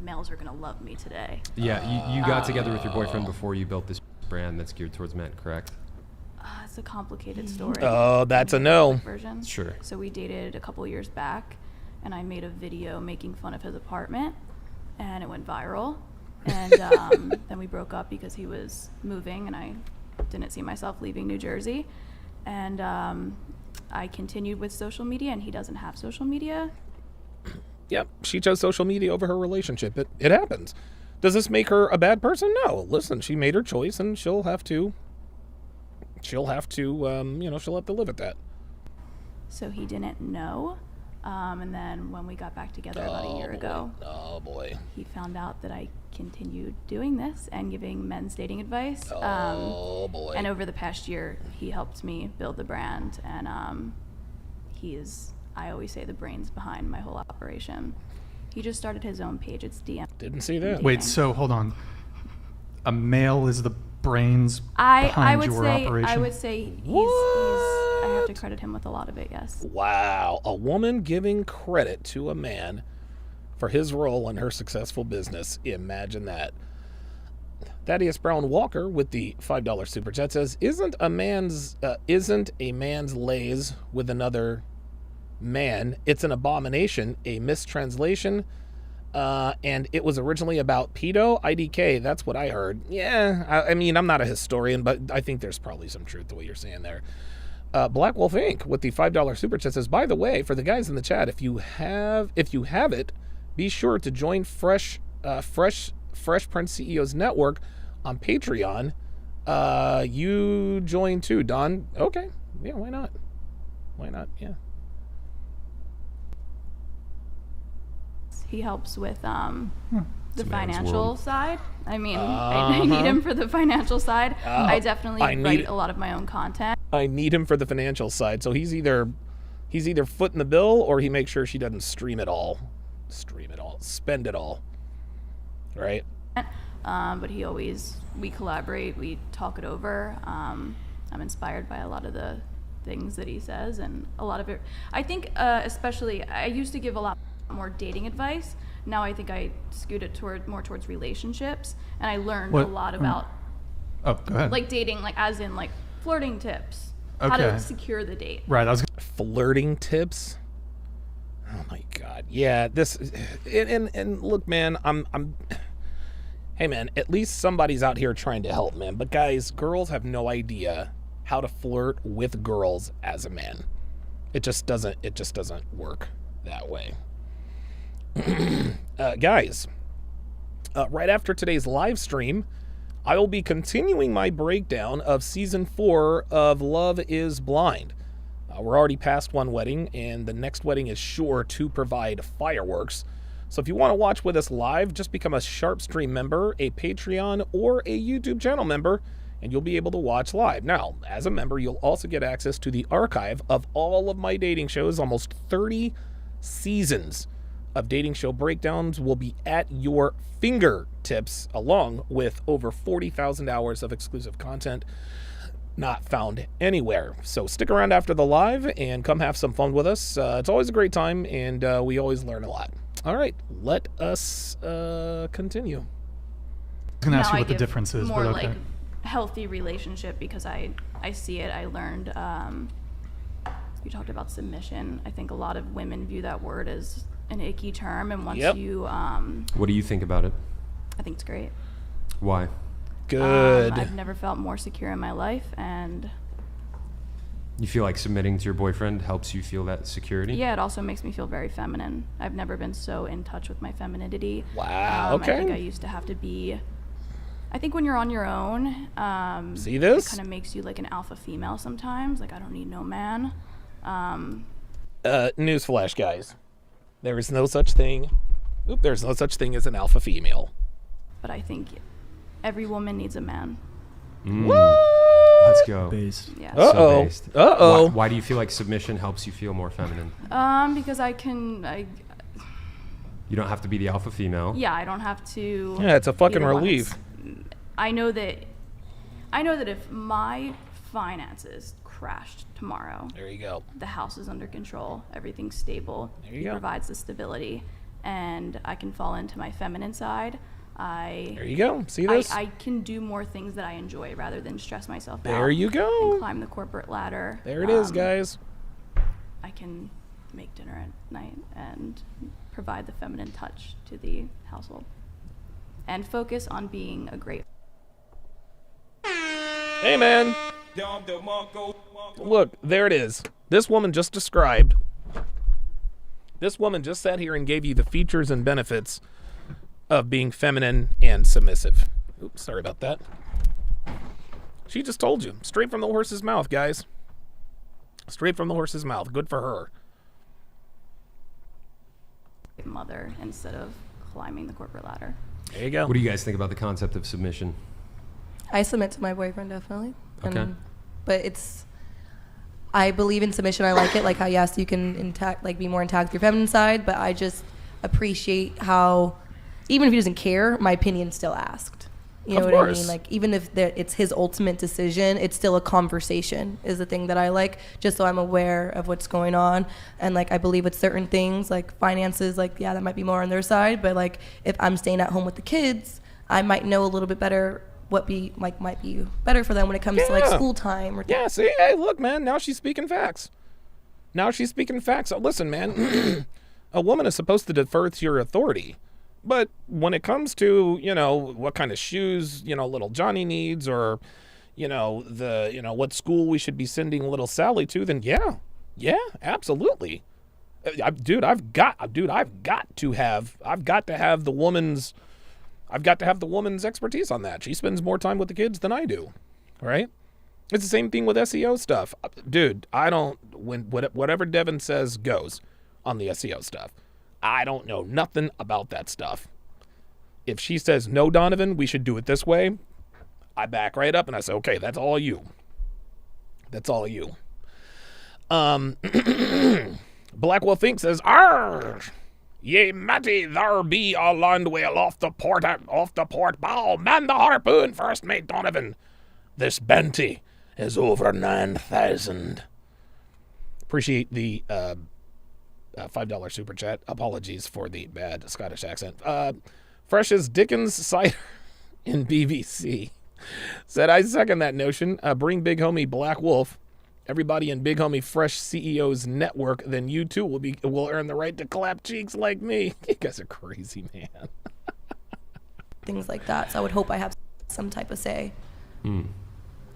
Speaker 10: males are gonna love me today.
Speaker 7: Yeah, you got together with your boyfriend before you built this brand that's geared towards men, correct?
Speaker 10: It's a complicated story.
Speaker 3: Oh, that's a no.
Speaker 10: Version.
Speaker 7: Sure.
Speaker 10: So we dated a couple years back, and I made a video making fun of his apartment, and it went viral. And then we broke up because he was moving, and I didn't see myself leaving New Jersey. And I continued with social media, and he doesn't have social media.
Speaker 3: Yep, she chose social media over her relationship. It happens. Does this make her a bad person? No. Listen, she made her choice, and she'll have to she'll have to live with that.
Speaker 10: So he didn't know. And then when we got back together about a year ago,
Speaker 3: oh boy,
Speaker 10: he found out that I continued doing this and giving men's dating advice.
Speaker 3: Oh boy.
Speaker 10: And over the past year, he helped me build the brand, and he is, I always say, the brains behind my whole operation. He just started his own page. It's DM.
Speaker 3: Didn't see that.
Speaker 4: Wait, so hold on. A male is the brains behind your operation?
Speaker 10: I would say I have to credit him with a lot of it, yes.
Speaker 3: Wow. A woman giving credit to a man for his role in her successful business. Imagine that. Thaddeus Brown Walker with the $5 super chat says, isn't a man's lays with another man, it's an abomination, a mistranslation, and it was originally about pedo. IDK, that's what I heard. Yeah, I mean, I'm not a historian, but I think there's probably some truth to what you're saying there. Black Wolf Inc. with the $5 super chat says, by the way, for the guys in the chat, if you have it, be sure to join Fresh Prince CEOs Network on Patreon. You join too, Don. Okay, yeah, why not? Yeah.
Speaker 10: He helps with the financial side. I mean, I need him for the financial side. I definitely write a lot of my own content.
Speaker 3: I need him for the financial side. So he's either footing the bill, or he makes sure she doesn't spend it all. Right?
Speaker 10: But we collaborate, we talk it over. I'm inspired by a lot of the things that he says, and a lot of it, I think, especially, I used to give a lot more dating advice. Now I think I skewed it more towards relationships, and I learned a lot about
Speaker 4: go ahead.
Speaker 10: like dating, like as in like flirting tips, how to secure the date.
Speaker 4: Right, I was
Speaker 3: flirting tips. Oh my god. Yeah, this and look, man, I'm hey man, at least somebody's out here trying to help, man. But guys, girls have no idea how to flirt with girls as a man. It just doesn't work. that way. Guys, right after today's live stream, I will be continuing my breakdown of Season 4 of Love is Blind. We're already past one wedding, and the next wedding is sure to provide fireworks. So if you want to watch with us live, just become a Sharpe Stream member, a Patreon, or a YouTube channel member, and you'll be able to watch live. Now, as a member, you'll also get access to the archive of all of my dating shows. Almost 30 seasons of dating show breakdowns will be at your fingertips, along with over 40,000 hours of exclusive content not found anywhere. So stick around after the live and come have some fun with us. It's always a great time, and we always learn a lot. All right, let us continue.
Speaker 4: I was going to ask you what the difference is,
Speaker 10: more
Speaker 4: but okay.
Speaker 10: like healthy relationship, because I see it. I learned, you talked about submission. I think a lot of women view that word as an icky term, and once you
Speaker 7: what do you think about it?
Speaker 10: I think it's great.
Speaker 7: Why?
Speaker 3: Good.
Speaker 10: I've never felt more secure in my life, and
Speaker 7: you feel like submitting to your boyfriend helps you feel that security?
Speaker 10: yeah, it also makes me feel very feminine. I've never been so in touch with my femininity.
Speaker 3: Wow. Okay.
Speaker 10: I think I used to have to be, I think when you're on your own,
Speaker 3: see this?
Speaker 10: it kind of makes you like an alpha female sometimes. Like, I don't need no man.
Speaker 3: Newsflash, guys. There is no such thing. There's no such thing as an alpha female.
Speaker 10: But I think every woman needs a man.
Speaker 7: Let's go.
Speaker 12: Based.
Speaker 10: Yeah.
Speaker 3: Uh-oh.
Speaker 7: based.
Speaker 3: Uh-oh.
Speaker 7: Why do you feel like submission helps you feel more feminine?
Speaker 10: Because
Speaker 7: You don't have to be the alpha female.
Speaker 10: yeah, I don't have to.
Speaker 3: Yeah, it's a fucking
Speaker 10: be the one
Speaker 3: relief.
Speaker 10: that's- I know that if my finances crashed tomorrow,
Speaker 3: There you go.
Speaker 10: the house is under control, everything's stable,
Speaker 3: There you
Speaker 10: he
Speaker 3: go.
Speaker 10: provides the stability, and I can fall into my feminine side.
Speaker 3: There you go. See this?
Speaker 10: I can do more things that I enjoy rather than stress myself out.
Speaker 3: There you go.
Speaker 10: And climb the corporate ladder.
Speaker 3: There it is, guys.
Speaker 10: I can make dinner at night and provide the feminine touch to the household. And focus on being a great.
Speaker 3: Hey, man. Look, there it is. This woman just described. This woman just sat here and gave you the features and benefits of being feminine and submissive. Oops, sorry about that. She just told you. Straight from the horse's mouth, guys. Straight from the horse's mouth. Good for her.
Speaker 10: Mother instead of climbing the corporate ladder.
Speaker 3: There you go.
Speaker 7: What do you guys think about the concept of submission?
Speaker 6: I submit to my boyfriend, definitely.
Speaker 7: Okay.
Speaker 6: But I believe in submission. I like it. Like how, yes, you can be more intact with your feminine side, but I just appreciate how, even if he doesn't care, my opinion's still asked. You know what I mean? Like, even if it's his ultimate decision, it's still a conversation is the thing that I like, just so I'm aware of what's going on. And, like, I believe with certain things, like finances, like, yeah, that might be more on their side. But, like, if I'm staying at home with the kids, I might know a little bit better what might be better for them when it comes to, like, school time.
Speaker 3: Yeah, see, hey, look, man, now she's speaking facts. So, listen, man, a woman is supposed to defer to your authority. But when it comes to, what kind of shoes, little Johnny needs, or, what school we should be sending little Sally to, then yeah, absolutely. I've got to have the woman's expertise on that. She spends more time with the kids than I do, right? It's the same thing with SEO stuff. Dude, whatever Devin says goes on the SEO stuff. I don't know nothing about that stuff. If she says, no, Donovan, we should do it this way, I back right up and I say, okay, that's all you. Black Wolf Inc. says, Arr! Ye matty, there be a land whale off the port bow. Man the harpoon, first mate Donovan. This Benty is over 9,000. Appreciate the $5 super chat. Apologies for the bad Scottish accent. Fresh as Dickens cider in BBC said, I second that notion. Bring big homie Black Wolf, everybody in big homie Fresh CEO's network, then you too will earn the right to clap cheeks like me. You guys are crazy, man.
Speaker 6: Things like that. So I would hope I have some type of say.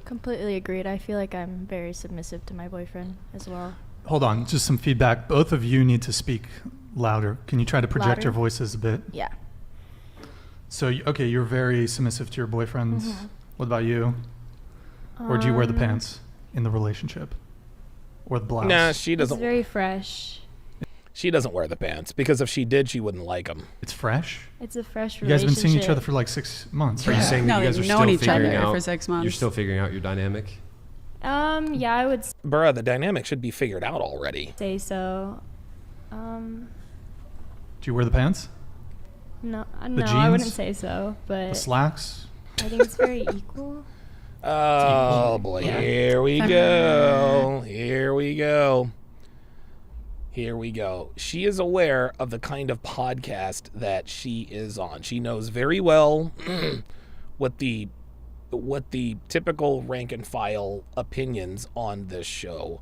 Speaker 9: Completely agreed. I feel like I'm very submissive to my boyfriend as well.
Speaker 4: Hold on, just some feedback. Both of you need to speak louder. Can you try to project
Speaker 9: Louder?
Speaker 4: your voices a bit?
Speaker 9: Yeah.
Speaker 4: So, okay, you're very submissive to your boyfriends.
Speaker 9: Mhm.
Speaker 4: What about you? Or do you wear the pants in the relationship? Or the blouse?
Speaker 3: Nah, she
Speaker 8: It's
Speaker 3: doesn't.
Speaker 8: very fresh.
Speaker 3: She doesn't wear the pants because if she did, she wouldn't like them.
Speaker 4: It's fresh?
Speaker 8: It's a fresh
Speaker 4: You guys have
Speaker 8: relationship.
Speaker 4: been seeing each other for like 6 months,
Speaker 7: Are you
Speaker 4: right?
Speaker 7: saying that you guys are
Speaker 11: they've
Speaker 7: still
Speaker 11: known each other
Speaker 7: figuring out
Speaker 11: for 6 months.
Speaker 7: You're still figuring out your dynamic?
Speaker 8: Yeah, I would
Speaker 3: Bruh, the dynamic should be figured out already.
Speaker 8: say so.
Speaker 4: Do you wear the pants?
Speaker 8: No,
Speaker 4: The
Speaker 8: no, I wouldn't
Speaker 4: jeans?
Speaker 8: say so, but
Speaker 4: The slacks?
Speaker 8: I think it's very equal.
Speaker 3: Oh boy, here we go. Here we go. Here we go. She is aware of the kind of podcast that she is on. She knows very well what the typical rank and file opinions on this show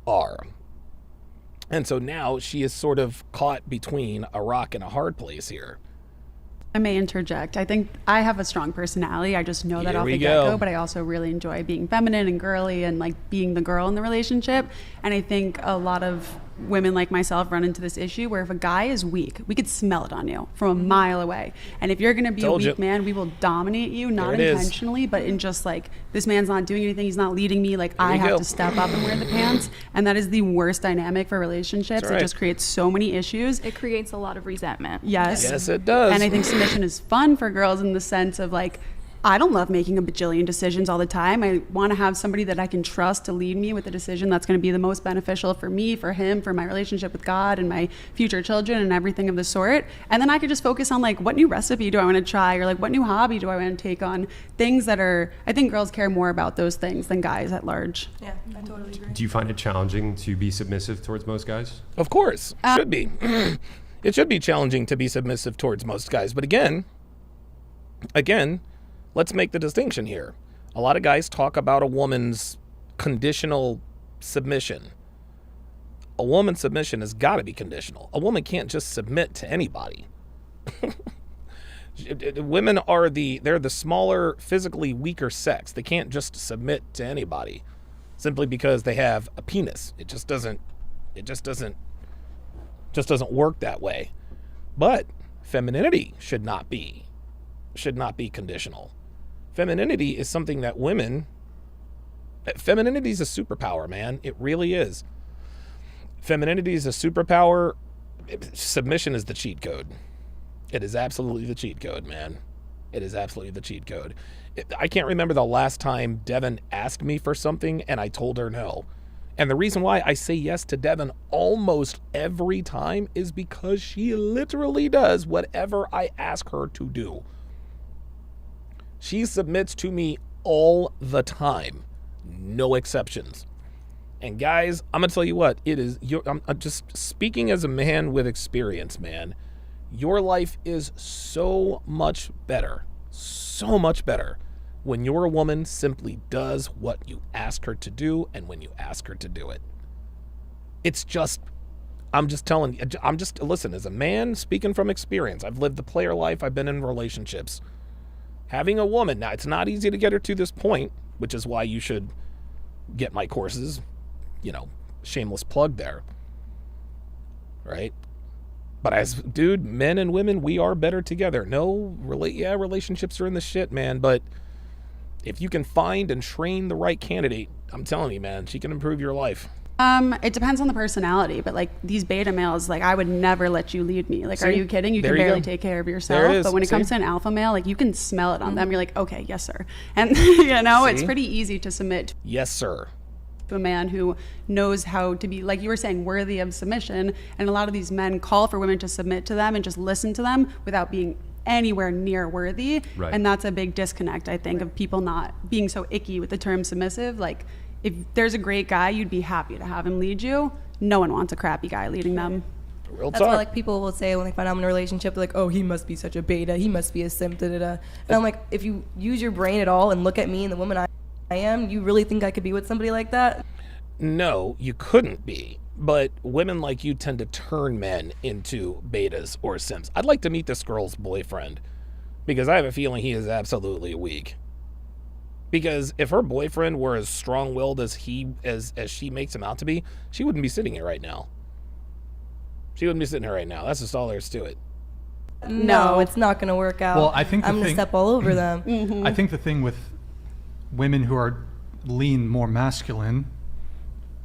Speaker 3: are. And so now she is sort of caught between a rock and a hard place here.
Speaker 11: I may interject. I think I have a strong personality. I just know that
Speaker 3: Here
Speaker 11: off
Speaker 3: we
Speaker 11: the get-go,
Speaker 3: go.
Speaker 11: but I also really enjoy being feminine and girly and like being the girl in the relationship. And I think a lot of women like myself run into this issue where if a guy is weak, we could smell it on you from a mile away. And if you're going to be
Speaker 3: Told
Speaker 11: a weak
Speaker 3: you.
Speaker 11: man, we will dominate you, not
Speaker 3: There it is.
Speaker 11: intentionally, but in just like, this man's not doing anything, he's not leading me, like I
Speaker 3: you
Speaker 11: have
Speaker 3: go.
Speaker 11: to step up and wear the pants. And that is the worst dynamic for relationships.
Speaker 3: That's right.
Speaker 11: It just creates so many issues.
Speaker 10: It creates a lot of resentment.
Speaker 11: Yes.
Speaker 3: Yes, it does.
Speaker 11: And I think submission is fun for girls in the sense of like, I don't love making a bajillion decisions all the time. I want to have somebody that I can trust to lead me with a decision that's going to be the most beneficial for me, for him, for my relationship with God and my future children and everything of the sort. And then I could just focus on like, what new recipe do I want to try? Or like, what new hobby do I want to take on? Things that are, I think girls care more about those things than guys at large.
Speaker 6: Yeah, I totally agree.
Speaker 7: Do you find it challenging to be submissive towards most guys?
Speaker 3: Of course, should be. It should be challenging to be submissive towards most guys. But again, let's make the distinction here. A lot of guys talk about a woman's conditional submission. A woman's submission has got to be conditional. A woman can't just submit to anybody. Women are they're the smaller, physically weaker sex. They can't just submit to anybody simply because they have a penis. It just doesn't work that way. But femininity should not be conditional. Femininity is something that femininity is a superpower, man. It really is. Femininity is a superpower. Submission is the cheat code. It is absolutely the cheat code, man. It is absolutely the cheat code. I can't remember the last time Devin asked me for something and I told her no. And the reason why I say yes to Devin almost every time is because she literally does whatever I ask her to do. She submits to me all the time, no exceptions. And guys, I'm gonna tell you what, I'm just speaking as a man with experience, man. Your life is so much better when your woman simply does what you ask her to do and when you ask her to do it. Listen, as a man speaking from experience, I've lived the player life, I've been in relationships. Having a woman, now it's not easy to get her to this point, which is why you should get my courses, shameless plug there, right? But men and women, we are better together. Relationships are in the shit, man, but if you can find and train the right candidate, I'm telling you, man, she can improve your life.
Speaker 11: It depends on the personality, but like these beta males, like I would never let you lead me. Like,
Speaker 3: See?
Speaker 11: are you kidding? You
Speaker 3: There
Speaker 11: can
Speaker 3: you
Speaker 11: barely
Speaker 3: go.
Speaker 11: take care of
Speaker 3: There it
Speaker 11: yourself.
Speaker 3: is.
Speaker 11: But when it comes
Speaker 3: See?
Speaker 11: to an alpha male, like you can smell it on them. You're like, okay, yes, sir. And it's
Speaker 3: See?
Speaker 11: pretty easy to submit
Speaker 3: Yes, sir.
Speaker 11: to a man who knows how to be, like you were saying, worthy of submission. And a lot of these men call for women to submit to them and just listen to them without being anywhere near worthy.
Speaker 7: Right.
Speaker 11: And that's a big disconnect, I think, of people not being so icky with the term submissive. Like, if there's a great guy, you'd be happy to have him lead you. No one wants a crappy guy leading them.
Speaker 3: Real
Speaker 6: That's
Speaker 3: talk.
Speaker 6: why like people will say when they find out I'm in a relationship, they're like, oh, he must be such a beta, he must be a simp, da da da. And I'm like, if you use your brain at all and look at me and the woman I am, you really think I could be with somebody like that?
Speaker 3: No, you couldn't be. But women like you tend to turn men into betas or simps. I'd like to meet this girl's boyfriend because I have a feeling he is absolutely weak. Because if her boyfriend were as strong-willed as she makes him out to be, she wouldn't be sitting here right now. She wouldn't be sitting here right now. That's just all there is to it.
Speaker 6: No, it's not going to work out.
Speaker 4: Well, I think
Speaker 6: I'm going to step all over them.
Speaker 4: I think the thing with women who are lean more masculine,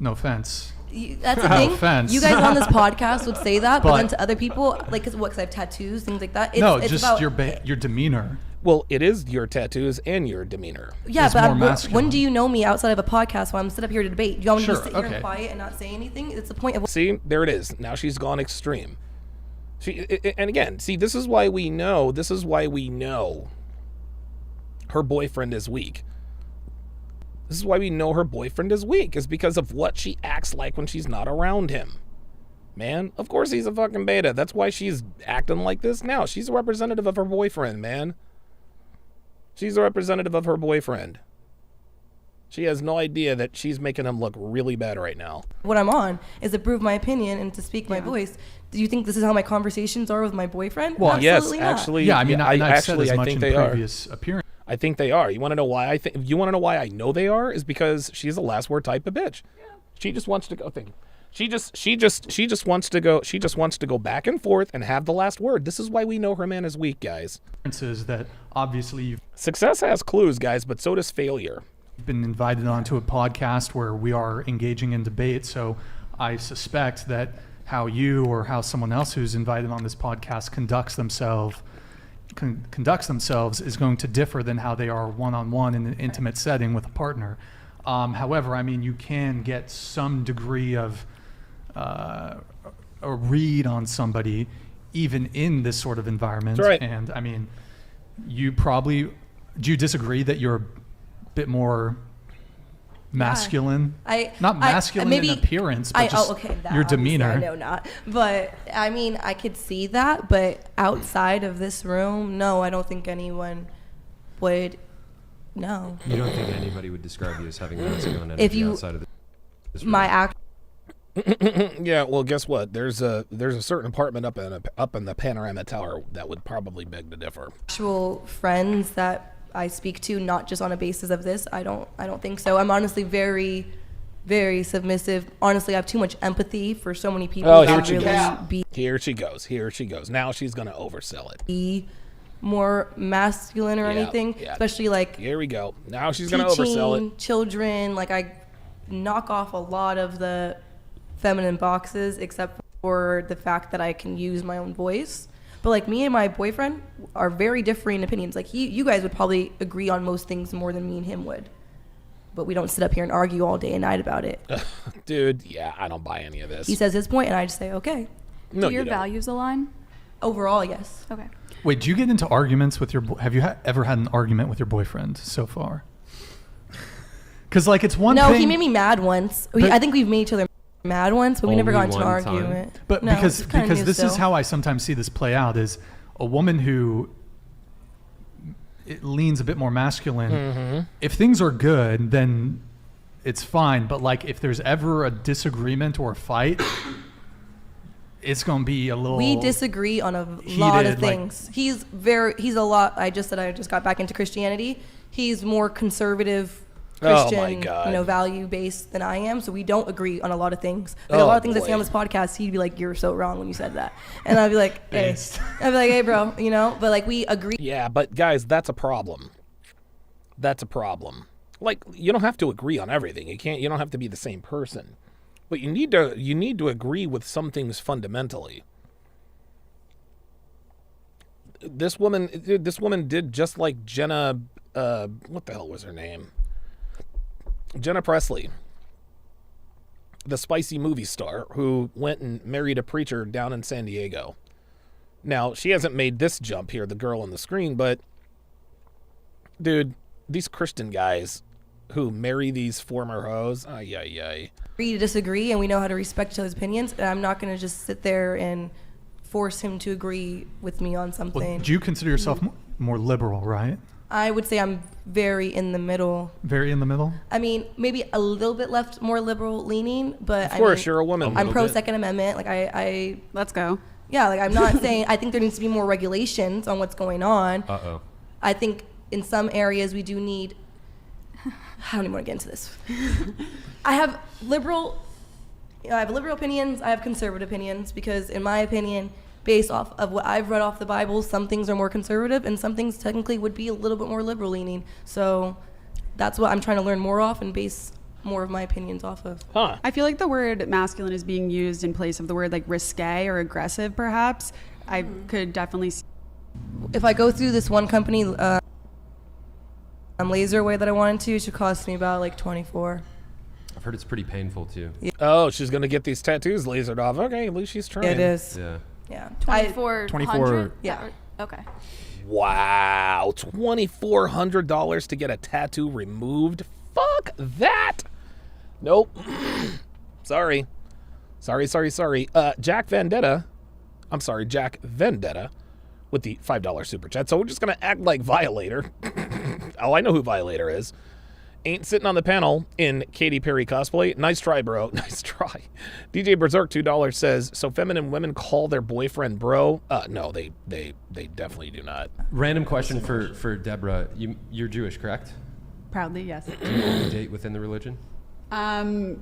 Speaker 4: no offense.
Speaker 6: That's the thing.
Speaker 4: Offense.
Speaker 6: You guys on this podcast would say that, but then to other people, like, because I have tattoos, things like that. It's
Speaker 4: just
Speaker 6: about,
Speaker 4: your demeanor.
Speaker 3: Well, it is your tattoos and your demeanor.
Speaker 6: Yeah, but when do you know me outside of a podcast when I'm sit up here to debate? Do you want me to sit here and quiet and not say anything? It's the point of...
Speaker 3: See, there it is. Now she's gone extreme. And again, see, this is why we know her boyfriend is weak. This is why we know her boyfriend is weak, is because of what she acts like when she's not around him. Man, of course he's a fucking beta. That's why she's acting like this now. She's a representative of her boyfriend, man. She's a representative of her boyfriend. She has no idea that she's making him look really bad right now.
Speaker 6: What I'm on is to prove my opinion and to speak my voice. Do you think this is how my conversations are with my boyfriend?
Speaker 3: Well,
Speaker 6: absolutely
Speaker 3: yes,
Speaker 6: not.
Speaker 3: actually.
Speaker 4: Yeah, I mean,
Speaker 3: I
Speaker 4: think they are. Appearance.
Speaker 3: I think they are. You want to know why? You want to know why I know they are? Is because she's a last word type of bitch. Yeah. She just wants to go. She just wants to go. She just wants to go back and forth and have the last word. This is why we know her man is weak, guys.
Speaker 4: Is that obviously
Speaker 3: success has clues, guys, but so does failure.
Speaker 4: You've been invited onto a podcast where we are engaging in debate, so I suspect that how you or how someone else who's invited on this podcast conducts themselves is going to differ than how they are one-on-one in an intimate setting with a partner. However, I mean, you can get some degree of a read on somebody even in this sort of environment.
Speaker 3: That's right.
Speaker 4: And I mean, do you disagree that you're a bit more masculine? Not masculine in appearance, but just your demeanor.
Speaker 6: I know not. But I mean, I could see that, but outside of this room, no, I don't think anyone would. No.
Speaker 7: You don't think anybody would describe you as having masculine energy outside of this room?
Speaker 6: My act.
Speaker 3: Yeah, well, guess what? There's a certain apartment up in the Panorama Tower that would probably beg to differ.
Speaker 6: Actual friends that I speak to, not just on a basis of this, I don't think so. I'm honestly very, very submissive. Honestly, I have too much empathy for so many people.
Speaker 3: Oh, here she goes. Here she goes. Now she's gonna oversell it.
Speaker 6: Be more masculine or anything, especially like.
Speaker 3: Here we go. Now she's gonna oversell it.
Speaker 6: Children, like I knock off a lot of the feminine boxes, except for the fact that I can use my own voice. But like me and my boyfriend are very differing opinions. Like you guys would probably agree on most things more than me and him would. But we don't sit up here and argue all day and night about it.
Speaker 3: Dude, yeah, I don't buy any of this.
Speaker 6: He says his point and I just say, okay.
Speaker 10: Do your values align?
Speaker 6: Overall, yes.
Speaker 10: Okay.
Speaker 4: Wait, do you get into arguments with your have you ever had an argument with your boyfriend so far? Because like it's one thing.
Speaker 6: No, he made me mad once. I think we've made each other mad once, but we never got into an argument.
Speaker 4: But no, because this is how I sometimes see this play out, is a woman who leans a bit more masculine. Mm-hmm. If things are good, then it's fine. But like if there's ever a disagreement or a fight, it's gonna be a little. We
Speaker 6: disagree on a lot of things. He's a lot. I just got back into Christianity. He's more conservative Christian, value-based than I am, so we don't agree on a lot of things. Like a lot of things I say on this podcast, he'd be like, "You're so wrong when you said that," and I'd be like, "Hey," "Hey, bro," But like we agree.
Speaker 3: Yeah, but guys, that's a problem. That's a problem. Like you don't have to agree on everything. You don't have to be the same person, but you need to agree with some things fundamentally. This woman did just like Jenna. What the hell was her name? Jenna Presley, the spicy movie star who went and married a preacher down in San Diego. Now, she hasn't made this jump here, the girl on the screen, but dude, these Christian guys who marry these former hoes, Agree
Speaker 6: to disagree, and we know how to respect each other's opinions, and I'm not going to just sit there and force him to agree with me on something.
Speaker 4: Well, do you consider yourself more liberal, right?
Speaker 6: I would say I'm very in the middle.
Speaker 4: Very in the middle?
Speaker 6: I mean, maybe a little bit more liberal leaning, but
Speaker 3: of course, you're a woman.
Speaker 6: I'm pro Second Amendment. Like I
Speaker 11: let's go.
Speaker 6: Yeah, like I'm not saying I think there needs to be more regulations on what's going on.
Speaker 7: Uh-oh.
Speaker 6: I think in some areas we do need I don't even want to get into this. I have liberal opinions. I have conservative opinions because, in my opinion, based off of what I've read off the Bible, some things are more conservative and some things technically would be a little bit more liberal leaning. So that's what I'm trying to learn more off and base more of my opinions off of.
Speaker 11: I feel like the word masculine is being used in place of the word like risque or aggressive, perhaps. I could definitely see.
Speaker 6: If I go through this one company laser way that I wanted to, it should cost me about like $24.
Speaker 7: I've heard it's pretty painful too.
Speaker 6: Yeah.
Speaker 3: Oh, she's gonna get these tattoos lasered off. Okay, at least she's trying.
Speaker 6: It is.
Speaker 7: Yeah.
Speaker 6: Yeah.
Speaker 10: 2400.
Speaker 6: Yeah.
Speaker 10: Okay.
Speaker 3: Wow, $2,400 to get a tattoo removed? Fuck that. Nope. Sorry. Jack Vendetta with the $5 super chat. So we're just going to act like Violator. Oh, I know who Violator is. Ain't sitting on the panel in Katy Perry cosplay. Nice try, bro. Nice try. DJ Berserk $2 says, so feminine women call their boyfriend bro? No, they definitely do not.
Speaker 7: Random question for Deborah. You're Jewish, correct?
Speaker 11: Proudly, yes.
Speaker 7: Do you only date within the religion?
Speaker 11: I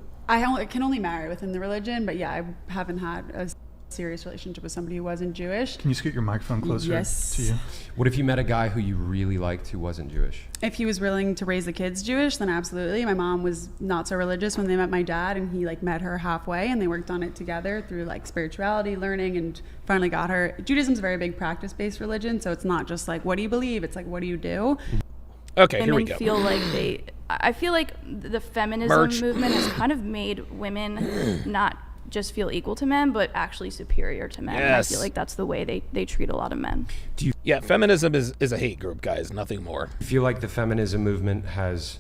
Speaker 11: can only marry within the religion, but yeah, I haven't had a serious relationship with somebody who wasn't Jewish.
Speaker 4: Can you scoot your microphone closer to you?
Speaker 7: What if you met a guy who you really liked who wasn't Jewish?
Speaker 11: If he was willing to raise the kids Jewish, then absolutely. My mom was not so religious when they met my dad, and he like met her halfway, and they worked on it together through like spirituality, learning, and finally got her. Judaism's a very big practice-based religion, so it's not just like what do you believe, it's like what do you do.
Speaker 3: Okay, here we go.
Speaker 10: I feel like the feminism movement has kind of made women not just feel equal to men, but actually superior to men.
Speaker 3: Yes.
Speaker 10: And I feel like that's the way they treat a lot of men.
Speaker 3: Yeah, feminism is a hate group, guys. Nothing more.
Speaker 7: I feel like the feminism movement has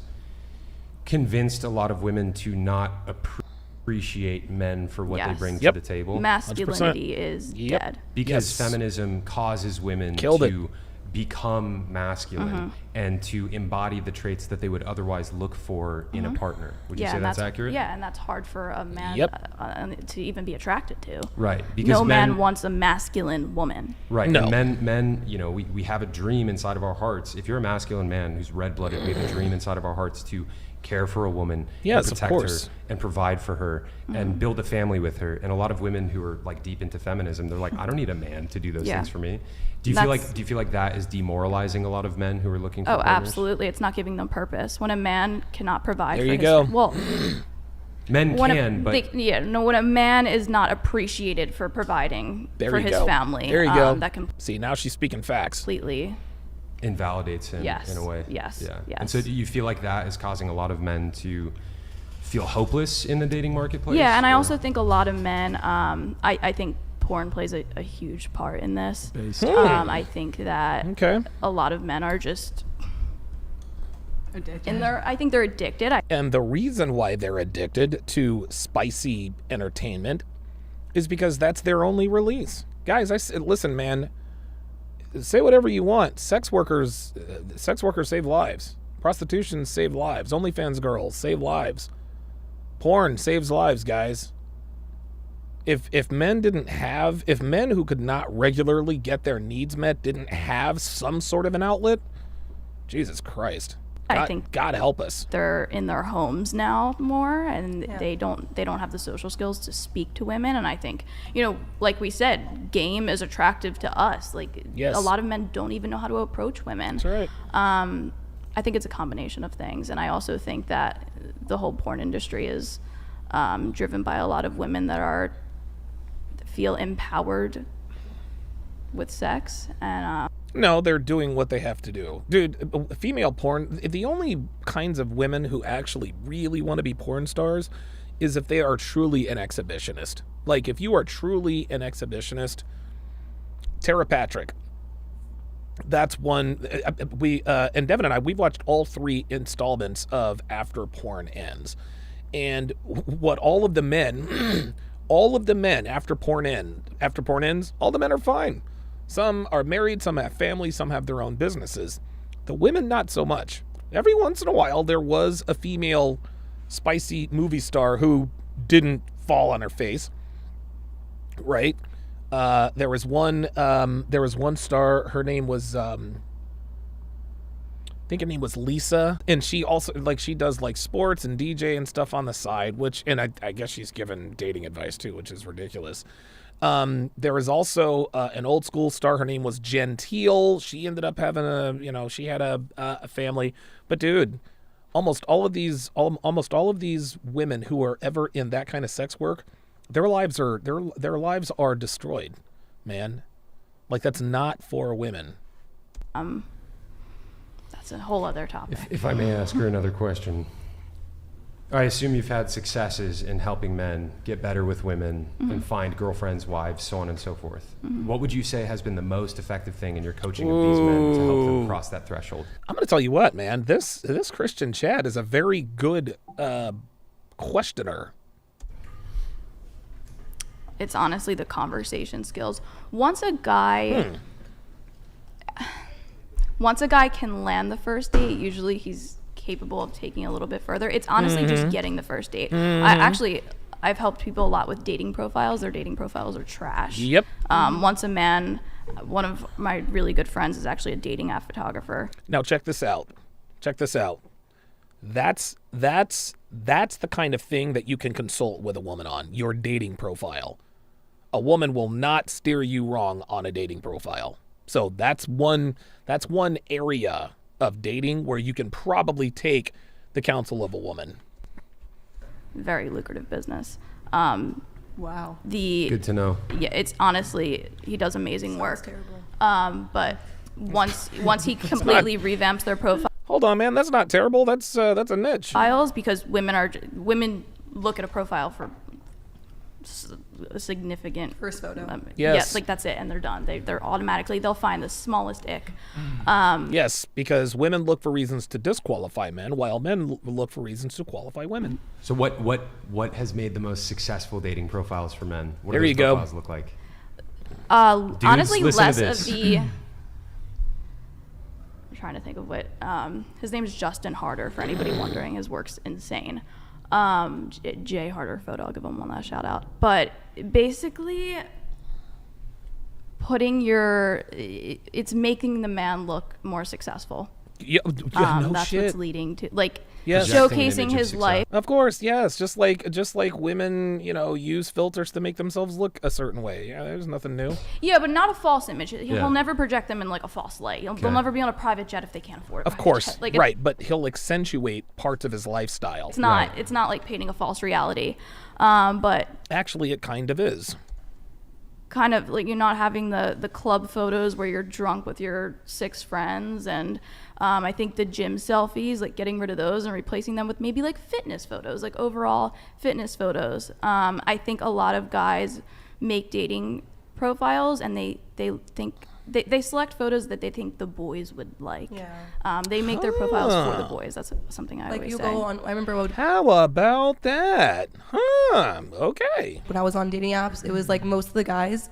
Speaker 7: convinced a lot of women to not appreciate men for what they bring to the table.
Speaker 10: Masculinity is dead.
Speaker 7: Because feminism causes women to become masculine and to embody the traits that they would otherwise look for in a partner. Would you say that's accurate?
Speaker 10: Yeah, and that's hard for a man to even be attracted to.
Speaker 7: Right. Because
Speaker 10: no man wants a masculine woman.
Speaker 7: Right.
Speaker 3: No.
Speaker 7: And men, you know, we have a dream inside of our hearts. If you're a masculine man who's red-blooded, we have a dream inside of our hearts to care for a woman, and protect her, and provide for her, and build a family with her. And a lot of women who are like deep into feminism, they're like, I don't need a man to do those things for me. Do you feel like that is demoralizing a lot lot of men who are looking for partners?
Speaker 10: Absolutely. It's not giving them purpose. When a man cannot provide
Speaker 3: there
Speaker 10: for
Speaker 3: you go.
Speaker 10: Well,
Speaker 7: men can, but
Speaker 10: when a man is not appreciated for providing for his family,
Speaker 3: there you go.
Speaker 10: That can
Speaker 3: see, now she's speaking facts.
Speaker 10: Completely
Speaker 7: invalidates him in a way.
Speaker 10: Yes.
Speaker 7: Yeah.
Speaker 10: Yes.
Speaker 7: And so do you feel like that is causing a lot of men to feel hopeless in the dating marketplace?
Speaker 10: Yeah, and I also think a lot of men, I think porn plays a huge part in this. I think that a lot of men are just addicted. I think they're addicted.
Speaker 3: And the reason why they're addicted to spicy entertainment is because that's their only release. Guys, listen, man, say whatever you want. Sex workers save lives. Prostitution save lives. OnlyFans girls save lives. Porn saves lives, guys. If men who could not regularly get their needs met didn't have some sort of an outlet, Jesus Christ.
Speaker 10: I think
Speaker 3: God help us.
Speaker 10: They're in their homes now more, and they don't have the social skills to speak to women. And I think, like we said, game is attractive to us. Like a lot of men don't even know how to approach women.
Speaker 3: That's right.
Speaker 10: I think it's a combination of things, and I also think that the whole porn industry is driven by a lot of women that feel empowered with sex and.
Speaker 3: No, they're doing what they have to do. Dude, female porn, the only kinds of women who actually really want to be porn stars is if they are truly an exhibitionist. Like, if you are truly an exhibitionist, Tara Patrick, that's one. And Devin and I, we've watched all 3 installments of After Porn Ends. And what all of the men after porn ends, all the men are fine. Some are married, some have families, some have their own businesses. The women, not so much. Every once in a while, there was a female spicy movie star who didn't fall on her face, right? There was one star. Her name was think her name was Lisa, and she also like she does like sports and DJ and stuff on the side, which and I guess she's given dating advice too, which is ridiculous. There was also an old school star. Her name was Gentile. She ended up having she had a family. But dude, almost all of these women who are ever in that kind of sex work, their lives are destroyed, man. Like that's not for women.
Speaker 10: That's a whole other topic.
Speaker 7: If I may ask her another question. I assume you've had successes in helping men get better with women and find girlfriends, wives, so on and so forth. What would you say has been the most effective thing in your coaching of these men to help them cross that threshold?
Speaker 3: I'm going to tell you what, man. This Christian Chad is a very good questioner.
Speaker 10: It's honestly the conversation skills. Once a guy can land the first date, usually he's capable of taking a little bit further. It's honestly just getting the first date. I've helped people a lot with dating profiles. Their dating profiles are trash.
Speaker 3: Yep.
Speaker 10: Once a man, one of my really good friends is actually a dating app photographer.
Speaker 3: Now check this out. That's the kind of thing that you can consult with a woman on, your dating profile. A woman will not steer you wrong on a dating profile. So that's one area of dating where you can probably take the counsel of a woman.
Speaker 10: Very lucrative business.
Speaker 11: Wow.
Speaker 7: Good to know.
Speaker 10: Yeah, it's honestly, he does amazing work.
Speaker 11: Terrible.
Speaker 10: But once he completely revamps their profile.
Speaker 3: Hold on, man. That's not terrible. That's a niche.
Speaker 10: Profiles, because women look at a profile for a significant
Speaker 11: first photo.
Speaker 3: Yes.
Speaker 10: Like that's it, and they're done. They'll find the smallest ick.
Speaker 3: Yes, because women look for reasons to disqualify men, while men look for reasons to qualify women.
Speaker 7: So what has made the most successful dating profiles for men? What
Speaker 3: There
Speaker 7: do those
Speaker 3: you go.
Speaker 7: profiles look like?
Speaker 10: Honestly,
Speaker 7: listen to
Speaker 10: less
Speaker 7: this.
Speaker 10: of the. I'm trying to think of what. His name is Justin Harder. For anybody wondering, his work's insane. Jay Harder Photo. I'll give him one last shout out. But basically, it's making the man look more successful.
Speaker 3: Yeah, no
Speaker 10: that's
Speaker 3: shit.
Speaker 10: what's leading to
Speaker 3: Yes.
Speaker 10: showcasing his life.
Speaker 3: Of course, yes. Just like women, use filters to make themselves look a certain way. Yeah, there's nothing new.
Speaker 10: Yeah, but not a false image. He'll never project them in like a false light. They'll never be on a private jet if they can't afford it.
Speaker 3: Of course, right. But he'll accentuate parts of his lifestyle.
Speaker 10: It's not. It's not like painting a false reality. But
Speaker 3: actually, it kind of is.
Speaker 10: Kind of like you're not having the club photos where you're drunk with your 6 friends, and I think the gym selfies, like getting rid of those and replacing them with maybe like fitness photos, like overall fitness photos. I think a lot of guys make dating profiles and they think they select photos that they think the boys would like.
Speaker 6: Yeah.
Speaker 10: They make their profiles for the boys. That's something I always say.
Speaker 6: Go on. I remember
Speaker 3: How about that? Okay.
Speaker 6: When I was on dating apps, it was like most of the guys,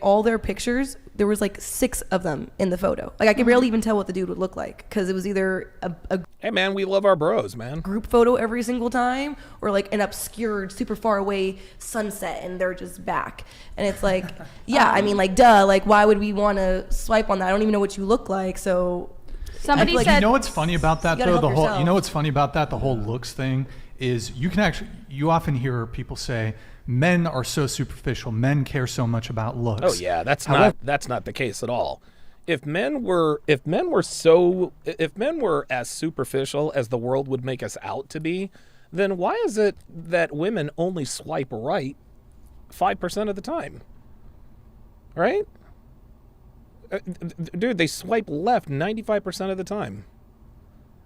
Speaker 6: all their pictures, there was like 6 of them in the photo. Like I could barely even tell what the dude would look like because it was either a
Speaker 3: hey man, we love our bros, man.
Speaker 6: Group photo every single time, or like an obscured, super far away sunset, and they're just back. And it's like, yeah, I mean, like, duh, like why would we want to swipe on that? I don't even know what you look like, so.
Speaker 10: Somebody
Speaker 4: said, you know what's funny about that though? The whole looks thing is you often hear people say men are so superficial. Men care so much about looks.
Speaker 3: Oh yeah, that's not the case at all. If men were as superficial as the world would make us out to be, then why is it that women only swipe right 5% of the time? Right? Dude, they swipe left 95% of the time.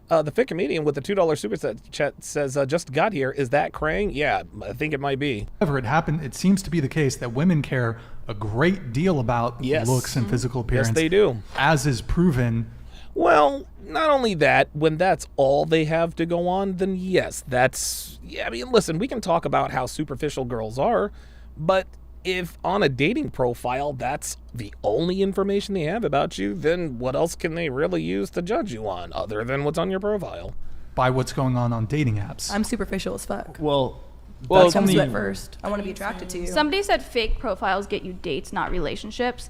Speaker 3: The Fit Comedian with the $2 super chat says, just got here. Is that Krang? Yeah, I think it might be.
Speaker 4: However, it seems to be the case that women care a great deal about looks and physical appearance.
Speaker 3: Yes, they do.
Speaker 4: As is proven.
Speaker 3: Well, not only that, when that's all they have to go on, then yes, I mean, listen, we can talk about how superficial girls are, but if on a dating profile that's the only information they have about you, then what else can they really use to judge you on other than what's on your profile?
Speaker 4: By what's going on dating apps.
Speaker 6: I'm superficial as fuck.
Speaker 12: Well,
Speaker 6: that comes to it first. I want to be attracted to you.
Speaker 10: Somebody said fake profiles get you dates, not relationships.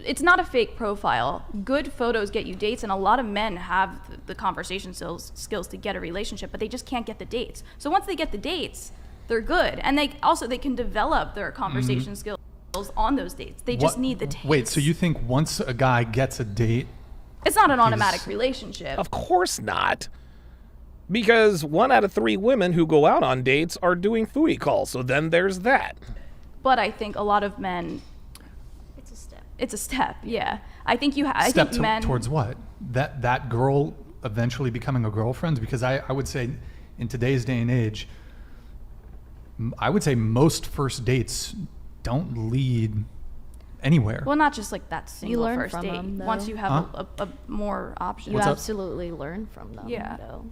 Speaker 10: it's not a fake profile. Good photos get you dates, and a lot of men have the conversation skills to get a relationship, but they just can't get the dates. So once they get the dates, they're good, and they can develop their conversation skills on those dates. They just need the dates.
Speaker 4: Wait, so you think once a guy gets a date,
Speaker 10: it's not an automatic relationship?
Speaker 3: Of course not. Because 1 out of 3 women who go out on dates are doing foodie calls, so then there's that.
Speaker 10: But I think a lot of men, it's a step, yeah. I think
Speaker 4: towards what? That girl eventually becoming a girlfriend? Because I would say in today's day and age, I would say most first dates don't lead anywhere.
Speaker 10: Well, not just like that single
Speaker 9: learn
Speaker 10: first
Speaker 9: from
Speaker 10: date.
Speaker 9: them, though.
Speaker 10: Once you have a more options.
Speaker 9: You absolutely learn from them.
Speaker 10: Yeah.
Speaker 9: Though.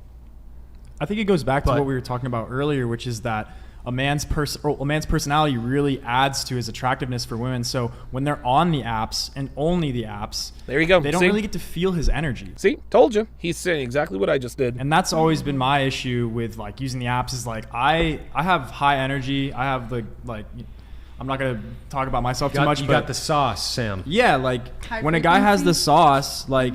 Speaker 12: I think it goes back to what we were talking about earlier, which is that a man's personality really adds to his attractiveness for women. So when they're on the apps and only the apps,
Speaker 3: there you go.
Speaker 12: They don't really get to feel his energy.
Speaker 3: See, told you. He's saying exactly what I just did.
Speaker 12: And that's always been my issue with like using the apps is like I have high energy. I have the like. I'm not gonna talk about myself too much.
Speaker 7: You
Speaker 12: but
Speaker 7: got the sauce, Sam.
Speaker 12: Yeah, like when a guy has the sauce, like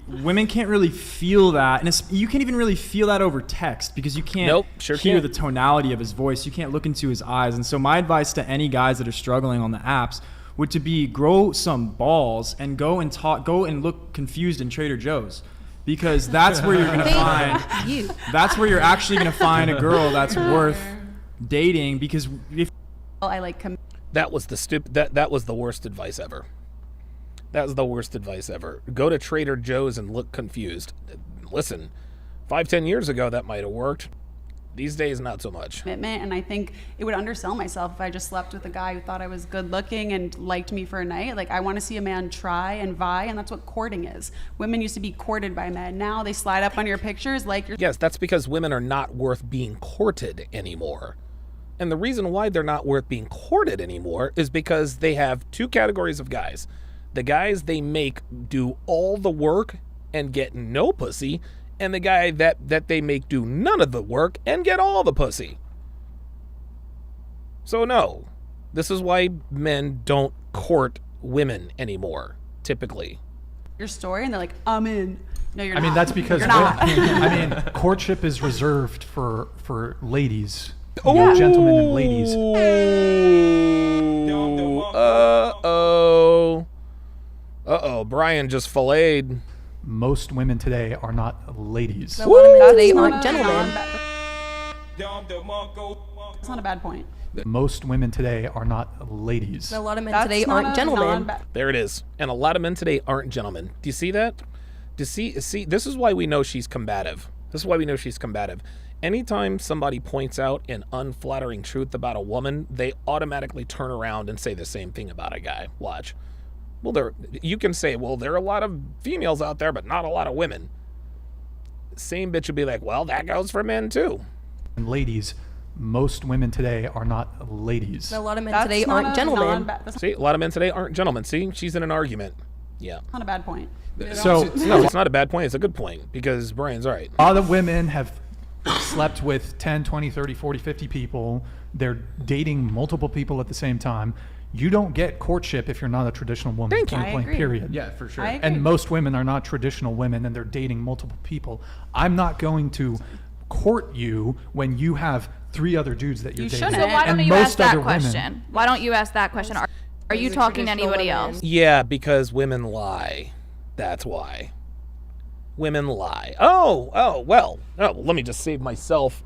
Speaker 12: women can't really feel that, and you can't even really feel that over text because you can't hear the tonality of his voice. You can't look into his eyes. And so my advice to any guys that are struggling on the apps would to be grow some balls and go and look confused in Trader Joe's. Because that's where you're gonna find. That's where you're actually gonna find a girl that's worth dating. Because if
Speaker 3: that was that was the worst advice ever. That was the worst advice ever. Go to Trader Joe's and look confused. Listen, 5-10 years ago that might have worked. These days, not so much.
Speaker 11: Commitment, and I think it would undersell myself if I just slept with a guy who thought I was good looking and liked me for a night. Like, I want to see a man try and vie, and that's what courting is. Women used to be courted by men. Now they slide up on your pictures like you're...
Speaker 3: Yes, that's because women are not worth being courted anymore. And the reason why they're not worth being courted anymore is because they have 2 categories of guys. The guys they make do all the work and get no pussy, and the guy that they make do none of the work and get all the pussy. So no, this is why men don't court women anymore, typically.
Speaker 11: Your story, and they're like, I'm in. No, you're not.
Speaker 4: I mean, that's because
Speaker 11: you're not.
Speaker 4: I mean, courtship is reserved for ladies. You know, gentlemen and ladies.
Speaker 3: Uh-oh. Brian just filleted.
Speaker 4: Most women today are not ladies.
Speaker 6: A lot of men today aren't gentlemen.
Speaker 11: That's not a bad point.
Speaker 4: Most women today are not ladies.
Speaker 6: A lot of men today aren't gentlemen.
Speaker 3: There it is. And a lot of men today aren't gentlemen. Do you see that? Do you see, this is why we know she's combative. This is why we know she's combative. Anytime somebody points out an unflattering truth about a woman, they automatically turn around and say the same thing about a guy. Watch. Well, you can say, well, there are a lot of females out there, but not a lot of women. Same bitch would be like, well, that goes for men too.
Speaker 4: And ladies, most women today are not ladies.
Speaker 6: A lot of men today aren't gentlemen.
Speaker 3: See, a lot of men today aren't gentlemen. See, she's in an argument. Yeah.
Speaker 11: Not a bad point.
Speaker 3: So, no, it's not a bad point. It's a good point because Brian's right.
Speaker 4: A lot of women have slept with 10, 20, 30, 40, 50 people. They're dating multiple people at the same time. You don't get courtship if you're not a traditional woman.
Speaker 3: Thank you.
Speaker 4: Point blank, period.
Speaker 7: Yeah, for sure.
Speaker 4: And most women are not traditional women, and they're dating multiple people. I'm not going to court you when you have 3 other dudes that you're dating.
Speaker 10: So why don't you ask that question? Why don't you ask that question? Are you talking to anybody else?
Speaker 3: Yeah, because women lie. That's why. Women lie. Well, let me just save myself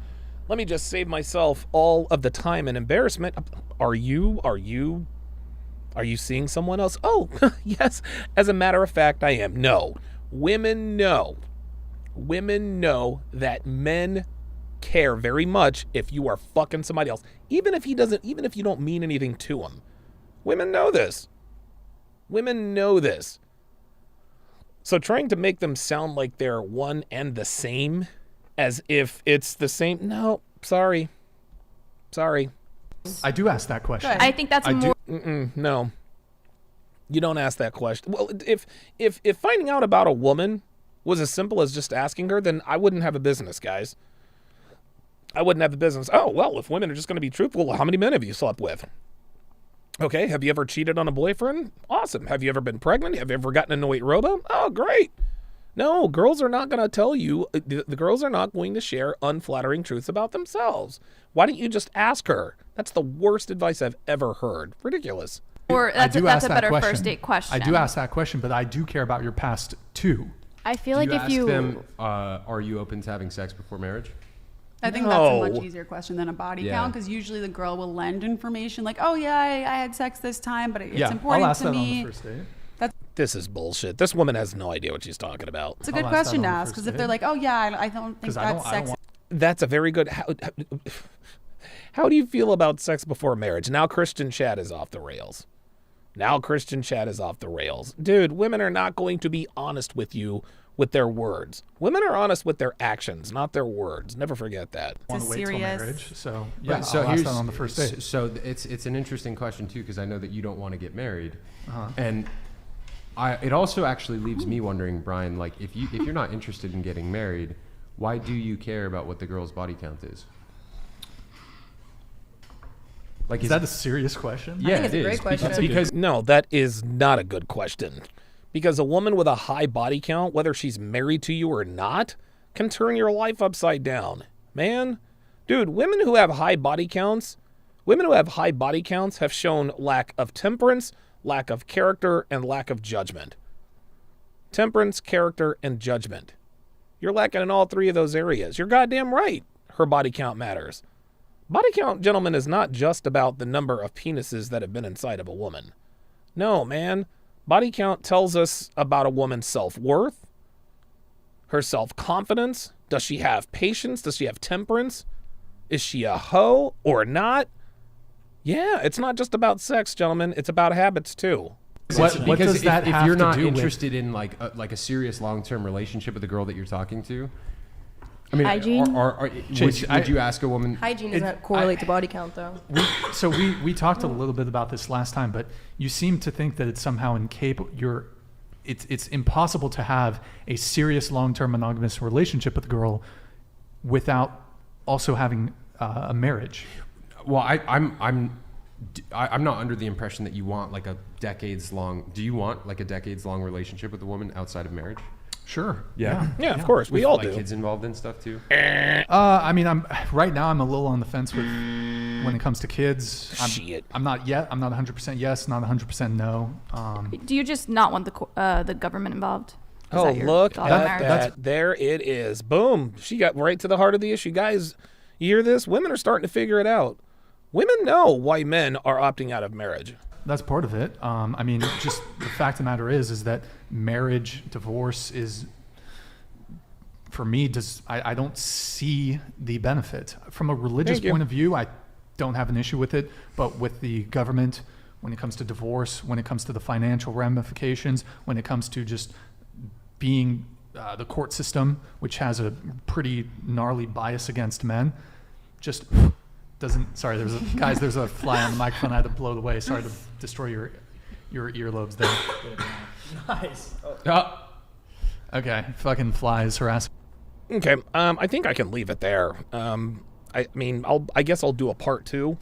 Speaker 3: all of the time and embarrassment. Are you seeing someone else? Oh, yes. As a matter of fact, I am. No. Women know that men care very much if you are fucking somebody else. Even if you don't mean anything to him. Women know this. Women know this. So trying to make them sound like they're one and the same, as if it's the same. No, sorry.
Speaker 4: I do ask that question.
Speaker 10: I think that's more.
Speaker 3: No, you don't ask that question. Well, if finding out about a woman was as simple as just asking her, then I wouldn't have a business, guys. I wouldn't have a business. Oh, well, if women are just going to be truthful, how many men have you slept with? Okay, have you ever cheated on a boyfriend? Awesome. Have you ever been pregnant? Have you ever gotten a 8-roba? Oh, great. No, girls are not going to tell you, the girls are not going to share unflattering truths about themselves. Why don't you just ask her? That's the worst advice I've ever heard. Ridiculous.
Speaker 10: Or that's a better first date question.
Speaker 4: I do ask that question, but I do care about your past too.
Speaker 9: I feel
Speaker 7: Do
Speaker 9: like
Speaker 7: you
Speaker 9: if
Speaker 7: ask
Speaker 9: you
Speaker 7: them, are you open to having sex before marriage?
Speaker 11: I think that's a much easier question than a body count, because usually the girl will lend information like, oh yeah, I had sex this time, but it's important
Speaker 4: I'll ask
Speaker 11: to
Speaker 4: that
Speaker 11: me.
Speaker 4: on the first date.
Speaker 3: This is bullshit. This woman has no idea what she's talking about.
Speaker 11: It's a good question to ask, because if they're like, oh yeah, I don't think that's sex.
Speaker 3: That's a very good... How do you feel about sex before marriage? Now Christian chat is off the rails. Dude, women are not going to be honest with you with their words. Women are honest with their actions, not their words. Never forget that.
Speaker 4: Want to wait till marriage, so yeah,
Speaker 7: Right, so
Speaker 4: I'll ask
Speaker 7: here's
Speaker 4: that on the first date.
Speaker 7: So it's an interesting question too, because I know that you don't want to get married, and it also actually leaves me wondering, Brian, like if you're not interested in getting married, why do you care about what the girl's body count is? Like,
Speaker 4: is that a serious question?
Speaker 7: Yeah,
Speaker 6: I think it's a great question.
Speaker 3: Because no, that is not a good question. Because a woman with a high body count, whether she's married to you or not, can turn your life upside down. Man, dude, women who have high body counts have shown lack of temperance, lack of character, and lack of judgment. Temperance, character, and judgment. You're lacking in all three of those areas. You're goddamn right. Her body count matters. Body count, gentlemen, is not just about the number of penises that have been inside of a woman. No, man. Body count tells us about a woman's self-worth, her self-confidence. Does she have patience? Does she have temperance? Is she a hoe or not? Yeah, it's not just about sex, gentlemen. It's about habits, too.
Speaker 4: What does that have to do with?
Speaker 7: If you're not interested in like a serious long-term relationship with the girl that you're talking to, I mean,
Speaker 9: hygiene.
Speaker 7: Would you ask a woman?
Speaker 6: Hygiene doesn't correlate to body count, though.
Speaker 4: We talked a little bit about this last time, but you seem to think that it's somehow incapable. It's impossible to have a serious long-term monogamous relationship with a girl without also having a marriage.
Speaker 7: Well, I'm not under the impression that you want like a decades long. Do you want like a decades long relationship with a woman outside of marriage?
Speaker 4: Sure.
Speaker 3: Yeah, of course. We all do.
Speaker 7: Kids involved in stuff too.
Speaker 4: I mean, right now I'm a little on the fence with when it comes to kids. I'm not yet. I'm not 100% yes, not 100% no.
Speaker 10: Do you just not want the government involved?
Speaker 3: Oh, look at that. There it is. Boom. She got right to the heart of the issue. Guys, you hear this? Women are starting to figure it out. Women know why men are opting out of marriage.
Speaker 4: That's part of it. I mean, just the fact of the matter is that marriage, divorce is, for me, I don't see the benefit. From a religious point of view, I don't have an issue with it, but with the government, when it comes to divorce, when it comes to the financial ramifications, when it comes to just being the court system, which has a pretty gnarly bias against men, just doesn't. Sorry, there's a fly on the microphone. I had to blow it away. Sorry to destroy your earlobes there.
Speaker 12: Nice.
Speaker 4: Okay, fucking flies harass.
Speaker 3: Okay, I think I can leave it there. I mean, I guess I'll do a part two.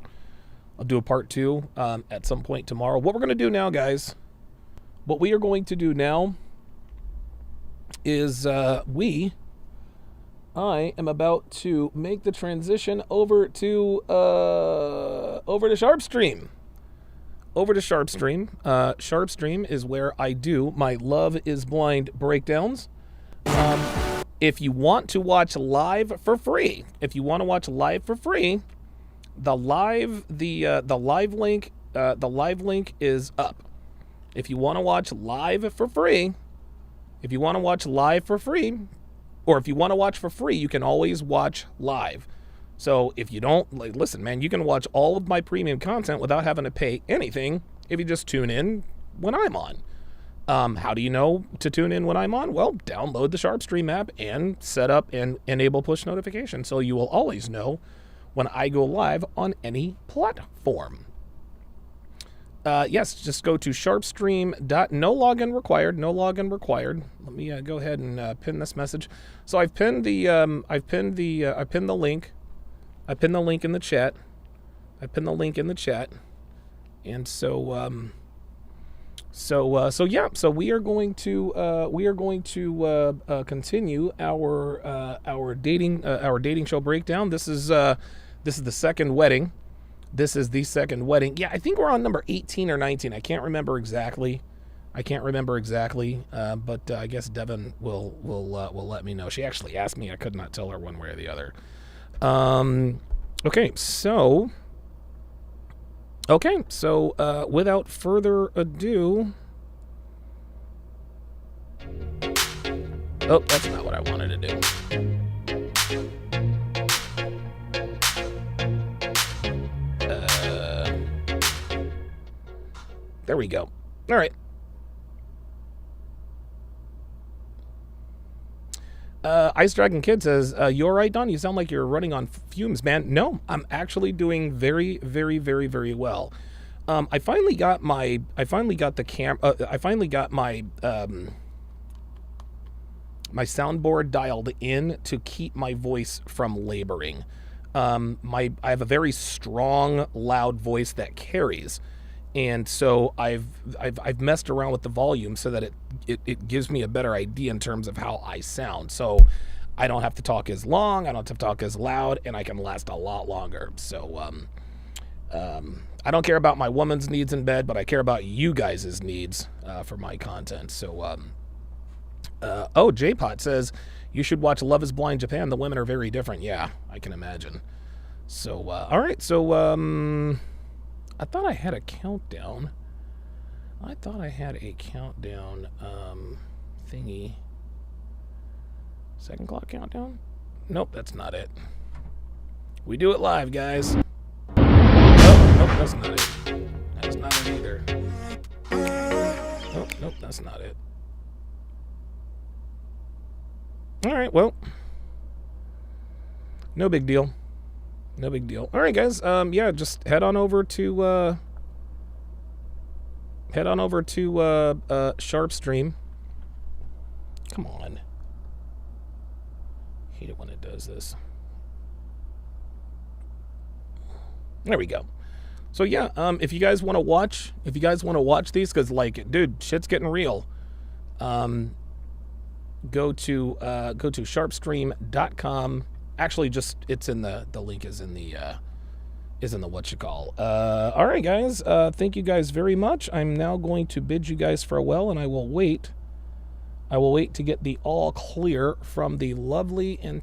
Speaker 3: I'll do a part two at some point tomorrow. What we're gonna do now, guys? What we are going to do now is I am about to make the transition over to SharpStream. Over to SharpStream. SharpStream is where I do my Love is Blind breakdowns. If you want to watch live for free, the live link is up. If you want to watch live for free, or if you want to watch for free, you can always watch live. So if you don't, listen, man, you can watch all of my premium content without having to pay anything if you just tune in when I'm on. How do you know to tune in when I'm on? Well, download the SharpStream app and set up and enable push notifications so you will always know when I go live on any platform. Yes, just go to SharpStream. No login required. Let me go ahead and pin this message. So I've pinned the link. I pinned the link in the chat. And so yeah. So we are going to continue our dating show breakdown. This is the second wedding. This is the second wedding. Yeah, I think we're on number 18 or 19. I can't remember exactly. But I guess Devin will let me know. She actually asked me. I could not tell her one way or the other. Okay, so without further ado, oh, that's not what I wanted to do. There we go. All right. Ice Dragon Kid says, "You all right, Don? You sound like you're running on fumes, man." No, I'm actually doing very, very, very, very well. I finally got my soundboard dialed in to keep my voice from laboring. I have a very strong, loud voice that carries. And so I've messed around with the volume so that it gives me a better idea in terms of how I sound. So I don't have to talk as long, I don't have to talk as loud, and I can last a lot longer. So I don't care about my woman's needs in bed, but I care about you guys' needs for my content. So J-Pot says, "You should watch Love is Blind Japan. The women are very different." Yeah, I can imagine. So all right, so I thought I had a countdown. Thingy. Second clock countdown? Nope, that's not it. We do it live, guys. Nope, that's not it. That's not it either. Nope, that's not it. All right, well, no big deal. No big deal. All right, guys. Yeah, just head on over to Sharpe Stream. Come on. Hate it when it does this. There we go. So yeah, if you guys want to watch these, because like, dude, shit's getting real. Go to sharpestream.com. Actually, just it's in the link is in the what you call. All right, guys. Thank you guys very much. I'm now going to bid you guys farewell, and I will wait to get the all clear from the lovely and